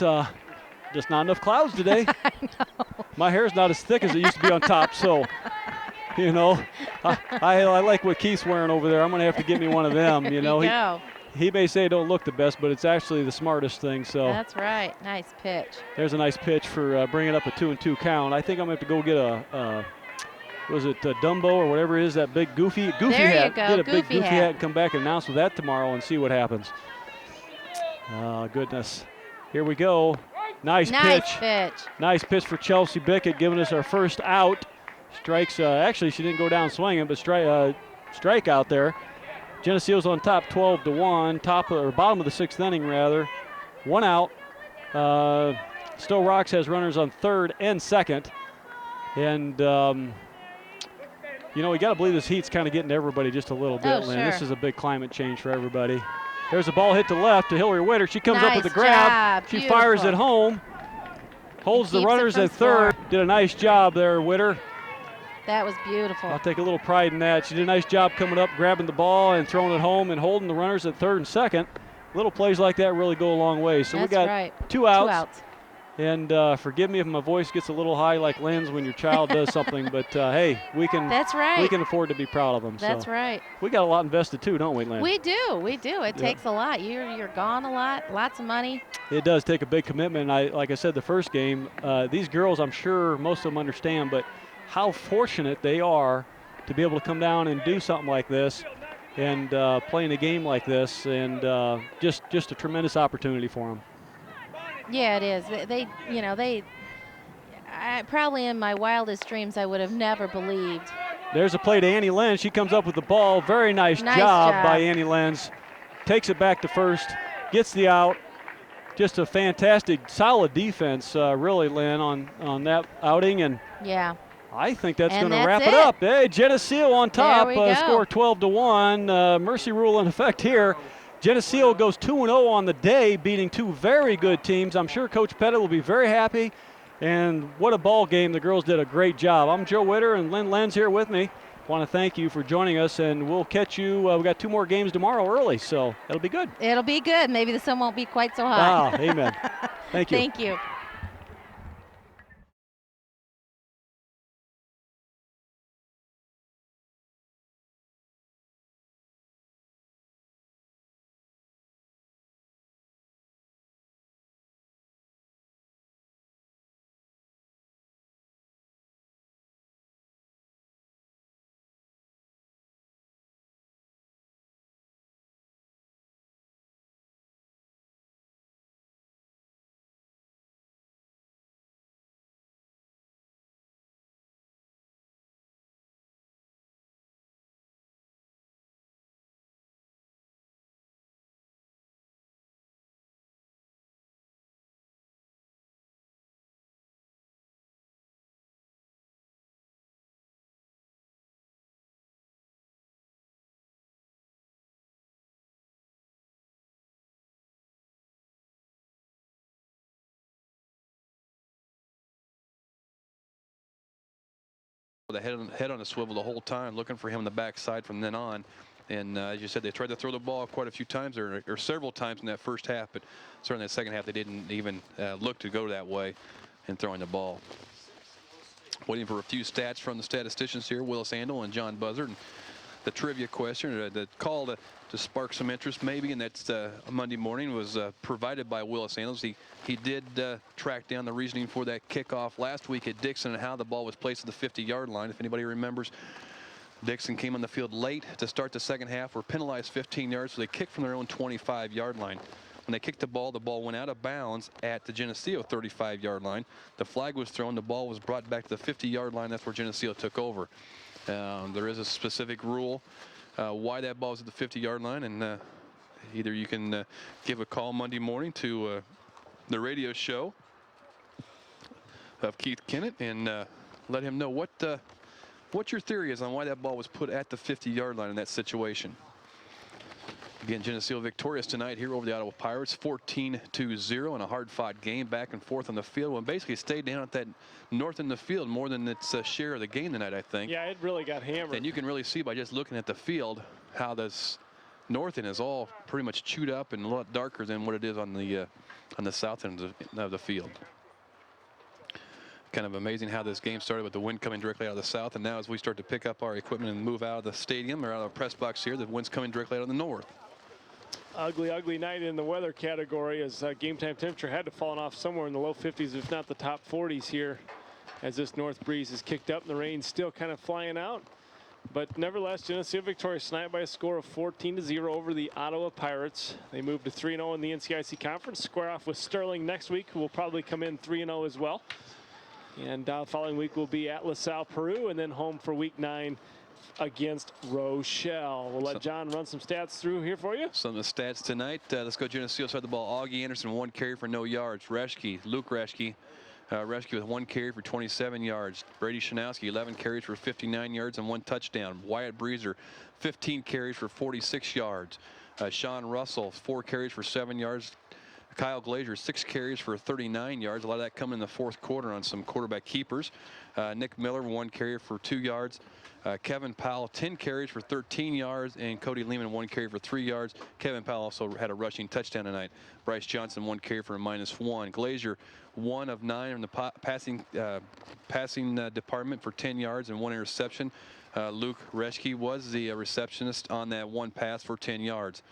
A: just not enough clouds today.
B: I know.
A: My hair's not as thick as it used to be on top, so, you know, I like what Keith's wearing over there. I'm going to have to get me one of them, you know. He may say it don't look the best, but it's actually the smartest thing. So
B: that's right. Nice pitch.
A: There's a nice pitch for bringing up a 2-2 count. I think I'm going to have to go get a Dumbo or whatever it is, that big goofy hat.
B: There you go.
A: Get a big goofy hat and come back and announce with that tomorrow and see what happens. Oh, goodness. Here we go. Nice pitch. Nice pitch for Chelsea Bickett, giving us our first out. Strikes. Actually, she didn't go down swinging, but strike out there. Geneseo's on top 12-1, bottom of the sixth inning rather. One out. Sto-Rox has runners on third and second. And, you know, we got to believe this heat's kind of getting to everybody just a little bit, Lynn.
B: Sure.
A: This is a big climate change for everybody. There's a ball hit to left to Hillary Witter. She comes up with the grab. She fires it home. Holds the runners at third. Did a nice job there, Witter.
B: That was beautiful.
A: I'll take a little pride in that. She did a nice job coming up, grabbing the ball and throwing it home and holding the runners at third and second. Little plays like that really go a long way. So we got two outs. And forgive me if my voice gets a little high like Lynn's when your child does something, but hey, we can afford to be proud of them.
B: That's right.
A: We got a lot invested too, don't we, Lynn?
B: We do. It takes a lot. You're gone a lot, lots of money.
A: It does take a big commitment. Like I said, the first game, these girls, I'm sure most of them understand, but how fortunate they are to be able to come down and do something like this and play in a game like this, and just a tremendous opportunity for them.
B: Yeah, it is. Probably in my wildest dreams, I would have never believed.
A: There's a play to Annie Lenz. She comes up with the ball. Very nice job by Annie Lenz. Takes it back to first, gets the out. Just a fantastic, solid defense, really, Lynn, on that outing. And
B: yeah,
A: I think that's going to wrap it up. Hey, Geneseo on top, score 12-1. Mercy rule in effect here. Geneseo goes 2-0 on the day, beating two very good teams. I'm sure Coach Pettit will be very happy. And what a ball game. The girls did a great job. I'm Joe Witter, and Lynn Lenz here with me. Want to thank you for joining us, and we'll catch you. We got two more games tomorrow early, so it'll be good.
B: It'll be good. Maybe the sun won't be quite so hot.
A: Amen. Thank you.
B: Thank you.
D: The head on a swivel the whole time, looking for him on the backside from then on. And as you said, they tried to throw the ball quite a few times, or several times in that first half, but certainly in the second half they didn't even look to go that way in throwing the ball. Waiting for a few stats from the statisticians here, Willis Andel and John Buzzard. And the trivia question, the call to spark some interest maybe, and that's Monday morning, was provided by Willis Andel. He did track down the reasoning for that kickoff last week at Dixon and how the ball was placed at the 50-yard line. If anybody remembers, Dixon came on the field late to start the second half, were penalized 15 yards, so they kicked from their own 25-yard line. When they kicked the ball went out of bounds at the Geneseo 35-yard line. The flag was thrown, the ball was brought back to the 50-yard line. That's where Geneseo took over. There is a specific rule why that ball is at the 50-yard line, and either you can give a call Monday morning to the radio show of Keith Kennett and let him know what your theory is on why that ball was put at the 50-yard line in that situation. Again, Geneseo victorious tonight here over the Ottawa Pirates, 14-0 in a hard-fought game, back and forth on the field, and basically stayed down at that north end of the field more than its share of the game tonight, I think.
E: Yeah, it really got hammered.
D: And you can really see by just looking at the field how this north end is all pretty much chewed up and a lot darker than what it is on the south end of the field. Kind of amazing how this game started with the wind coming directly out of the south, and now as we start to pick up our equipment and move out of the stadium or out of the press box here, the wind's coming directly out of the north.
E: Ugly night in the weather category, as game time temperature had to fall off somewhere in the low 50s, if not the top 40s here, as this north breeze is kicked up and the rain's still kind of flying out. But nevertheless, Geneseo victorious tonight by a score of 14-0 over the Ottawa Pirates. They move to 3-0 in the NCIC Conference, square off with Sterling next week, who will probably come in 3-0 as well. And following week will be at LaSalle, Peru, and then home for week 9 against Rochelle. We'll let John run some stats through here for you.
D: Some of the stats tonight. Let's go Geneseo side of the ball. Augie Anderson, 1 carry for no yards. Luke Reschke with 1 carry for 27 yards. Brady Shanowski, 11 carries for 59 yards and 1 touchdown. Wyatt Breezer, 15 carries for 46 yards. Sean Russell, 4 carries for 7 yards. Kyle Glazier, 6 carries for 39 yards. A lot of that coming in the fourth quarter on some quarterback keepers. Nick Miller, 1 carry for 2 yards. Kevin Powell, 10 carries for 13 yards. And Cody Lehman, 1 carry for 3 yards. Kevin Powell also had a rushing touchdown tonight. Bryce Johnson, 1 carry for a -1. Glazier, 1 of 9 in the passing department for 10 yards and 1 interception. Luke Reschke was the receptionist on that 1 pass for 10 yards.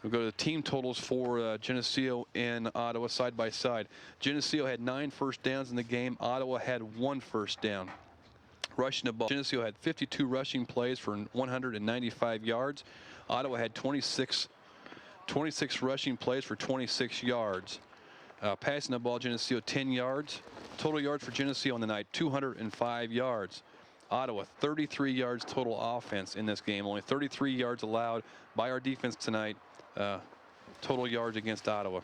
D: We'll go to the team totals for Geneseo and Ottawa side by side. Geneseo had 9 first downs in the game. Ottawa had 1 first down. Rushing the ball, Geneseo had 52 rushing plays for 195 yards. Ottawa had 26 rushing plays for 26 yards. Passing the ball, Geneseo 10 yards. Total yards for Geneseo on the night, 205 yards. Ottawa, 33 yards total offense in this game. Only 33 yards allowed by our defense tonight. Total yards against Ottawa.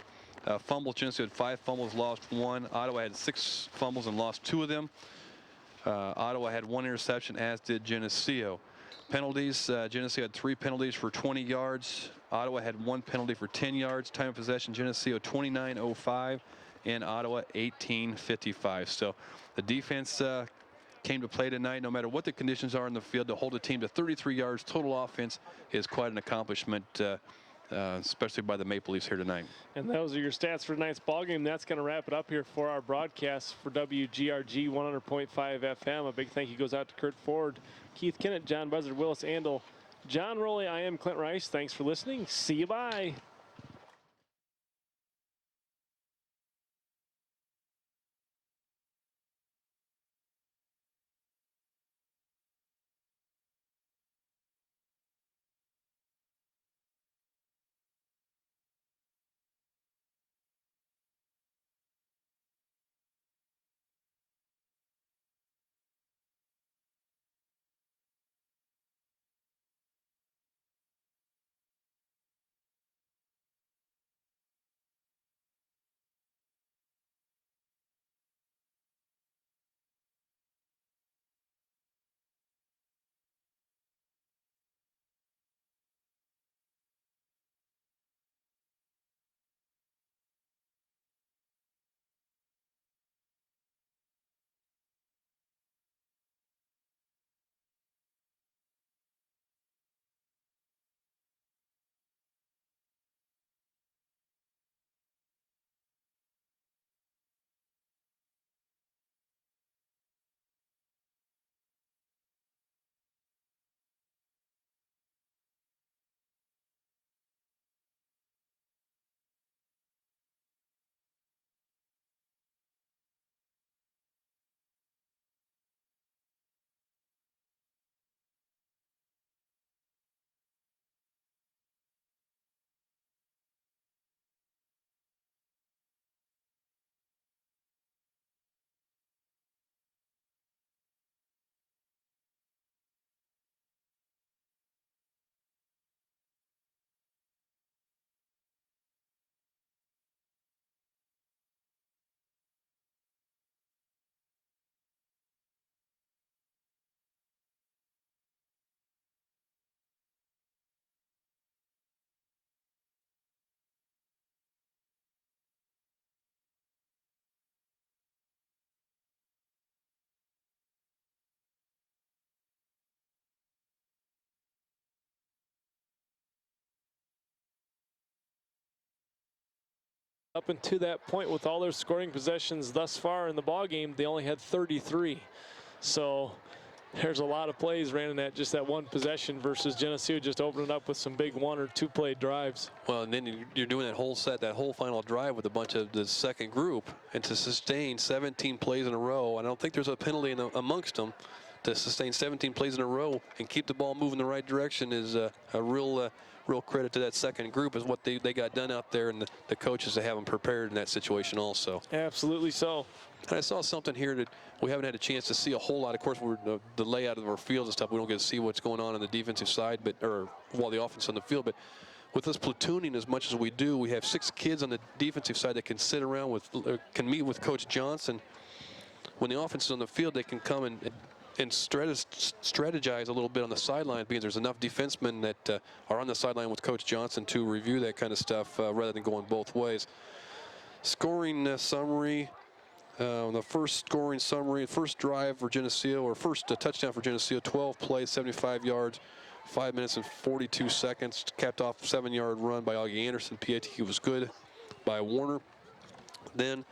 D: Fumbles, Geneseo had 5 fumbles, lost 1. Ottawa had 6 fumbles and lost 2 of them. Ottawa had 1 interception, as did Geneseo. Penalties, Geneseo had 3 penalties for 20 yards. Ottawa had 1 penalty for 10 yards. Time of possession, Geneseo 29:05 and Ottawa 18:55. So the defense came to play tonight. No matter what the conditions are in the field, to hold a team to 33 yards total offense is quite an accomplishment, especially by the Maple Leafs here tonight.
E: And those are your stats for tonight's ballgame. That's going to wrap it up here for our broadcast for WGRG 100.5 FM. A big thank you goes out to Kurt Ford, Keith Kennett, John Buzzard, Willis Andel, John Rowley. I am Clint Rice. Thanks for listening. See you. Bye. Up until that point, with all their scoring possessions thus far in the ball game, they only had 33. So there's a lot of plays ran in that one possession versus Geneseo just opening up with some big 1 or 2 play drives.
F: Well, and then you're doing that whole set, that whole final drive with a bunch of the second group, and to sustain 17 plays in a row. I don't think there's a penalty amongst them. To sustain 17 plays in a row and keep the ball moving the right direction is a real credit to that second group, is what they got done out there, and the coaches to have them prepared in that situation also.
E: Absolutely so.
F: And I saw something here that we haven't had a chance to see a whole lot. Of course, the layout of our fields and stuff, we don't get to see what's going on the defensive side, while the offense on the field. But with us platooning as much as we do, we have 6 kids on the defensive side that can sit around can meet with Coach Johnson. When the offense is on the field, they can come and strategize a little bit on the sideline, because there's enough defensemen that are on the sideline with Coach Johnson to review that kind of stuff rather than going both ways. Scoring summary. The first scoring summary, first drive for Geneseo, or first touchdown for Geneseo, 12 plays, 75 yards, 5 minutes and 42 seconds. Capped off 7-yard run by Augie Anderson. PAT was good by Warner. Then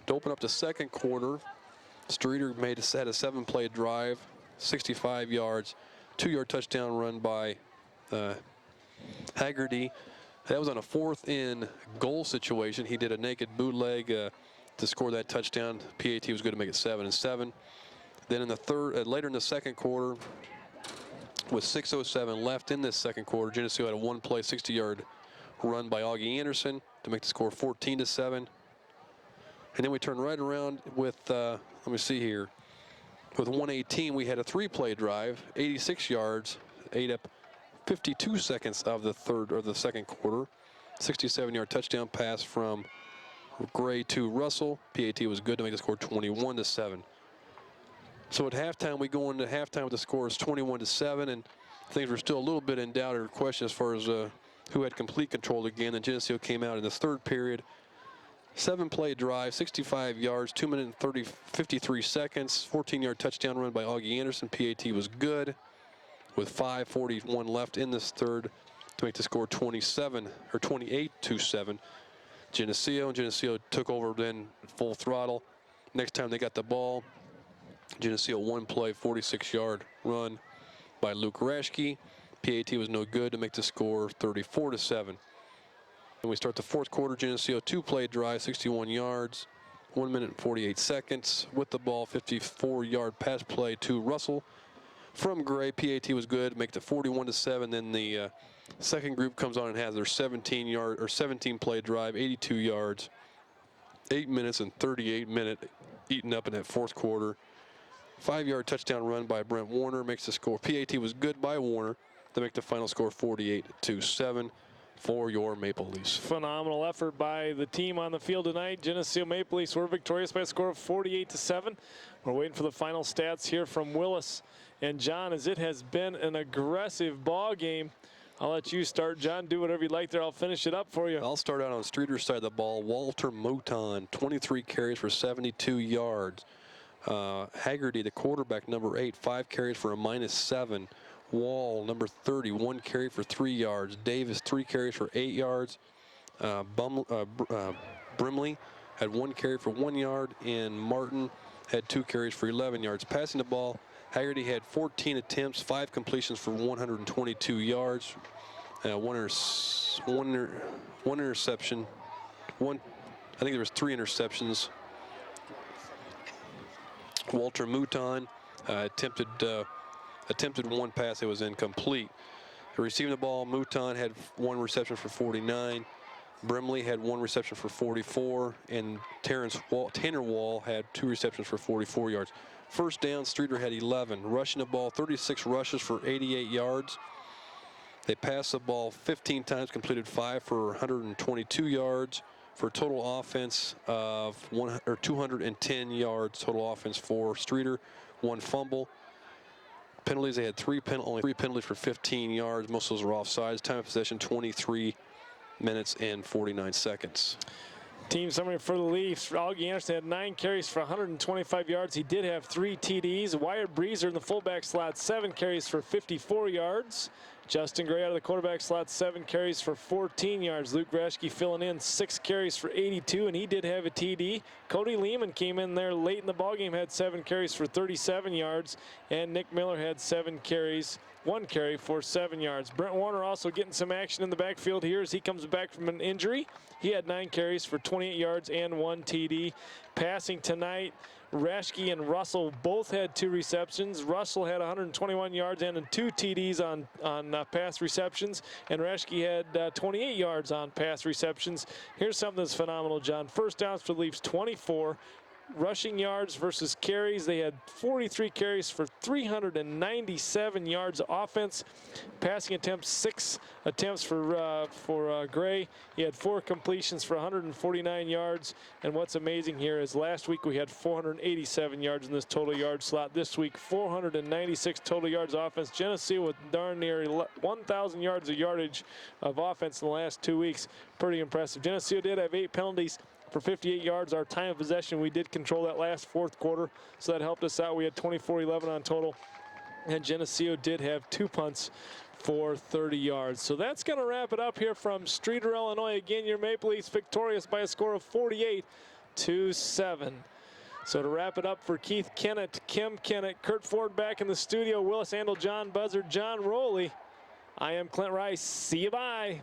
F: to open up the second quarter, Streeter had a 7-play drive, 65 yards, 2-yard touchdown run by Haggerty. That was on a 4th and goal situation. He did a naked bootleg to score that touchdown. PAT was good to make it 7-7. Then in the later in the second quarter, with 6:07 left in this second quarter, Geneseo had a 1-play, 60-yard run by Augie Anderson to make the score 14-7. And then we turn right around with, let me see here, with 1:18, we had a 3-play drive, 86 yards, ate up 52 seconds of the second quarter. 67-yard touchdown pass from Gray to Russell. PAT was good to make the score 21-7. So at halftime, we go into halftime with the score is 21-7, and things were still a little bit in doubt or question as far as who had complete control again. And Geneseo came out in the third period. 7-play drive, 65 yards, 2 minutes and 53 seconds, 14-yard touchdown run by Augie Anderson. PAT was good with 5:41 left in this third to make the score 28-7. Geneseo took over then full throttle. Next time they got the ball, Geneseo 1-play, 46-yard run by Luke Raschke. PAT was no good to make the score 34-7. And we start the fourth quarter. Geneseo 2-play drive, 61 yards, 1 minute and 48 seconds. With the ball, 54-yard pass play to Russell from Gray. PAT was good to make the 41-7. Then the second group comes on and has their 17-play drive, 82 yards, 8 minutes and 38 minutes eaten up in that fourth quarter. 5-yard touchdown run by Brent Warner makes the score. PAT was good by Warner to make the final score 48-7 for your Maple Leafs.
E: Phenomenal effort by the team on the field tonight. Geneseo Maple Leafs were victorious by a score of 48-7. We're waiting for the final stats here from Willis and John, as it has been an aggressive ball game. I'll let you start, John. Do whatever you'd like there. I'll finish it up for you.
F: I'll start out on Streeter's side of the ball. Walter Mouton, 23 carries for 72 yards. Haggerty, the quarterback, number 8, 5 carries for a -7. Wall, number 30, 1 carry for 3 yards. Davis, 3 carries for 8 yards. Brimley had 1 carry for 1 yard, and Martin had 2 carries for 11 yards. Passing the ball, Haggerty had 14 attempts, 5 completions for 122 yards. One interception. I think there was 3 interceptions. Walter Mouton attempted 1 pass that was incomplete. Receiving the ball, Mouton had 1 reception for 49. Brimley had 1 reception for 44, and Tanner Wall had 2 receptions for 44 yards. First down, Streeter had 11. Rushing the ball, 36 rushes for 88 yards. They passed the ball 15 times, completed 5 for 122 yards, for a total offense of 210 yards total offense for Streeter. 1 fumble. Penalties, they had only 3 penalties for 15 yards. Most of those were offsides. Time of possession, 23 minutes and 49 seconds.
E: Team summary for the Leafs. Augie Anderson had 9 carries for 125 yards. He did have 3 TDs. Wyatt Breezer in the fullback slot, 7 carries for 54 yards. Justin Gray out of the quarterback slot, 7 carries for 14 yards. Luke Reschke filling in, 6 carries for 82, and he did have a TD. Cody Lehman came in there late in the ballgame, had 7 carries for 37 yards, and Nick Miller had 7 carries, 1 carry for 7 yards. Brent Warner also getting some action in the backfield here as he comes back from an injury. He had 9 carries for 28 yards and 1 TD. Passing tonight, Reschke and Russell both had 2 receptions. Russell had 121 yards and 2 TDs on pass receptions, and Reschke had 28 yards on pass receptions. Here's something that's phenomenal, John. First downs for the Leafs, 24. Rushing yards versus carries, they had 43 carries for 397 yards of offense. Passing attempts, 6 attempts for Gray. He had 4 completions for 149 yards. And what's amazing here is last week we had 487 yards in this total yard slot. This week, 496 total yards of offense. Geneseo with darn near 1,000 yards of yardage of offense in the last 2 weeks. Pretty impressive. Geneseo did have 8 penalties for 58 yards. Our time of possession, we did control that last 4th quarter, so that helped us out. We had 24-11 on total, and Geneseo did have 2 punts for 30 yards. So that's going to wrap it up here from Streeter, Illinois. Again, your Maple Leafs victorious by a score of 48-7. So to wrap it up for Keith Kennett, Kim Kennett, Kurt Ford back in the studio, Willis Andel, John Buzzard, John Rowley. I am Clint Rice. See you, bye.